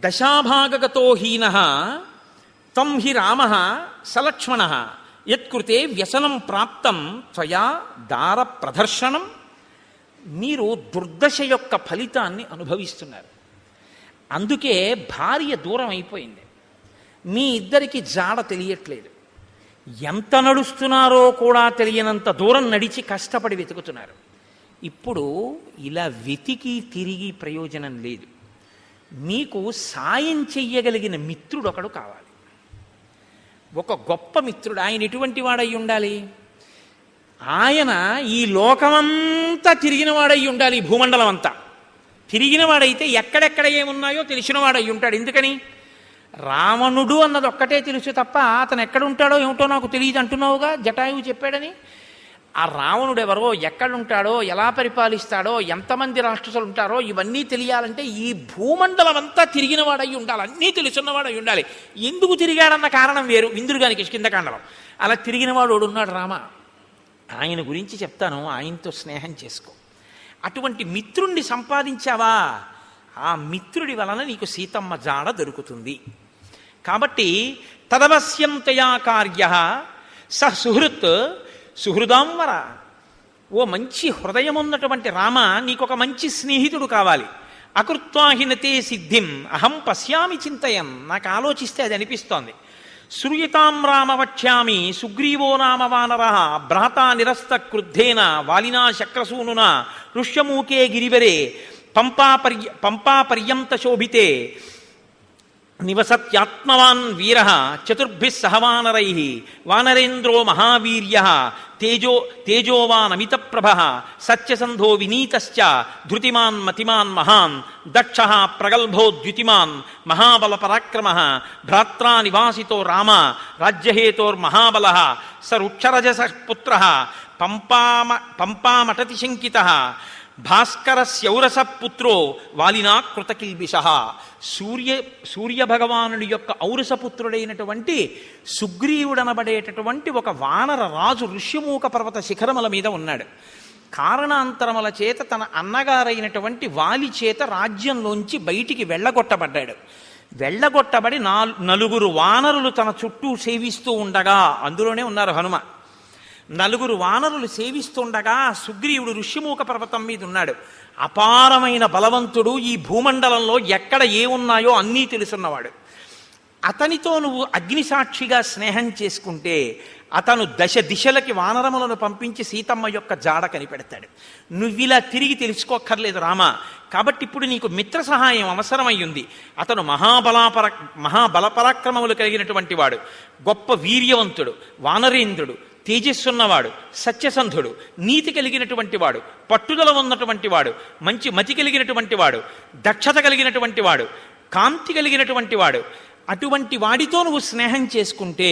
దశాభాగగతో హీన తం హి రామ సలక్ష్మణ యత్కృతే వ్యసనం ప్రాప్తం త్వయా దార ప్రదర్శనం. మీరు దుర్దశ యొక్క ఫలితాన్ని అనుభవిస్తున్నారు. అందుకే భార్య దూరం అయిపోయింది. మీ ఇద్దరికి జాడ తెలియట్లేదు. ఎంత నడుస్తున్నారో కూడా తెలియనంత దూరం నడిచి కష్టపడి వెతుకుతున్నారు. ఇప్పుడు ఇలా వెతికి తిరిగి ప్రయోజనం లేదు. మీకు సాయం చెయ్యగలిగిన మిత్రుడు ఒకడు కావాలి. ఒక గొప్ప మిత్రుడు. ఆయన ఎటువంటి వాడై ఉండాలి? ఆయన ఈ లోకమంతా తిరిగిన వాడై ఉండాలి. ఈ భూమండలం అంతా తిరిగిన వాడైతే ఎక్కడెక్కడ ఏమున్నాయో తెలిసిన వాడై ఉంటాడు. ఎందుకని? రావణుడు అన్నది ఒక్కటే తెలుసు తప్ప అతను ఎక్కడుంటాడో ఏమిటో నాకు తెలియదు అంటున్నావుగా, జటాయువు చెప్పాడని. ఆ రావణుడు ఎవరో, ఎక్కడుంటాడో, ఎలా పరిపాలిస్తాడో, ఎంతమంది రాక్షసులు ఉంటారో ఇవన్నీ తెలియాలంటే ఈ భూమండలం అంతా తిరిగిన వాడై ఉండాలి, అన్నీ తెలుసున్నవాడై ఉండాలి. ఎందుకు తిరిగాడన్న కారణం వేరు. ఇంద్రుగానికి కిష్కింధకాండలో అలా తిరిగినవాడు ఉన్నాడు రామ. ఆయన గురించి చెప్తాను, ఆయనతో స్నేహం చేసుకో. అటువంటి మిత్రుణ్ణి సంపాదించావా, ఆ మిత్రుడి వలన నీకు సీతమ్మ జాడ దొరుకుతుంది. కాబట్టి తదవశ్యంతయా కార్య స సుహృత్ సుహృదాంవర. ఓ మంచి హృదయం ఉన్నటువంటి రామ, నీకొక మంచి స్నేహితుడు కావాలి. అకృత్వాహినతే సిద్ధిం అహం పశ్యామి చింతయం. నాకు ఆలోచిస్తే అది అనిపిస్తోంది. శ్రూయతాం రామ వక్ష్యామి సుగ్రీవో నామ వానర భ్రాతా నిరస్త క్రుద్ధేన వాలినా శక్రసూనునా ఋష్యమూకే గిరివరే పంపా పర్యంత శోభితే నివసత్యాత్మవాన్ వీర చతుర్భిః సహవానరై వానరేంద్రో మహావీర్య తేజోవానమిత ప్రభ సత్యసంధో వినీతశ్చ ధృతిమాన్ మతిమాన్ మహాన్ దక్ష ప్రగల్భో ద్యుతిమాన్ మహాబల పరాక్రమ భ్రాత్రా నివాసితో రామ రాజ్యహేతోర్మహాబల స రుక్షరజస పుత్ర పంపామటతి శంకిత భాస్కరస్యౌరస పుత్రో వాలినా కృతకిల్బిష. సూర్యభగవానుడి యొక్క ఔరసపుత్రుడైనటువంటి సుగ్రీవుడనబడేటటువంటి ఒక వానర రాజు ఋష్యమూక పర్వత శిఖరముల మీద ఉన్నాడు. కారణాంతరముల చేత తన అన్నగారైనటువంటి వాలి చేత రాజ్యంలోంచి బయటికి వెళ్ళగొట్టబడ్డాడు. వెళ్ళగొట్టబడి నలుగురు వానరులు తన చుట్టూ సేవిస్తూ ఉండగా అందులోనే ఉన్నారు హనుమ. నలుగురు వానరులు సేవిస్తుండగా సుగ్రీవుడు ఋష్యమూక పర్వతం మీద ఉన్నాడు. అపారమైన బలవంతుడు, ఈ భూమండలంలో ఎక్కడ ఏమున్నాయో అన్నీ తెలుసున్నవాడు. అతనితో నువ్వు అగ్నిసాక్షిగా స్నేహం చేసుకుంటే అతను దశ దిశలకి వానరములను పంపించి సీతమ్మ యొక్క జాడ కనిపెడతాడు. నువ్విలా తిరిగి తెలుసుకోక్కర్లేదు రామా. కాబట్టి ఇప్పుడు నీకు మిత్ర సహాయం అవసరమయ్యింది. అతను మహాబలపరాక్రమములు కలిగినటువంటి వాడు, గొప్ప వీర్యవంతుడు, వానరేంద్రుడు, తేజస్సున్నవాడు, సత్యసంధుడు, నీతి కలిగినటువంటి వాడు, పట్టుదల ఉన్నటువంటి వాడు, మంచి మతి కలిగినటువంటి వాడు, దక్షత కలిగినటువంటి వాడు, కాంతి కలిగినటువంటి వాడు. అటువంటి వాడితో నువ్వు స్నేహం చేసుకుంటే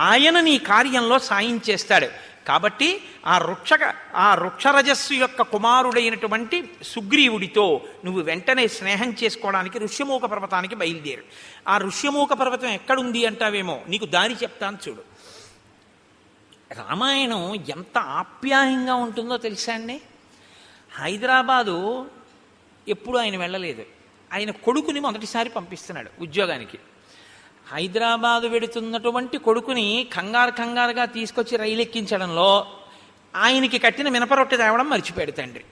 ఆయన నీ కార్యంలో సాయం చేస్తాడు. కాబట్టి ఆ వృక్షరజస్సు యొక్క కుమారుడైనటువంటి సుగ్రీవుడితో నువ్వు వెంటనే స్నేహం చేసుకోవడానికి ఋష్యమూక పర్వతానికి బయలుదేరు. ఆ ఋష్యమూక పర్వతం ఎక్కడుంది అంటావేమో, నీకు దారి చెప్తాను చూడు. రామాయణం ఎంత ఆప్యాయంగా ఉంటుందో తెలుసా అండి. హైదరాబాదు ఎప్పుడు ఆయన వెళ్ళలేదు. ఆయన కొడుకుని మొదటిసారి పంపిస్తున్నాడు ఉద్యోగానికి. హైదరాబాదు వెడుతున్నటువంటి కొడుకుని కంగారుగా తీసుకొచ్చి రైలు ఎక్కించడంలో ఆయనకి కట్టిన మినపరొట్టె తేవడం మర్చిపోయాడు తండ్రి.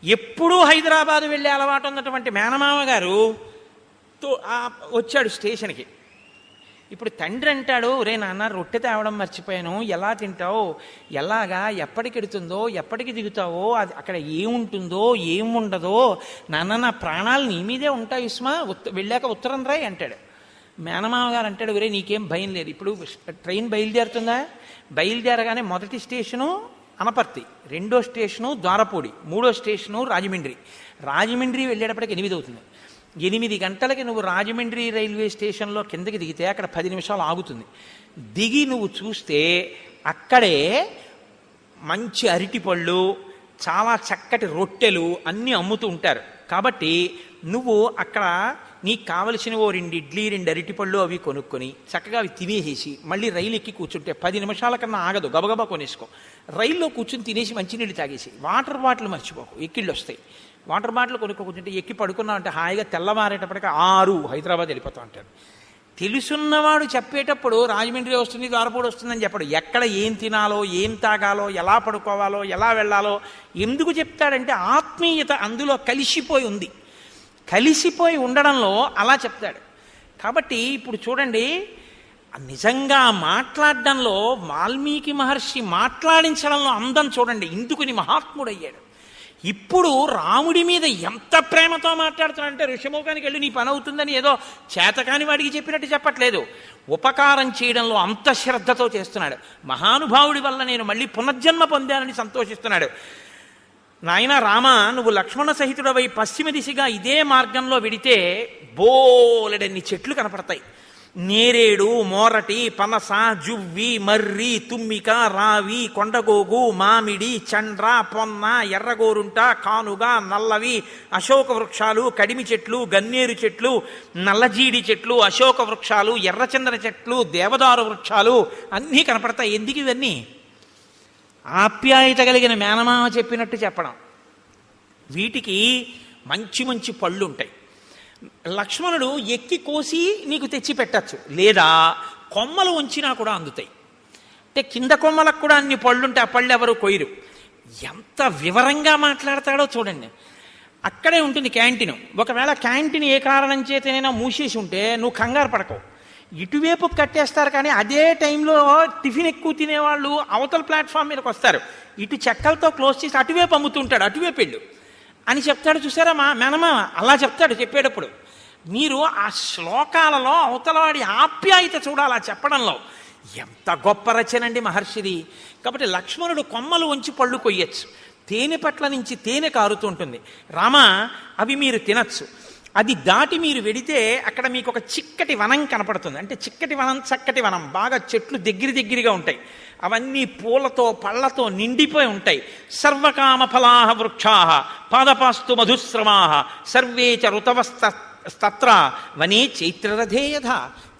ఎప్పుడూ హైదరాబాదు వెళ్ళే అలవాటు ఉన్నటువంటి మేనమామ గారు వచ్చాడు స్టేషన్కి. ఇప్పుడు తండ్రి అంటాడు, రే నాన్న రొట్టె తేవడం మర్చిపోయాను, ఎలా తింటావు, ఎలాగా, ఎప్పటికెడుతుందో, ఎప్పటికి దిగుతావో, అది అక్కడ ఏముంటుందో ఏముండదో, నాన్న నా ప్రాణాలు నీ మీదే ఉంటాయి సుమా, వెళ్ళాక ఉత్తరం రాయి అంటాడు. మేనమామ గారు అంటాడు, రే నీకేం భయం లేదు, ఇప్పుడు ట్రైన్ బయలుదేరుతుందా, బయలుదేరగానే మొదటి స్టేషను అనపర్తి, రెండో స్టేషను ద్వారపూడి, మూడో స్టేషను రాజమండ్రి వెళ్ళేటప్పటికి 8 అవుతుంది. 8 గంటలకి నువ్వు రాజమండ్రి రైల్వే స్టేషన్లో కిందకి దిగితే అక్కడ 10 నిమిషాలు ఆగుతుంది. దిగి నువ్వు చూస్తే అక్కడే మంచి అరటిపళ్ళు, చాలా చక్కటి రొట్టెలు అన్నీ అమ్ముతూ ఉంటారు. కాబట్టి నువ్వు అక్కడ నీకు కావలసిన 2 ఇడ్లీ 2 అరటిపళ్ళు అవి కొనుక్కొని చక్కగా అవి తినేసేసి మళ్ళీ రైలు ఎక్కి కూర్చుంటే 10 నిమిషాల కన్నా ఆగదు, గబగబా కొనేసుకో. రైల్లో కూర్చుని తినేసి మంచినీళ్ళు తాగేసి, వాటర్ బాటిల్ మర్చిపోకు, ఎక్కిళ్ళు వస్తాయి, వాటర్ బాటిల్ కొనుక్కోకుంటే ఎక్కి పడుకున్నావు అంటే హాయిగా తెల్లవారేటప్పటికి 6 హైదరాబాద్ వెళ్ళిపోతావు అంటాడు. తెలుసున్నవాడు చెప్పేటప్పుడు రాజమండ్రి వస్తుంది, ద్వారపూడి వస్తుందని చెప్పడు. ఎక్కడ ఏం తినాలో, ఏం తాగాలో, ఎలా పడుకోవాలో, ఎలా వెళ్ళాలో ఎందుకు చెప్తాడంటే ఆత్మీయత అందులో కలిసిపోయి ఉంది. కలిసిపోయి ఉండడంలో అలా చెప్తాడు. కాబట్టి ఇప్పుడు చూడండి, నిజంగా మాట్లాడడంలో వాల్మీకి మహర్షి మాట్లాడించడంలో అందం చూడండి, ఇందుకుని మహాత్ముడయ్యాడు. ఇప్పుడు రాముడి మీద ఎంత ప్రేమతో మాట్లాడుతున్నాడంటే ఋషిముఖానికి వెళ్ళి నీ పని అవుతుందని ఏదో చేతకాని వాడికి చెప్పినట్టు చెప్పట్లేదు. ఉపకారం చేయడంలో అంత శ్రద్ధతో చేస్తున్నాడు. మహానుభావుడి వల్ల నేను మళ్ళీ పునర్జన్మ పొందానని సంతోషిస్తున్నాడు. నాయన రామ, నువ్వు లక్ష్మణ సహితుడవై పశ్చిమ దిశగా ఇదే మార్గంలో వెడితే బోలెడన్ని చెట్లు కనపడతాయి. నేరేడు, మోరటి, పనస, జువ్వి, మర్రి, తుమ్మిక, రావి, కొండగోగు, మామిడి, చండ్ర, పొన్న, ఎర్రగోరుంట, కానుగ, నల్లవి, అశోక వృక్షాలు, కడిమి చెట్లు, గన్నేరు చెట్లు, నల్లజీడి చెట్లు, అశోక వృక్షాలు, ఎర్రచందన చెట్లు, దేవదారు వృక్షాలు అన్నీ కనపడతాయి. ఎందుకు ఇవన్నీ? ఆప్యాయత కలిగిన మేనమామ చెప్పినట్టు చెప్పడం. వీటికి మంచి మంచి పళ్ళు ఉంటాయి. లక్ష్మణుడు ఎక్కి కోసి నీకు తెచ్చి పెట్టచ్చు, లేదా కొమ్మలు ఉంచినా కూడా అందుతాయి. అంటే కింద కొమ్మలకు కూడా అన్ని పళ్ళుంటే ఆ పళ్ళు ఎవరు కొయ్యరు. ఎంత వివరంగా మాట్లాడతాడో చూడండి. అక్కడే ఉంటుంది క్యాంటీన్. ఒకవేళ క్యాంటీన్ ఏ కారణం చేతనైనా మూసేసి ఉంటే నువ్వు కంగారు పడకవు, ఇటువైపు కట్టేస్తారు. కానీ అదే టైంలో టిఫిన్ ఎక్కువ తినేవాళ్ళు అవతల ప్లాట్ఫామ్ మీదకి వస్తారు, ఇటు చెక్కలతో క్లోజ్ చేసి అటువైపు అమ్ముతుంటాడు, అటువైపు వెళ్ళు అని చెప్తాడు. చూసారా మా మేనమామ అలా చెప్తాడు చెప్పేటప్పుడు. మీరు ఆ శ్లోకాలలో అవతలవాడి ఆప్యాయత చూడాలి చెప్పడంలో. ఎంత గొప్ప రచనండి మహర్షిది. కాబట్టి లక్ష్మణుడు కొమ్మలు ఉంచి పళ్ళు కొయ్యొచ్చు, తేనె పట్ల నుంచి తేనె కారుతుంటుంది. రామ, అవి మీరు తినచ్చు. అది దాటి మీరు వెడితే అక్కడ మీకు ఒక చిక్కటి వనం కనపడుతుంది. అంటే చిక్కటి వనం, చక్కటి వనం, బాగా చెట్లు దగ్గరగా ఉంటాయి. అవన్నీ పూలతో పళ్ళతో నిండిపోయి ఉంటాయి. సర్వకామ ఫలాహ వృక్షాః పాదపాస్తు మధుశ్రమాః సర్వే చ ఋతవస్తత్ర వనే చైత్రరథే యథ.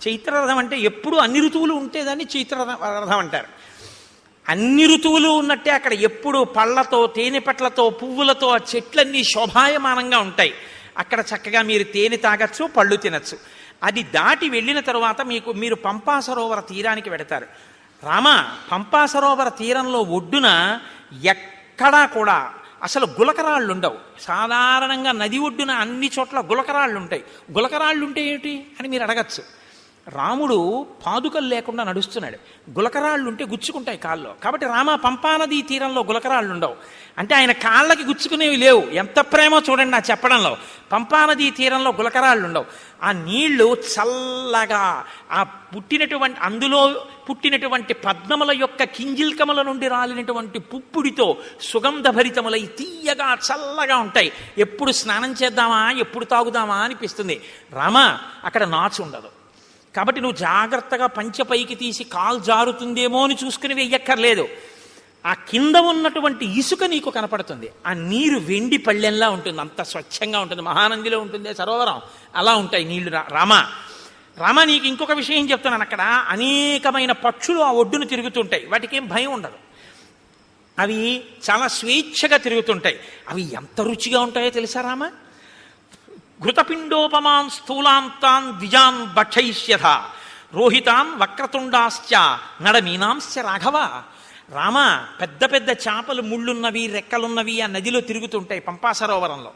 చైత్రరథం అంటే ఎప్పుడు అన్ని ఋతువులు ఉంటే దాన్ని చైత్రరథం అంటారు. అన్ని ఋతువులు ఉన్నట్టే అక్కడ ఎప్పుడు పళ్ళతో, తేనె పట్లతో, పువ్వులతో ఆ చెట్లన్నీ శోభాయమానంగా ఉంటాయి. అక్కడ చక్కగా మీరు తేనె తాగచ్చు, పళ్ళు తినచ్చు. అది దాటి వెళ్ళిన తరువాత మీరు పంపా సరోవర తీరానికి వెడతారు. రామ, పంపా సరోవర తీరంలో ఒడ్డున ఎక్కడా కూడా అసలు గులకరాళ్ళు ఉండవు. సాధారణంగా నది ఒడ్డున అన్ని చోట్ల గులకరాళ్ళు ఉంటాయి. గులకరాళ్ళు ఉంటే ఏమిటి అని మీరు అడగచ్చు. రాముడు పాదుకలు లేకుండా నడుస్తున్నాడు, గులకరాళ్ళు ఉంటే గుచ్చుకుంటాయి కాళ్ళలో. కాబట్టి రామ, పంపానదీ తీరంలో గులకరాళ్ళు ఉండవు అంటే ఆయన కాళ్ళకి గుచ్చుకునేవి లేవు. ఎంత ప్రేమో చూడండి ఆ చెప్పడంలో. పంపానదీ తీరంలో గులకరాళ్ళు ఉండవు. ఆ నీళ్లు చల్లగా, ఆ అందులో పుట్టినటువంటి పద్మముల యొక్క కింజిల్కముల నుండి రాలినటువంటి పుప్పుడితో సుగంధభరితములై తీయగా చల్లగా ఉంటాయి. ఎప్పుడు స్నానం చేద్దామా, ఎప్పుడు తాగుదామా అనిపిస్తుంది. రామ, అక్కడ నాచు ఉండదు. కాబట్టి నువ్వు జాగ్రత్తగా పంచపైకి తీసి కాలు జారుతుందేమో అని చూసుకుని వెయ్యక్కర్లేదు. ఆ కింద ఉన్నటువంటి ఇసుక నీకు కనపడుతుంది. ఆ నీరు వెండి పళ్ళెంలా ఉంటుంది, అంత స్వచ్ఛంగా ఉంటుంది. మహానందిలో ఉంటుంది సరోవరం, అలా ఉంటాయి నీళ్లు. రామ, నీకు ఇంకొక విషయం చెప్తున్నాను. అక్కడ అనేకమైన పక్షులు ఆ ఒడ్డును తిరుగుతుంటాయి. వాటికి ఏం భయం ఉండదు. అవి చాలా స్వేచ్ఛగా తిరుగుతుంటాయి. అవి ఎంత రుచిగా ఉంటాయో తెలుసా రామ? ఘృతపిండోపమాన్ స్థూలాంతాన్ ద్విజాన్ భక్షయిష్యథ రోహితాన్ వక్రతుండాశ్చ నడమీనాంశ్చ రాఘవ. రామ, పెద్ద పెద్ద చేపలు, ముళ్ళున్నవి, రెక్కలున్నవి ఆ నదిలో తిరుగుతుంటాయి పంపా సరోవరంలో.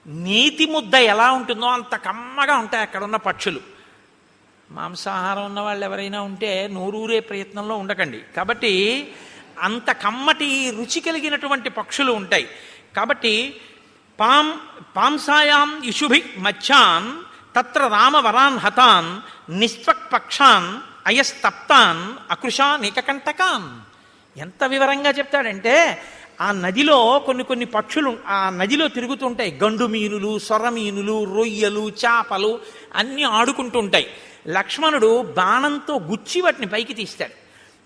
నేతి ముద్ద ఎలా ఉంటుందో అంత కమ్మగా ఉంటాయి అక్కడున్న పక్షులు. మాంసాహారం ఉన్న వాళ్ళు ఎవరైనా ఉంటే నోరూరే ప్రయత్నంలో ఉండకండి. కాబట్టి అంత కమ్మటి రుచి కలిగినటువంటి పక్షులు ఉంటాయి. కాబట్టి పాంసాయాం ఇషుభి మచ్చాన్ తత్ర రామవరాన్ హతాన్ నిస్త్వక్ పక్షాన్ అయస్తప్తాన్ అకృషాన్ ఏకకంటకాన్. ఎంత వివరంగా చెప్తాడంటే, ఆ నదిలో కొన్ని పక్షులు ఆ నదిలో తిరుగుతుంటాయి. గండు మీనులు, సొర మీనులు, రొయ్యలు, చేపలు అన్నీ ఆడుకుంటుంటాయి. లక్ష్మణుడు బాణంతో గుచ్చి వాటిని పైకి తీస్తాడు.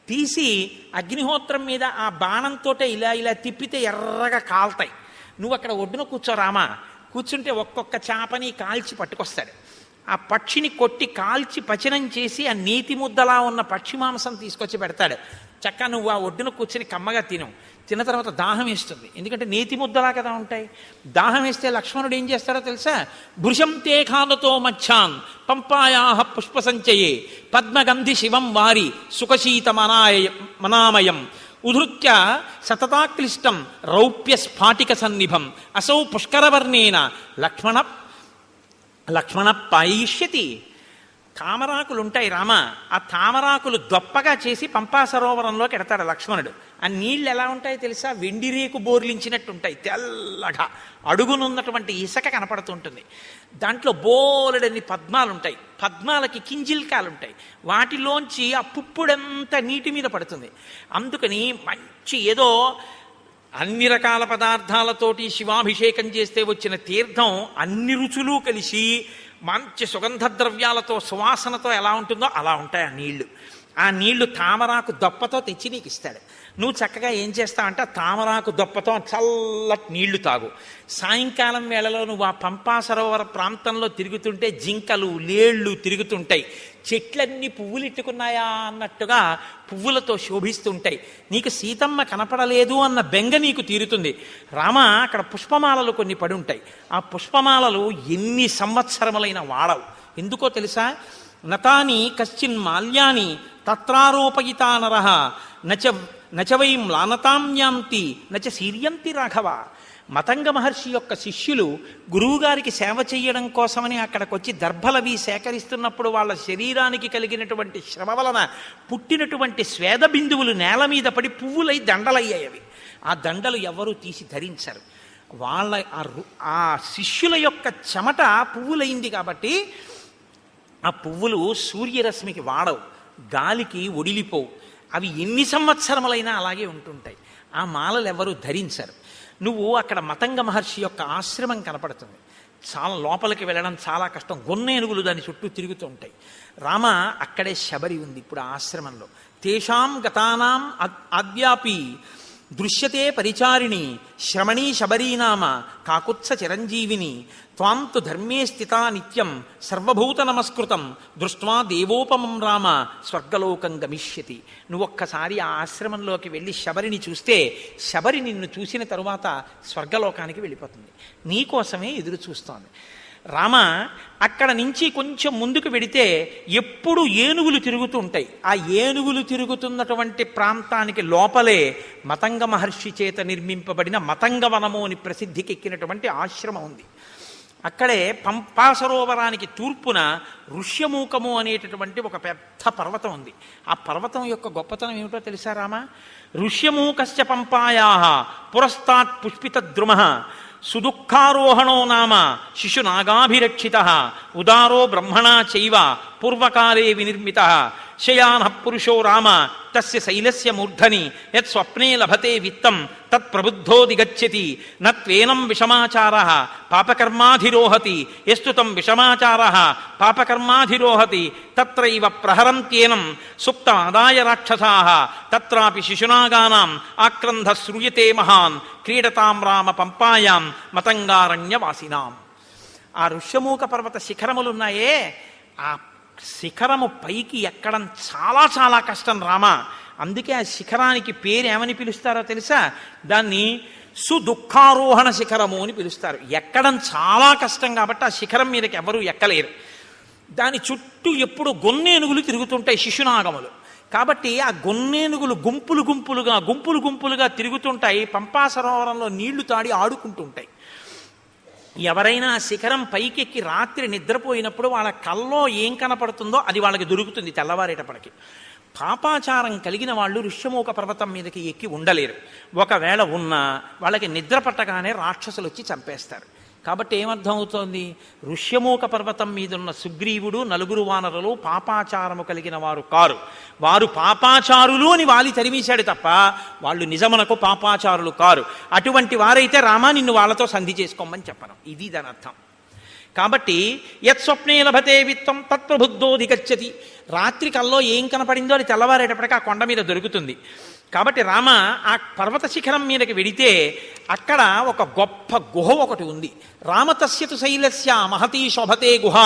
తీసి అగ్నిహోత్రం మీద ఆ బాణంతో ఇలా తిప్పితే ఎర్రగా కాల్తాయి. నువ్వు అక్కడ ఒడ్డున కూర్చోరామా, కూర్చుంటే ఒక్కొక్క చేపని కాల్చి పట్టుకొస్తాడు. ఆ పక్షిని కొట్టి కాల్చి పచనం చేసి ఆ నీతి ముద్దలా ఉన్న పక్షి మాంసం తీసుకొచ్చి పెడతాడు. చక్కగా నువ్వు ఆ ఒడ్డున కూర్చొని కమ్మగా తిన్న తర్వాత దాహం వేస్తుంది. ఎందుకంటే నేతి ముద్దలా కదా ఉంటాయి. దాహం వేస్తే లక్ష్మణుడు ఏం చేస్తాడో తెలుసా? భృశం తే ఖాదతో మచ్చాన్ పంపాయాహ పుష్ప సంచయే పద్మగంధి శివం వారి సుఖశీత మనామయం ఉధృత్య సతతాక్లిష్టం రౌప్య స్ఫాటిక సన్నిభం అసౌ పుష్కరవర్ణేన లక్ష్మణ పాయిష్యతి. తామరాకులు ఉంటాయి రామ, ఆ తామరాకులు దొప్పగా చేసి పంపా సరోవరంలోకి ఎడతాడు లక్ష్మణుడు. ఆ నీళ్ళు ఎలా ఉంటాయో తెలుసా? వెండిరేకు బోర్లించినట్టు ఉంటాయి, తెల్లగా. అడుగునున్నటువంటి ఇసుక కనపడుతుంటుంది. దాంట్లో బోలెడన్ని పద్మాలు ఉంటాయి. పద్మాలకి కింజిల్కాలు ఉంటాయి. వాటిలోంచి ఆ పుప్పుడంతా నీటి మీద పడుతుంది. అందుకని మంచి ఏదో అన్ని రకాల పదార్థాలతోటి శివాభిషేకం చేస్తే వచ్చిన తీర్థం అన్ని రుచులు కలిసి మంచి సుగంధ ద్రవ్యాలతో సువాసనతో ఎలా ఉంటుందో అలా ఉంటాయి ఆ నీళ్లు. ఆ నీళ్లు తామరాకు దొప్పతో తెచ్చి నీకు ఇస్తాడు. నువ్వు చక్కగా ఏం చేస్తావంటే ఆ తామరాకు దొప్పతో చల్లటి నీళ్లు తాగు. సాయంకాలం వేళలో నువ్వు ఆ పంపా సరోవర ప్రాంతంలో తిరుగుతుంటే జింకలు, లేళ్లు తిరుగుతుంటాయి. చెట్లన్నీ పువ్వులు ఇట్టుకున్నాయా అన్నట్టుగా పువ్వులతో శోభిస్తుంటాయి. నీకు సీతమ్మ కనపడలేదు అన్న బెంగ నీకు తీరుతుంది. రామ, అక్కడ పుష్పమాలలు కొన్ని పడి ఉంటాయి. ఆ పుష్పమాలలు ఎన్ని సంవత్సరములైన వాడవు. ఎందుకో తెలుసా? నతాని కశ్చిన్ మాల్యాని తత్రారోపయితా నరః నచవై మ్లానతాంయాంతి నచ సీర్యంతి రాఘవ. మతంగ మహర్షి యొక్క శిష్యులు గురువుగారికి సేవ చేయడం కోసమని అక్కడికి వచ్చి దర్భలవి సేకరిస్తున్నప్పుడు వాళ్ళ శరీరానికి కలిగినటువంటి శ్రమ వలన పుట్టినటువంటి స్వేద బిందువులు నేల మీద పడి పువ్వులై దండలయ్యాయి. ఆ దండలు ఎవరూ తీసి ధరించరు. వాళ్ళ ఆ శిష్యుల యొక్క చెమట పువ్వులైంది కాబట్టి ఆ పువ్వులు సూర్యరశ్మికి వాడవు, గాలికి ఒడిలిపోవు. అవి ఎన్ని సంవత్సరములైనా అలాగే ఉంటుంటాయి. ఆ మాలలు ఎవరు ధరించరు. నువ్వు అక్కడ మతంగ మహర్షి యొక్క ఆశ్రమం కనపడుతుంది. చాలా లోపలికి వెళ్ళడం చాలా కష్టం. గొన్నేనుగులు దాని చుట్టూ తిరుగుతూ ఉంటాయి. రామ, అక్కడే శబరి ఉంది ఇప్పుడు ఆ ఆశ్రమంలో. తేషాం గతానాం ఆద్యాపి దృశ్యతే పరిచారిణి శ్రమణీ శబరీనామ కాకుత్స చిరంజీవిని త్వాంతు ధర్మే స్థితా నిత్యం సర్వభూత నమస్కృతం దృష్ట్వా దేవోపమం రామ స్వర్గలోకం గమిష్యతి. నువ్వొక్కసారి ఆ ఆశ్రమంలోకి వెళ్ళి శబరిని చూస్తే శబరి నిన్ను చూసిన తరువాత స్వర్గలోకానికి వెళ్ళిపోతుంది. నీకోసమే ఎదురు చూస్తోంది. రామ అక్కడ నుంచి కొంచెం ముందుకు వెడితే ఎప్పుడు ఏనుగులు తిరుగుతూ ఉంటాయి. ఆ ఏనుగులు తిరుగుతున్నటువంటి ప్రాంతానికి లోపలే మతంగ మహర్షి చేత నిర్మింపబడిన మతంగవనము అని ప్రసిద్ధికెక్కినటువంటి ఆశ్రమం ఉంది. అక్కడే పంపా సరోవరానికి తూర్పున ఋష్యమూకము అనేటటువంటి ఒక పెద్ద పర్వతం ఉంది. ఆ పర్వతం యొక్క గొప్పతనం ఏమిటో తెలుసా రామ? ఋష్యమూకస్య పంపాయా పురస్తాత్ పుష్పిత ద్రుమ సుదుఃఖారోహణో నామ శిశునాగాభిరక్షిత ఉదారో బ్రహ్మణా చైవ పూర్వకాలే వినిర్మిత శయాన పురుషో రామ తస్య శైలస్య మూర్ధని యత్ స్వప్నే లభతే విత్తం తత్ ప్రబుద్ధో దిగచ్చతి నత్వేనం విషమాచారః పాపకర్మాధిరోహతి యస్తు తం విషమాచారః పాపకర్మాధిరోహతి తత్రైవ ప్రహరంత్యేనం సుప్తమాదాయ రాక్షసాః తత్రాపి శిశునాగానాం ఆక్రంధ శ్రూయతే మహాన్ క్రీడతాం రామ పంపాయాం మతంగారణ్యవాసినాం. ఆ ఋష్యమూక పర్వత శిఖరములున్నాయే, ఆ శిఖరము పైకి ఎక్కడం చాలా చాలా కష్టం రామ. అందుకే ఆ శిఖరానికి పేరు ఏమని పిలుస్తారో తెలుసా? దాన్ని సుదుఃఖారోహణ శిఖరము అని పిలుస్తారు. ఎక్కడం చాలా కష్టం కాబట్టి ఆ శిఖరం మీదకి ఎవరూ ఎక్కలేరు. దాని చుట్టూ ఎప్పుడు గొన్నేనుగులు తిరుగుతుంటాయి, శిశునాగములు. కాబట్టి ఆ గొన్నేనుగులు గుంపులు గుంపులుగా తిరుగుతుంటాయి. పంపా సరోవరంలో నీళ్లు తాడి ఆడుకుంటుంటాయి. ఎవరైనా శిఖరం పైకెక్కి రాత్రి నిద్రపోయినప్పుడు వాళ్ళ కల్లో ఏం కనపడుతుందో అది వాళ్ళకి దొరుకుతుంది తెల్లవారేటప్పటికి. పాపాచారం కలిగిన వాళ్ళు ఋష్యమూక పర్వతం మీదకి ఎక్కి ఉండలేరు. ఒకవేళ ఉన్నా వాళ్ళకి నిద్ర పట్టగానే రాక్షసులు వచ్చి చంపేస్తారు. కాబట్టి ఏమర్థం అవుతోంది? ఋష్యమూక పర్వతం మీదున్న సుగ్రీవుడు నలుగురు వానరులు పాపాచారము కలిగిన వారు కారు. వారు పాపాచారులు అని వాలి తరిమేశాడు తప్ప వాళ్ళు నిజమునకు పాపాచారులు కారు. అటువంటి వారైతే రామా నిన్ను వాళ్ళతో సంధి చేసుకోమని చెప్పను. ఇది దాని అర్థం. కాబట్టి యత్ స్వప్నే లభతే విత్తం తత్ప్రబుద్ధోధిగచ్చతి. రాత్రి కల్లో ఏం కనపడిందో అది తెల్లవారేటప్పటికీ ఆ కొండ మీద దొరుకుతుంది. కాబట్టి రామ ఆ పర్వత శిఖరం మీదకి వెడితే అక్కడ ఒక గొప్ప గుహ ఒకటి ఉంది. రామతస్యతు శైలస్య మహతీ శోభతే గుహ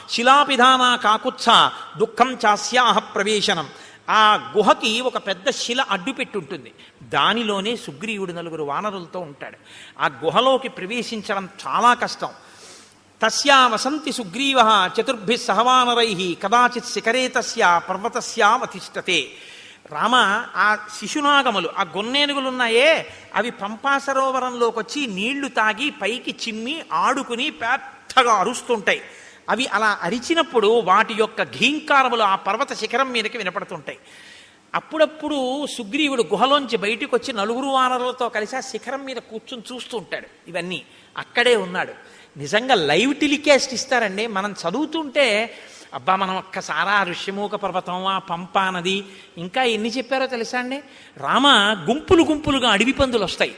శిలాపిధాన కాకుత్స దుఃఖం చాస్యాహ ప్రవేశనం. ఆ గుహకి ఒక పెద్ద శిల అడ్డు పెట్టుంటుంది. దానిలోనే సుగ్రీవుడు నలుగురు వానరులతో ఉంటాడు. ఆ గుహలోకి ప్రవేశించడం చాలా కష్టం. తస్యా వసంతి సుగ్రీవ చతుర్భి సహవానరై కదాచిత్ శిఖరే తస్య పర్వతస్యావతిష్టతే. రామ ఆ శిశునాగములు, ఆ గొన్నేనుగులున్నాయే, అవి పంపా సరోవరంలోకి వచ్చి నీళ్లు తాగి పైకి చిమ్మి ఆడుకుని పెద్దగా అరుస్తుంటాయి. అవి అలా అరిచినప్పుడు వాటి యొక్క ఘీంకారములు ఆ పర్వత శిఖరం మీదకి వినపడుతుంటాయి. అప్పుడప్పుడు సుగ్రీవుడు గుహలోంచి బయటికి వచ్చి నలుగురు వానరులతో కలిసి ఆ శిఖరం మీద కూర్చుని చూస్తూ ఉంటాడు. ఇవన్నీ అక్కడే ఉన్నాడు. నిజంగా లైవ్ టెలికాస్ట్ ఇస్తారండి. మనం చదువుతుంటే అబ్బా మనం ఒక్కసారి ఆ ఋష్యమూక పర్వతం, ఆ పంపా నది, ఇంకా ఎన్ని చెప్పారో తెలుసా అండి? రామ గుంపులుగా అడవి పందులు వస్తాయి.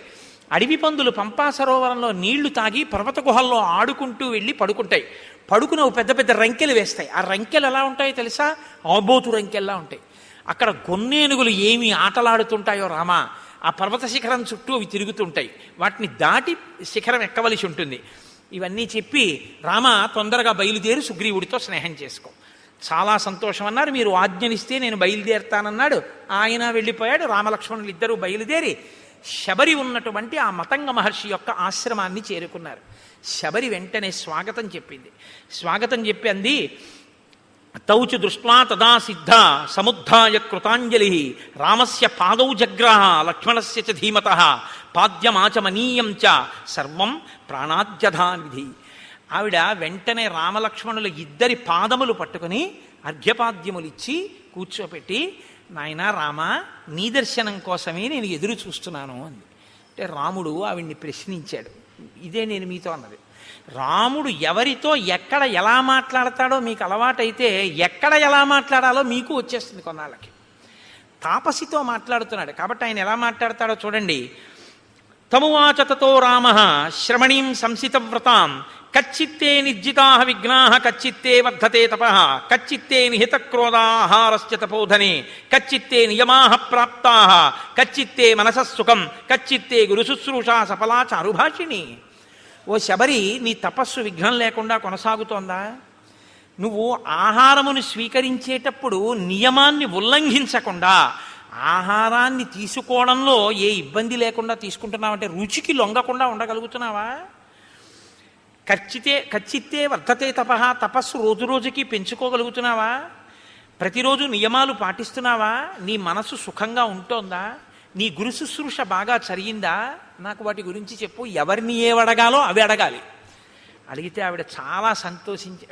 అడవి పందులు పంపా సరోవరంలో నీళ్లు తాగి పర్వత గుహల్లో ఆడుకుంటూ వెళ్ళి పడుకుంటాయి. పడుకుని పెద్ద పెద్ద రంకెలు వేస్తాయి. ఆ రంకెలు ఎలా ఉంటాయో తెలుసా? ఆబోతు రంకెల్లా ఉంటాయి. అక్కడ గొన్నేనుగులు ఏమి ఆటలాడుతుంటాయో రామ, ఆ పర్వత శిఖరం చుట్టూ అవి తిరుగుతుంటాయి. వాటిని దాటి శిఖరం ఎక్కవలసి ఉంటుంది. ఇవన్నీ చెప్పి రామ తొందరగా బయలుదేరి సుగ్రీవుడితో స్నేహం చేసుకో. చాలా సంతోషం అన్నారు. మీరు ఆజ్ఞనిస్తే నేను బయలుదేరుతానన్నాడు. ఆయన వెళ్ళిపోయాడు. రామలక్ష్మణులు ఇద్దరూ బయలుదేరి శబరి ఉన్నటువంటి ఆ మతంగ మహర్షి యొక్క ఆశ్రమాన్ని చేరుకున్నారు. శబరి వెంటనే స్వాగతం చెప్పింది. స్వాగతం చెప్పి అంది, తౌచు దృష్ట్వా తదా సిద్ధ సముద్ధాయ కృతాంజలి రామస్య పాదౌ జగ్రాహ లక్ష్మణస్య చ ధీమతః పాద్యమాచమనీయం చ సర్వం ప్రాణాద్యధానిధి. ఆవిడ వెంటనే రామలక్ష్మణుల ఇద్దరి పాదములు పట్టుకుని అర్ఘ్యపాద్యములిచ్చి కూర్చోపెట్టి, నాయనా రామ, నీ దర్శనం కోసమే నేను ఎదురు చూస్తున్నాను అంది. అంటే రాముడు ఆవిడ్ని ప్రశ్నించాడు. ఇదే నేను మీతో అన్నది. రాముడు ఎవరితో ఎక్కడ ఎలా మాట్లాడతాడో మీకు అలవాటైతే ఎక్కడ ఎలా మాట్లాడాలో మీకు వచ్చేస్తుంది కొన్నాళ్ళకి. తాపసితో మాట్లాడుతున్నాడు కాబట్టి ఆయన ఎలా మాట్లాడతాడో చూడండి. తమువాచ తతో రామ శ్రమణీం సంసితవ్రతాం కచ్చిత్తే నిర్జితా విఘ్నా కచ్చిత్తే వర్ధతే తప కచ్చిత్తే నిహిత క్రోధాహారశ్చ తపోధనే కచ్చిత్తే నియమా ప్రాప్తా కచ్చిత్తే మనసస్సుఖం కచ్చిత్తే గురుశుశ్రూషా సఫలా చారుభాషిణి. ఓ శబరి, నీ తపస్సు విఘ్నం లేకుండా కొనసాగుతోందా? నువ్వు ఆహారమును స్వీకరించేటప్పుడు నియమాన్ని ఉల్లంఘించకుండా ఆహారాన్ని తీసుకోవడంలో ఏ ఇబ్బంది లేకుండా తీసుకుంటున్నావంటే రుచికి లొంగకుండా ఉండగలుగుతున్నావా? కచ్చిత్తే వర్ధతే తపస్సు రోజు రోజుకి పెంచుకోగలుగుతున్నావా? ప్రతిరోజు నియమాలు పాటిస్తున్నావా? నీ మనసు సుఖంగా ఉంటోందా? నీ గురు శుశ్రూష బాగా జరిగిందా? నాకు వాటి గురించి చెప్పు. ఎవరిని ఏవడగాలో అవి అడగాలి. అడిగితే ఆవిడ చాలా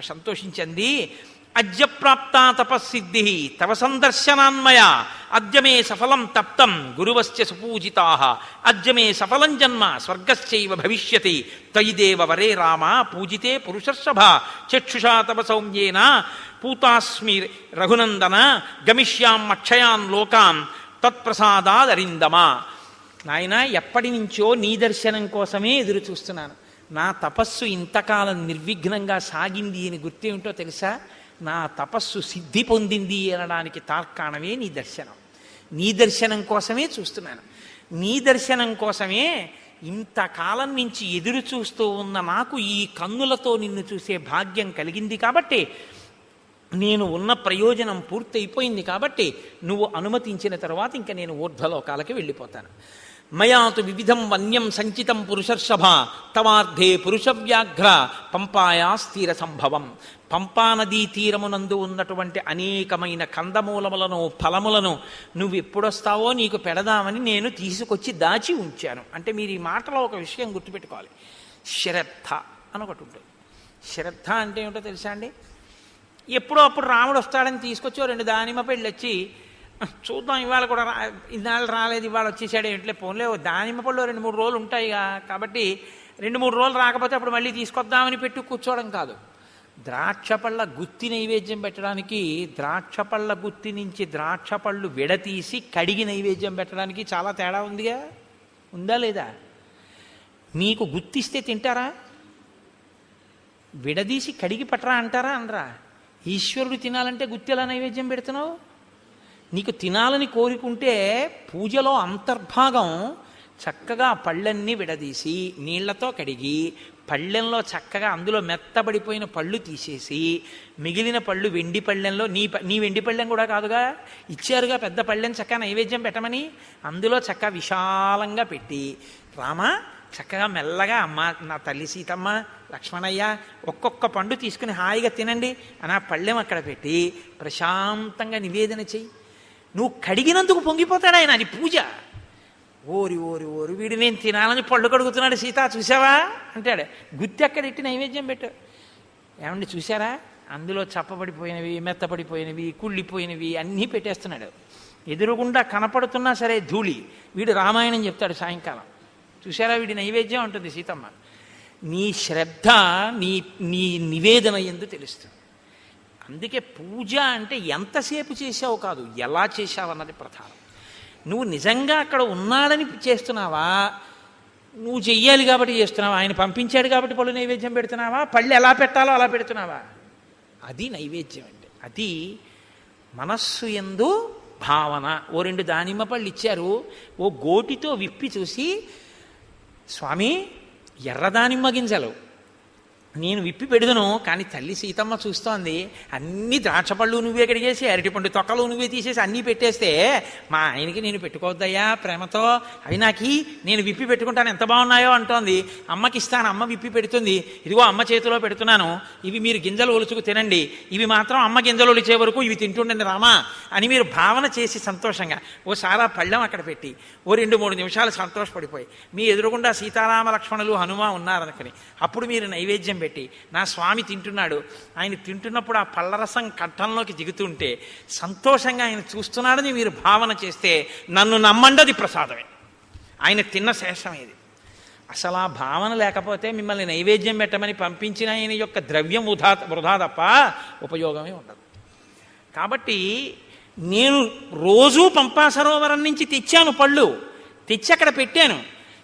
సంతోషించింది. అద్యప్రాప్తా తపస్సిద్ధి తవ సందర్శనాన్మయ అద్యమే సఫలం తప్తం గురువశ్చ సుపూజితా అద్యమే సఫలం జన్మ స్వర్గశ్చైవ భవిష్యతి త్వయిదేవ వరే రామ పూజితే పురుషర్షభ చక్షుషా తవ సౌమ్యేన పూతాస్మి రఘునందన గమిష్యాం అక్షయాన్ లోకాన్ తత్ప్రసాదాదరిందమా. నాయన, ఎప్పటి నుంచో నీ దర్శనం కోసమే ఎదురు చూస్తున్నాను. నా తపస్సు ఇంతకాలం నిర్విఘ్నంగా సాగింది అని గుర్తేమిటో తెలుసా? నా తపస్సు సిద్ధి పొందింది అనడానికి తార్కాణమే నీ దర్శనం. నీ దర్శనం కోసమే చూస్తున్నాను. నీ దర్శనం కోసమే ఇంతకాలం నుంచి ఎదురు చూస్తూ ఉన్న నాకు ఈ కన్నులతో నిన్ను చూసే భాగ్యం కలిగింది. కాబట్టి నేను ఉన్న ప్రయోజనం పూర్తయిపోయింది. కాబట్టి నువ్వు అనుమతించిన తర్వాత ఇంకా నేను ఊర్ధ్వలోకాలకి వెళ్ళిపోతాను. మయాతు వివిధం వన్యం సంచితం పురుషర్షభ తవార్ధే పురుషవ్యాఘ్ర పంపాయా స్థిర సంభవం. పంపానదీ తీరమునందు ఉన్నటువంటి అనేకమైన కందమూలములను ఫలములను నువ్వు ఎప్పుడొస్తావో నీకు పెడదామని నేను తీసుకొచ్చి దాచి ఉంచాను. అంటే మీరు ఈ మాటలో ఒక విషయం గుర్తుపెట్టుకోవాలి. శ్రద్ధ అని ఒకటి ఉంటుంది. శ్రద్ధ అంటే ఏమిటో తెలుసా అండి? ఎప్పుడో అప్పుడు రాముడు వస్తాడని తీసుకొచ్చి 2 దానిమ్మ పళ్ళు వచ్చి చూద్దాం, ఇవాళ కూడా ఇన్నాళ్ళు రాలేదు, ఇవాళ వచ్చేసాడు ఎట్లే పోన్లే, దానిమ్మ పళ్ళు 2-3 రోజులు ఉంటాయిగా, కాబట్టి 2-3 రోజులు రాకపోతే అప్పుడు మళ్ళీ తీసుకొద్దామని పెట్టి కూర్చోవడం కాదు. ద్రాక్ష పళ్ళ గుత్తి నైవేద్యం పెట్టడానికి ద్రాక్ష పళ్ళ గుత్తి నుంచి ద్రాక్ష పళ్ళు విడతీసి కడిగి నైవేద్యం పెట్టడానికి చాలా తేడా ఉందిగా. ఉందా లేదా? మీకు గుత్తిస్తే తింటారా? విడదీసి కడిగి పట్టరా అంటారా? అనరా? ఈశ్వరుడు తినాలంటే గుత్తి ఎలా నైవేద్యం పెడుతున్నావు? నీకు తినాలని కోరుకుంటే పూజలో అంతర్భాగం చక్కగా పళ్ళన్నీ విడదీసి నీళ్లతో కడిగి పళ్ళెంలో చక్కగా అందులో మెత్తబడిపోయిన పళ్ళు తీసేసి మిగిలిన పళ్ళు వెండి పళ్ళెంలో నీ వెండి పళ్ళెం కూడా కాదుగా, ఇచ్చారుగా పెద్ద పళ్ళెం, చక్కగా నైవేద్యం పెట్టమని అందులో చక్కగా విశాలంగా పెట్టి, రామా చక్కగా మెల్లగా అమ్మ నా తల్లి సీతమ్మ లక్ష్మణయ్య ఒక్కొక్క పండు తీసుకుని హాయిగా తినండి అని ఆ పళ్ళెం అక్కడ పెట్టి ప్రశాంతంగా నివేదన చెయ్యి. నువ్వు కడిగినందుకు పొంగిపోతాడు ఆయన. అది పూజ. ఓరి ఓరి ఓరి వీడు నేను తినాలని పళ్ళు కడుగుతున్నాడు సీత చూసావా అంటాడు. గుత్తి అక్కడ ఎట్టి నైవేద్యం పెట్టు. ఏమండి చూసారా? అందులో చప్పబడిపోయినవి, మెత్తపడిపోయినవి, కుళ్ళిపోయినవి అన్నీ పెట్టేస్తున్నాడు. ఎదురుగుండా కనపడుతున్నా సరే ధూళి. వీడు రామాయణం చెప్తాడు సాయంకాలం. చూసారా వీడి నైవేద్యం ఉంటుంది సీతమ్మ. నీ శ్రద్ధ నీ నివేదన ఎందు తెలుస్తుంది. అందుకే పూజ అంటే ఎంతసేపు చేసావు కాదు, ఎలా చేశావు అన్నది ప్రధానం. నువ్వు నిజంగా అక్కడ ఉన్నాడని చేస్తున్నావా, నువ్వు చెయ్యాలి కాబట్టి చేస్తున్నావా, ఆయన పంపించాడు కాబట్టి పళ్ళు నైవేద్యం పెడుతున్నావా, పళ్ళు ఎలా పెట్టాలో అలా పెడుతున్నావా? అది నైవేద్యం అంటే. అది మనస్సు యందు భావన. ఓ 2 దానిమ్మ పళ్ళు ఇచ్చారు, ఓ గోటితో విప్పి చూసి, స్వామి ఎర్ర దానిమ్మ గింజలు నేను విప్పి పెడుదును, కానీ తల్లి సీతమ్మ చూస్తోంది అన్ని ద్రాక్షపళ్ళు నువ్వే కడిగేసి అరటిపండు తొక్కలు నువ్వే తీసేసి అన్నీ పెట్టేస్తే మా ఆయనకి నేను పెట్టుకోవద్దయ్యా ప్రేమతో, అవి నాకి నేను విప్పి పెట్టుకుంటాను ఎంత బాగున్నాయో అంటోంది. అమ్మకి ఇస్తాను, అమ్మ విప్పి పెడుతుంది, ఇదిగో అమ్మ చేతిలో పెడుతున్నాను, ఇవి మీరు గింజలు ఒలుచుకు తినండి, ఇవి మాత్రం అమ్మ గింజలు ఒలిచే వరకు ఇవి తింటుండండి రామా అని మీరు భావన చేసి సంతోషంగా ఓసారి పళ్ళెం అక్కడ పెట్టి ఓ 2-3 నిమిషాలు సంతోషపడిపోయి మీ ఎదురుగుండా సీతారామ లక్ష్మణులు హనుమ ఉన్నారనుకుని అప్పుడు మీరు నైవేద్యం పెట్టి నా స్వామి తింటున్నాడు, ఆయన తింటున్నప్పుడు ఆ పళ్ళరసం కంఠంలోకి దిగుతుంటే సంతోషంగా ఆయన చూస్తున్నాడని మీరు భావన చేస్తే నన్ను నమ్మండి అది ప్రసాదమే, ఆయన తిన్న శేషం ఇది. అసలు ఆ భావన లేకపోతే మిమ్మల్ని నైవేద్యం పెట్టమని పంపించిన ఆయన యొక్క ద్రవ్యం వృధా తప్ప ఉపయోగమే ఉండదు. కాబట్టి నేను రోజూ పంపా సరోవరం నుంచి తెచ్చాను, పళ్ళు తెచ్చి అక్కడ పెట్టాను,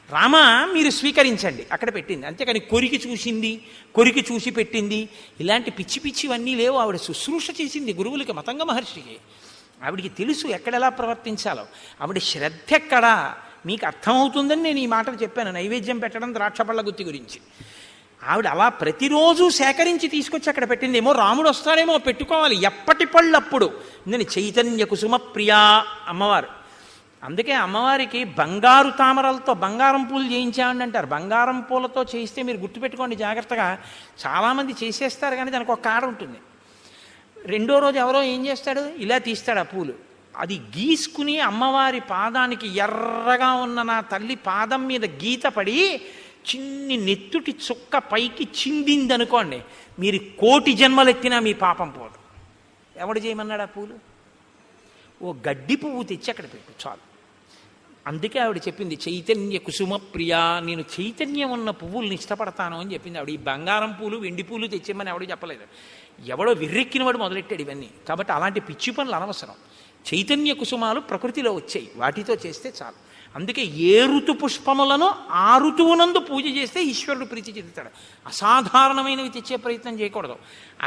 రామా మీరు స్వీకరించండి అక్కడ పెట్టింది. అంతేకాని కొరికి చూసింది, కొరికి చూసి పెట్టింది, ఇలాంటి పిచ్చి పిచ్చివన్నీ లేవు. ఆవిడ శుశ్రూష చేసింది గురువులకి, మతంగ మహర్షికి. ఆవిడికి తెలుసు ఎక్కడెలా ప్రవర్తించాలో. ఆవిడ శ్రద్ధ ఎక్కడా మీకు అర్థమవుతుందని నేను ఈ మాటలు చెప్పాను. నైవేద్యం పెట్టడం ద్రాక్షపళ్ళ గుత్తి గురించి ఆవిడ అలా ప్రతిరోజు సేకరించి తీసుకొచ్చి అక్కడ పెట్టింది. ఏమో రాముడు వస్తాడేమో పెట్టుకోవాలి, ఎప్పటి పళ్ళు అప్పుడు. నేను చైతన్య కుసుమ ప్రియా అమ్మవారు అందుకే అమ్మవారికి బంగారు తామరలతో బంగారం పూలు చేయించామని అంటారు. బంగారం పూలతో చేయిస్తే మీరు గుర్తుపెట్టుకోండి జాగ్రత్తగా, చాలామంది చేసేస్తారు కానీ దానికి ఒక కాడ ఉంటుంది. రెండో రోజు ఎవరో ఏం చేస్తాడు, ఇలా తీస్తాడు ఆ పూలు, అది గీసుకుని అమ్మవారి పాదానికి ఎర్రగా ఉన్న నా తల్లి పాదం మీద గీత పడి చిన్ని నెత్తుటి చుక్క పైకి చిందిందనుకోండి, మీరు 1,000,000 జన్మలెత్తినా మీ పాపం పోదు. ఎవడు చేయమన్నాడు ఆ పూలు? ఓ గడ్డి పువ్వు తెచ్చి అక్కడ పెట్టు చాలు. అందుకే ఆవిడ చెప్పింది చైతన్య కుసుమ ప్రియా, నేను చైతన్యం ఉన్న పువ్వుల్ని ఇష్టపడతాను అని చెప్పింది ఆవిడ. ఈ బంగారం పూలు వెండి పూలు తెచ్చేమని ఎవడో చెప్పలేదు. ఎవడో విర్రెక్కినవాడు మొదలెట్టాడు ఇవన్నీ. కాబట్టి అలాంటి పిచ్చి పనులు అనవసరం. చైతన్య కుసుమాలు ప్రకృతిలో వచ్చాయి, వాటితో చేస్తే చాలు. అందుకే ఏ ఋతు పుష్పములను ఆ ఋతువునందు పూజ చేస్తే ఈశ్వరుడు ప్రీతి చెందుతాడు. అసాధారణమైనవి తెచ్చే ప్రయత్నం చేయకూడదు.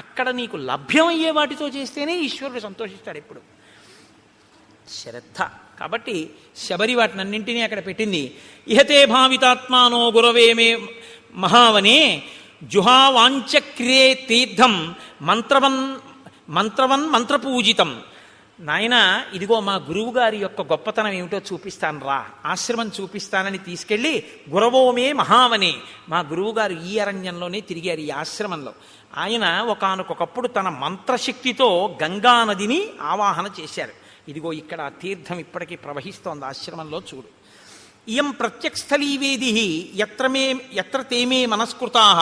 అక్కడ నీకు లభ్యమయ్యే వాటితో చేస్తేనే ఈశ్వరుడు సంతోషిస్తాడు ఎప్పుడు. శ్రద్ధ. కాబట్టి శబరి వాటినన్నింటినీ అక్కడ పెట్టింది. ఇహతే భావితాత్మానో గురవే మే మహావనే జుహావాంచక్రియే తీర్థం మంత్రవన్ మంత్రపూజితం. నాయన ఇదిగో మా గురువు గారి యొక్క గొప్పతనం ఏమిటో చూపిస్తాను రా, ఆశ్రమం చూపిస్తానని తీసుకెళ్ళి గురవోమే మహావనే, మా గురువుగారు ఈ అరణ్యంలోనే తిరిగారు, ఈ ఆశ్రమంలో. ఆయన ఒకానొకప్పుడు తన మంత్రశక్తితో గంగా నదిని ఆవాహన చేశారు. ఇదిగో ఇక్కడ ఆ తీర్థం ఇప్పటికీ ప్రవహిస్తోంది ఆశ్రమంలో చూడు. ఇయం ప్రత్యక్షస్థలీవేది ఎత్ర తేమే మనస్కృతాః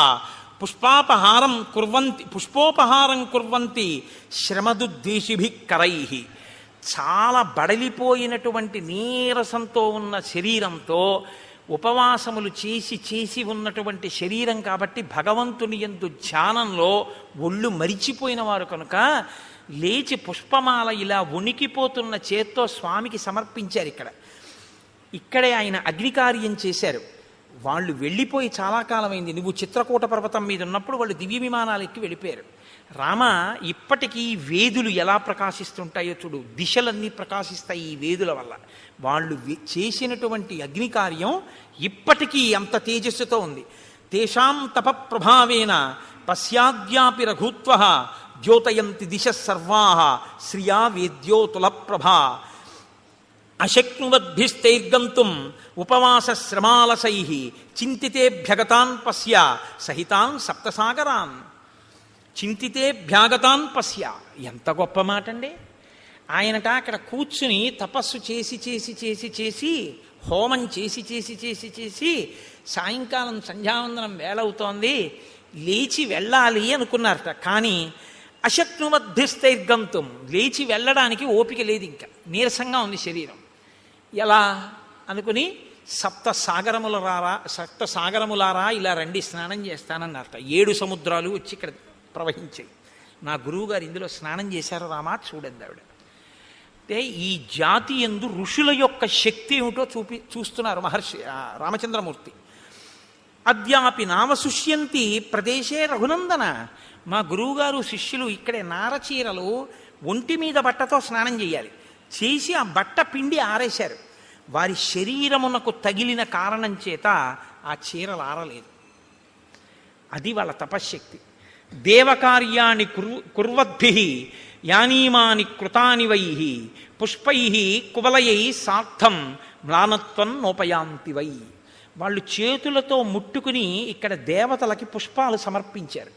పుష్పోపహారం కుర్వంతి శ్రమదుద్దేశిభిః కరైః. చాలా బడలిపోయినటువంటి నీరసంతో ఉన్న శరీరంతో ఉపవాసములు చేసి ఉన్నటువంటి శరీరం కాబట్టి భగవంతుని యందు ధ్యానంలో ఒళ్ళు మరిచిపోయిన వారు కనుక లేచి పుష్పమాల ఇలా వణికిపోతున్న చేత్తో స్వామికి సమర్పించారు. ఇక్కడే ఆయన అగ్నికార్యం చేశారు. వాళ్ళు వెళ్ళిపోయి చాలా కాలమైంది. నువ్వు చిత్రకూట పర్వతం మీద ఉన్నప్పుడు వాళ్ళు దివ్య విమానాలు ఎక్కి వెళ్ళిపోయారు. రామ, ఇప్పటికీ వేదులు ఎలా ప్రకాశిస్తుంటాయో చూడు, దిశలన్నీ ప్రకాశిస్తాయి ఈ వేదుల వల్ల. వాళ్ళు చేసినటువంటి అగ్నికార్యం ఇప్పటికీ అంత తేజస్సుతో ఉంది. తేషాం తప ప్రభావేన పశ్యాద్యాపి రఘుత్వః ద్యోతయంతి దిశ సర్వాః శ్రియా వేద్యోతుల ప్రభా అశక్నువద్భిస్తైర్గంతుం ఉపవాస శ్రమాలసైః చింతితేభ్యగతాన్ పశ్య సహితాన్ సప్తసాగరాన్. చింతితేభ్యాగతాన్ పశ్య, ఎంత గొప్ప మాట అండి. ఆయనట అక్కడ కూర్చుని తపస్సు చేసి హోమం చేసి సాయంకాలం సంధ్యావందనం వేళవుతోంది, లేచి వెళ్ళాలి అనుకున్నారట. కానీ అశక్నువద్భిస్తైర్గంతుం, లేచి వెళ్ళడానికి ఓపిక లేదు, ఇంకా నీరసంగా ఉంది శరీరం. ఎలా అనుకుని సప్త సాగరములారా ఇలా రండి స్నానం చేస్తానన్నారట. 7 సముద్రాలు వచ్చి ఇక్కడ ప్రవహించాయి. నా గురువుగారు ఇందులో స్నానం చేశారు రామా, చూడండి ఆవిడ. అంటే ఈ జాతి యందు ఋషుల యొక్క శక్తి ఏమిటో చూస్తున్నారు మహర్షి రామచంద్రమూర్తి. అద్యాపి నావశుష్యంతి ప్రదేశే రఘునందన. మా గురువుగారు శిష్యులు ఇక్కడే నారచీరలు ఒంటి మీద బట్టతో స్నానం చేయాలి, చేసి ఆ బట్ట పిండి ఆరేశారు. వారి శరీరమునకు తగిలిన కారణం చేత ఆ చీరలు ఆరలేదు. అది వాళ్ళ తపశ్శక్తి. దేవకార్యాణి కుర్వద్భిః యానీమాని కృతాని వైః పుష్పైః కువలయై సార్థం మ్లానత్వం నోపయాంతి వై. వాళ్ళు చేతులతో ముట్టుకుని ఇక్కడ దేవతలకి పుష్పాలు సమర్పించారు.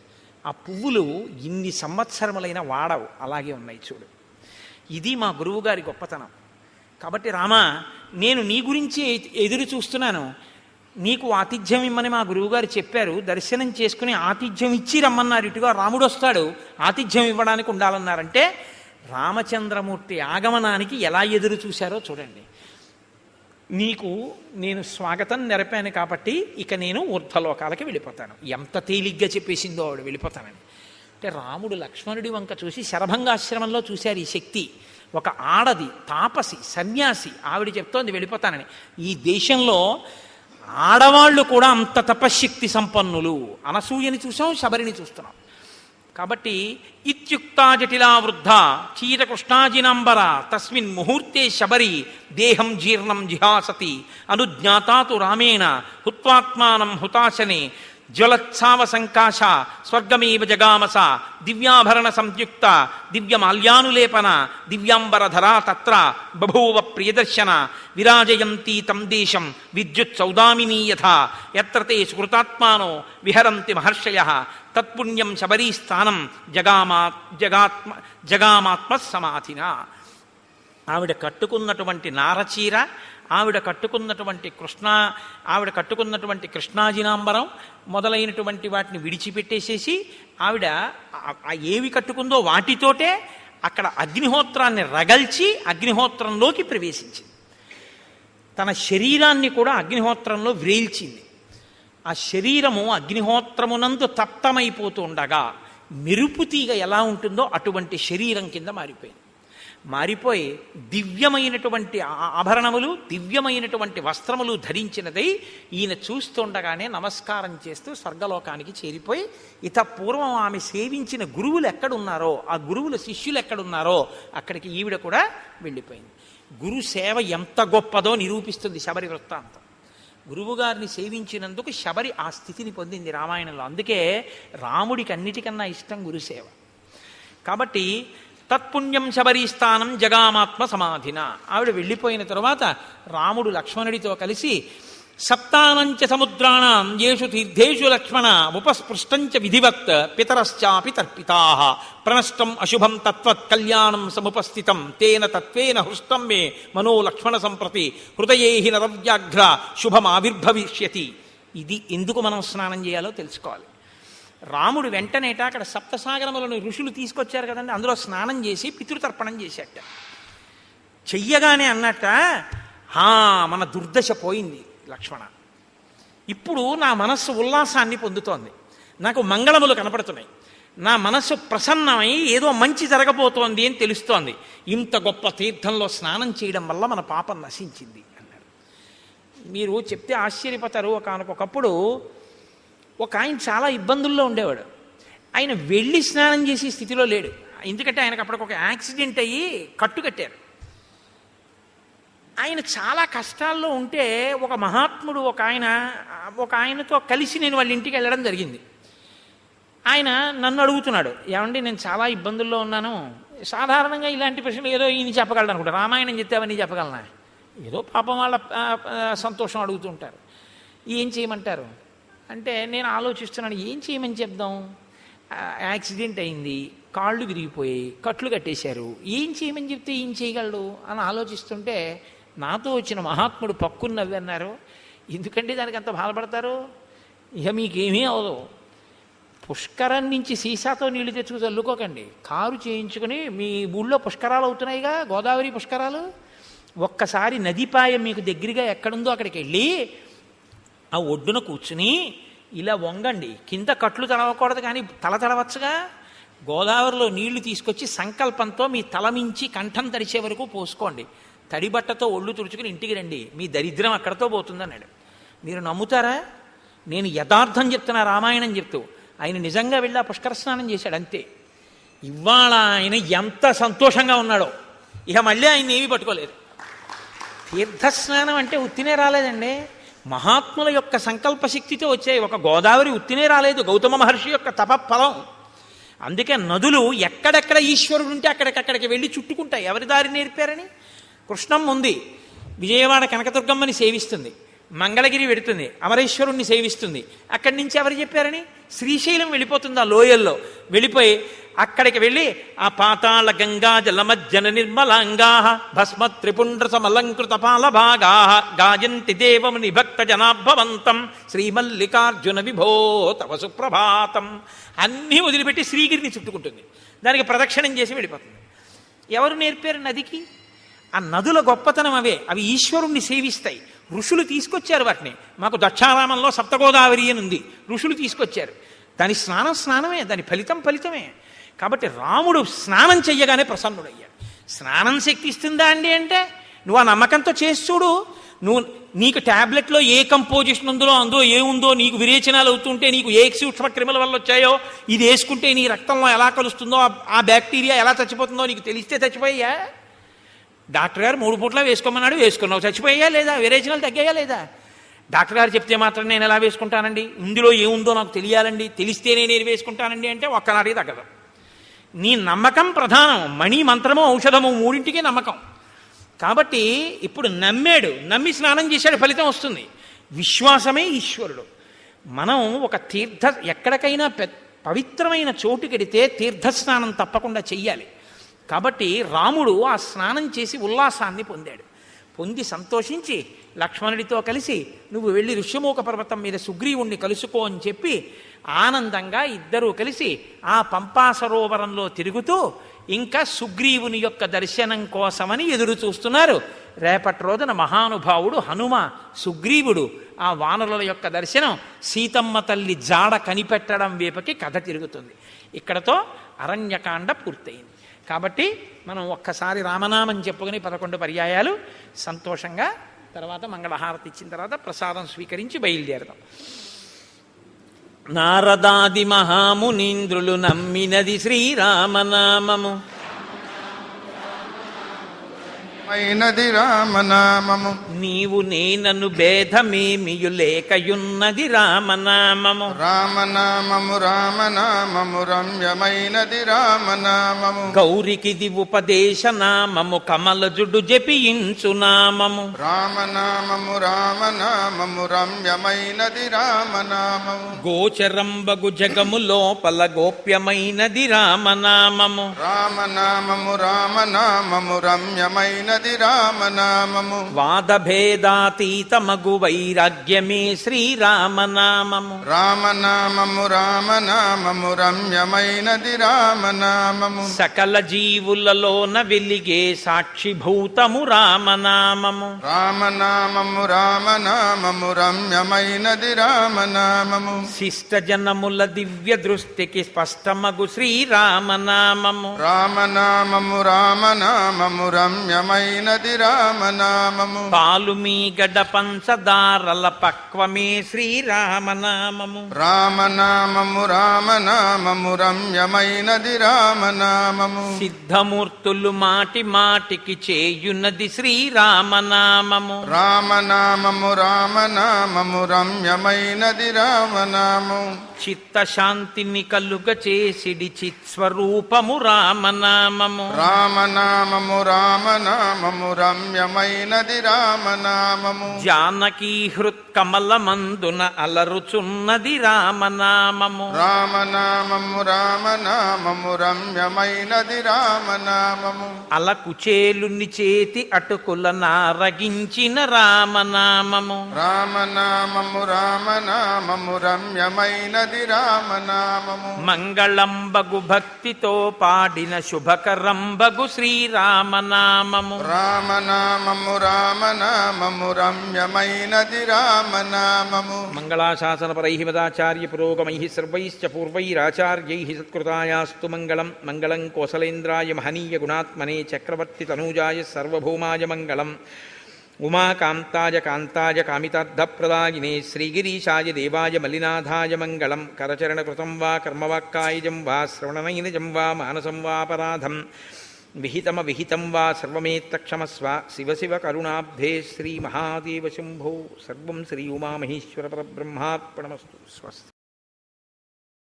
ఆ పువ్వులు ఇన్ని సంవత్సరములైన వాడవు, అలాగే ఉన్నాయి చూడు. ఇది మా గురువుగారి గొప్పతనం. కాబట్టి రామ, నేను నీ గురించి ఎదురు చూస్తున్నాను, నీకు ఆతిథ్యం ఇమ్మని మా గురువుగారు చెప్పారు. దర్శనం చేసుకుని ఆతిథ్యం ఇచ్చి రమ్మన్నారు. ఇటుగా రాముడు వస్తాడు, ఆతిథ్యం ఇవ్వడానికి ఉండాలన్నారంటే రామచంద్రమూర్తి ఆగమనానికి ఎలా ఎదురు చూశారో చూడండి. నీకు నేను స్వాగతం నెరపాను కాబట్టి ఇక నేను ఊర్ధ్వలోకాలకి వెళ్ళిపోతాను. ఎంత తేలిగ్గా చెప్పేసిందో ఆవిడ వెళ్ళిపోతానని. అంటే రాముడు లక్ష్మణుడి వంక చూసి శరభంగాశ్రమంలో చూశారు ఈ శక్తి. ఒక ఆడది, తాపసి, సన్యాసి, ఆవిడ చెప్తోంది వెళ్ళిపోతానని. ఈ దేశంలో ఆడవాళ్ళు కూడా అంత తపశ్శక్తి సంపన్నులు. అనసూయని చూసాం, శబరిని చూస్తున్నాం. కాబట్టి ఇత్యుక్తా జటిలా వృద్ధ చీరకృష్ణాజినాంబర తస్మిన్ ముహూర్తే శబరి దేహం జీర్ణం జిహాసతి అనుజ్ఞాతాతు రామేణ హుత్వాత్మానం హుతాశనే జ్వలత్సావ సంకాశ స్వర్గమేవ జగామస దివ్యాభరణ సంయుక్త దివ్యమాల్యానులేపన దివ్యాంబరధరా తత్ర బభూవ ప్రియదర్శన విరాజయంతీ తం దేశం విద్యుత్ సౌదామినీ యథా యత్ర తే సుకృతాత్మానో విహరంతి మహర్షయః తత్పుణ్యం శబరీస్థానం జగామాత్మ సమాధిన. ఆవిడ కట్టుకున్నటువంటి నారచీర, ఆవిడ కట్టుకున్నటువంటి కృష్ణాజినాంబరం మొదలైనటువంటి వాటిని విడిచిపెట్టేసేసి ఆవిడ ఏవి కట్టుకుందో వాటితోటే అక్కడ అగ్నిహోత్రాన్ని రగల్చి అగ్నిహోత్రంలోకి ప్రవేశించింది. తన శరీరాన్ని కూడా అగ్నిహోత్రంలో వ్రేల్చింది. ఆ శరీరము అగ్నిహోత్రమునందు తప్తమైపోతూ ఉండగా మెరుపుతీగ ఎలా ఉంటుందో అటువంటి శరీరం కింద మారిపోయి దివ్యమైనటువంటి ఆభరణములు, దివ్యమైనటువంటి వస్త్రములు ధరించినదై ఈయన చూస్తుండగానే నమస్కారం చేస్తూ స్వర్గలోకానికి చేరిపోయి, పూర్వం ఆమె సేవించిన గురువులు ఎక్కడున్నారో, ఆ గురువుల శిష్యులు ఎక్కడున్నారో అక్కడికి ఈవిడ కూడా వెళ్ళిపోయింది. గురు సేవ ఎంత గొప్పదో నిరూపిస్తుంది శబరి వృత్తాంతం. గురువుగారిని సేవించినందుకు శబరి ఆ స్థితిని పొందింది రామాయణంలో. అందుకే రాముడికి అన్నిటికన్నా ఇష్టం గురుసేవ. కాబట్టి తత్పుణ్యం శబరీస్థానం జగామాత్మ సమాధిన. ఆవిడ వెళ్ళిపోయిన తరువాత రాముడు లక్ష్మణుడితో కలిసి సప్తానంచ సముద్రాణం యేషు తీర్థేషు లక్ష్మణ ఉపస్పృష్టంచ విధివత్ పితరశ్చాపి తర్పితాః ప్రణష్టం అశుభం తత్వత్ కళ్యాణం సముపస్థితం తేన తత్వేన హృష్టం మే మనో లక్ష్మణ సంప్రతి హృదయేహి నరవ్యాఘ్ర శుభమావిర్భవిష్యతి. ఇది ఎందుకు మనం స్నానం చేయాలో తెలుసుకోవాలి. రాముడు వెంటనేట అక్కడ సప్తసాగరములను ఋషులు తీసుకొచ్చారు కదండి, అందులో స్నానం చేసి పితృతర్పణం చేశాట. చెయ్యగానే అన్నట్ట, మన దుర్దశ పోయింది లక్ష్మణ, ఇప్పుడు నా మనస్సు ఉల్లాసాన్ని పొందుతోంది, నాకు మంగళములు కనపడుతున్నాయి, నా మనస్సు ప్రసన్నమై ఏదో మంచి జరగబోతోంది అని తెలుస్తోంది. ఇంత గొప్ప తీర్థంలో స్నానం చేయడం వల్ల మన పాపం నశించింది అన్నారు. మీరు చెప్తే ఆశ్చర్యపోతారు. ఒకనకొకప్పుడు ఒక ఆయన చాలా ఇబ్బందుల్లో ఉండేవాడు. ఆయన వెళ్ళి స్నానం చేసే స్థితిలో లేడు. ఎందుకంటే ఆయనకు అప్పటికి ఒక యాక్సిడెంట్ అయ్యి కట్టుకట్టారు. ఆయన చాలా కష్టాల్లో ఉంటే ఒక మహాత్ముడు ఒక ఆయనతో కలిసి నేను వాళ్ళ ఇంటికి వెళ్ళడం జరిగింది. ఆయన నన్ను అడుగుతున్నాడు, ఏమండి నేను చాలా ఇబ్బందుల్లో ఉన్నాను. సాధారణంగా ఇలాంటి ప్రశ్నలు ఏదో ఈయన చెప్పగలడు అనుకుంటా, రామాయణం చెప్తే అవన్నీ చెప్పగలనా, ఏదో పాపం వాళ్ళ సంతోషం అడుగుతుంటారు. ఏం చేయమంటారు అంటే నేను ఆలోచిస్తున్నాను, ఏం చేయమని చెప్దాం, యాక్సిడెంట్ అయింది, కాళ్ళు విరిగిపోయి కట్లు కట్టేశారు, ఏం చేయమని చెప్తే ఏం చేయగలడు అని ఆలోచిస్తుంటే నాతో వచ్చిన మహాత్ముడు పక్కుని నవ్వన్నారు. ఎందుకంటే దానికి అంత బాధపడతారు, ఇక మీకేమీ అవదు, పుష్కరం నుంచి సీసాతో నీళ్లు తెచ్చుకు చల్లుకోకండి, కారు చేయించుకుని మీ ఊళ్ళో పుష్కరాలు అవుతున్నాయిగా, గోదావరి పుష్కరాలు, ఒక్కసారి నదిపాయం మీకు దగ్గరగా ఎక్కడుందో అక్కడికి వెళ్ళి ఆ ఒడ్డున కూర్చుని ఇలా వంగండి, కింద కట్లు తడవకూడదు కానీ తల తడవచ్చుగా, గోదావరిలో నీళ్లు తీసుకొచ్చి సంకల్పంతో మీ తల మించి కంఠం తడిచే వరకు పోసుకోండి, తడిబట్టతో ఒళ్ళు తుడుచుకుని ఇంటికి రండి, మీ దరిద్రం అక్కడతో పోతుందన్నాడు. మీరు నమ్ముతారా? నేను యథార్థం చెప్తున్నా, రామాయణం చెప్తూ. ఆయన నిజంగా వెళ్ళి ఆ పుష్కర స్నానం చేశాడు. అంతే. ఇవాళ ఆయన ఎంత సంతోషంగా ఉన్నాడో, ఇక మళ్ళీ ఆయన ఏమీ పట్టుకోలేదు. తీర్థస్నానం అంటే ఉత్తినే రాలేదండి, మహాత్ముల యొక్క సంకల్పశక్తితో వచ్చాయి. ఒక గోదావరి ఉత్తినే రాలేదు, గౌతమ మహర్షి యొక్క తపఫలం. అందుకే నదులు ఎక్కడెక్కడ ఈశ్వరుడు ఉంటే అక్కడికక్కడికి వెళ్ళి చుట్టుకుంటాయి. ఎవరి దారి నేర్పారని? కృష్ణం ఉంది, విజయవాడ కనకదుర్గమ్మని సేవిస్తుంది, మంగళగిరి వెడుతుంది, అమరేశ్వరుణ్ణి సేవిస్తుంది. అక్కడి నుంచి ఎవరు చెప్పారని? శ్రీశైలం వెళ్ళిపోతుంది, ఆ లోయల్లో వెళ్ళిపోయి అక్కడికి వెళ్ళి ఆ పాతాళ గంగా జలమజ్జన నిర్మలాంగా భస్మ త్రిపుండ్ర సమలంకృత పాలభాగా గాయంతి దేవముని భక్త జనాభవంతం శ్రీమల్లికార్జున విభో తవ సుప్రభాతం. అన్నీ వదిలిపెట్టి శ్రీగిరిని చుట్టుకుంటుంది, దానికి ప్రదక్షిణం చేసి వెళ్ళిపోతుంది. ఎవరు నేర్పారు నదికి? ఆ నదుల గొప్పతనం అవే, అవి ఈశ్వరుణ్ణి సేవిస్తాయి. ఋషులు తీసుకొచ్చారు వాటిని. మాకు దక్షారామంలో సప్తగోదావరి అని ఉంది, ఋషులు తీసుకొచ్చారు. దాని స్నానమే, దాని ఫలితమే. కాబట్టి రాముడు స్నానం చెయ్యగానే ప్రసన్నుడయ్యాడు. స్నానం శక్తి ఇస్తుందా అండి అంటే, నువ్వు ఆ నమ్మకంతో చేసి చూడు. నీకు ట్యాబ్లెట్లో ఏ కంపోజిషన్ అందులో ఏముందో, నీకు విరేచనాలు అవుతుంటే నీకు ఏ సూక్ష్మ క్రిముల వల్ల వచ్చాయో, ఇది వేసుకుంటే నీ రక్తంలో ఎలా కలుస్తుందో, ఆ బ్యాక్టీరియా ఎలా చచ్చిపోతుందో నీకు తెలిస్తే చచ్చిపోయా? డాక్టర్ గారు 3 పూట్ల వేసుకోమన్నాడు, వేసుకున్నావు, చచ్చిపోయా లేదా? విరేచనాలు తగ్గాయా లేదా? డాక్టర్ గారు చెప్తే మాత్రం నేను ఎలా వేసుకుంటానండి, ఇందులో ఏముందో నాకు తెలియాలండి, తెలిస్తేనే నేను వేసుకుంటానండి అంటే ఒక్కనాడికి తగ్గదు. నీ నమ్మకం ప్రధానం. మణి, మంత్రము, ఔషధము మూడింటికి నమ్మకం. కాబట్టి ఇప్పుడు నమ్మాడు, నమ్మి స్నానం చేశాడు, ఫలితం వస్తుంది. విశ్వాసమే ఈశ్వరుడు. మనం ఒక ఎక్కడికైనా పవిత్రమైన చోటుకెడితే తీర్థస్నానం తప్పకుండా చెయ్యాలి. కాబట్టి రాముడు ఆ స్నానం చేసి ఉల్లాసాన్ని పొందాడు. పొంది సంతోషించి లక్ష్మణుడితో కలిసి నువ్వు వెళ్ళి ఋష్యమూక పర్వతం మీద సుగ్రీవుణ్ణి కలుసుకో అని చెప్పి ఆనందంగా ఇద్దరూ కలిసి ఆ పంపా సరోవరంలో తిరుగుతూ ఇంకా సుగ్రీవుని యొక్క దర్శనం కోసమని ఎదురు చూస్తున్నారు. రేపటి రోజున మహానుభావుడు హనుమ, సుగ్రీవుడు ఆ వానరుల యొక్క దర్శనం, సీతమ్మ తల్లి జాడ కనిపెట్టడం వైపుకి కథ తిరుగుతుంది. ఇక్కడతో అరణ్యకాండ పూర్తయింది. కాబట్టి మనం ఒక్కసారి రామనామం చెప్పుకుని 11 పర్యాయాలు సంతోషంగా తర్వాత మంగళహారతి ఇచ్చిన తర్వాత ప్రసాదం స్వీకరించి బయలుదేరదాం. నారదాది మహామునీంద్రులు నమ్మినది శ్రీరామనామము, అయినది రామనామము. నీవు నేనను భేదమేమియు లేకయున్నది రామనామము. రామనామము రామనామము రమ్యమైనది రామనామము. గౌరికిది ఉపదేశనామము, కమలజుడు జపించు నామము. రామనామము రామనామము రమ్యమైనది రామనామము. గోచరంబగు జగము లోపల గోప్యమైనది రామనామము. రామనామము రామనామము రమ్యమైనది రామనామము. వాదభేదాతీతమగు వైరాగ్యమే శ్రీరామనామము. రామనామము రామనామము రమ్యమైనది రామనామము. సకల జీవులలోన వెలిగే సాక్షిభూతము రామనామము. రామనామము రామనామము రమ్యమైనది రామనామము. శిష్ట జనముల దివ్య దృష్టికి స్పష్టమగు శ్రీరామనామము. రామనామము రామనామము రమ్యమైనది రామనామము. పాలు మీ గడ పంచదారల పక్వమే శ్రీరామనామము. రామనామము రామనామము రమ్యమైనది రామనామము. సిద్ధమూర్తులు మాటి మాటికి చేయున్నది శ్రీరామనామము. రామనామము రామనామము రమ్యమైనది రామనామము. చిత్తశాంతిని కలుగ చేసిడి చిత్స్వరూపము రామనామము. రామనామము రామనామము రమ్యమైనది రామనామము. జానకీ హృత్కమలమందున అలరుచున్నది రామనామము. రామనామము రామనామము రమ్యమైనది రామనామము. అలకుచేలుని చేతి అటుకుల నారగించిన రామనామము. రామనామము రామనామము రమ్యమైనది రామనామము. మంగళంబగు భక్తితో పాడిన శుభకరంబగు శ్రీరామనామము. రామనామము రామనామము రమ్యమైనది రామనామము. మంగళాశాసనపరై మదాచార్య పురోగమై సర్వైశ్చ పూర్వైరాచార్యై సత్కృతాయాస్తు మంగళం. మంగళం కోసలేంద్రాయ మహనీయ గుణాత్మనే చక్రవర్తి తనూజాయ సర్వభౌమాయ మంగళం. ఉమాకాంతాయ కాంతాయ కామితార్థప్రదాయినే శ్రీగిరీశాయ దేవాయ మలినాథాయ మంగళం. కరచరణకృతం వా కర్మవాక్కాయజం వా శ్రవణనైనజం వా మానసం వాపరాధం విహితం వా సర్వమేత్తక్షమస్వ. శివ శివ కరుణాబ్ధే శ్రీ మహాదేవ శంభో. సర్వం శ్రీ ఉమామహేశ్వర పరబ్రహ్మార్పణమస్తు. స్వస్తి.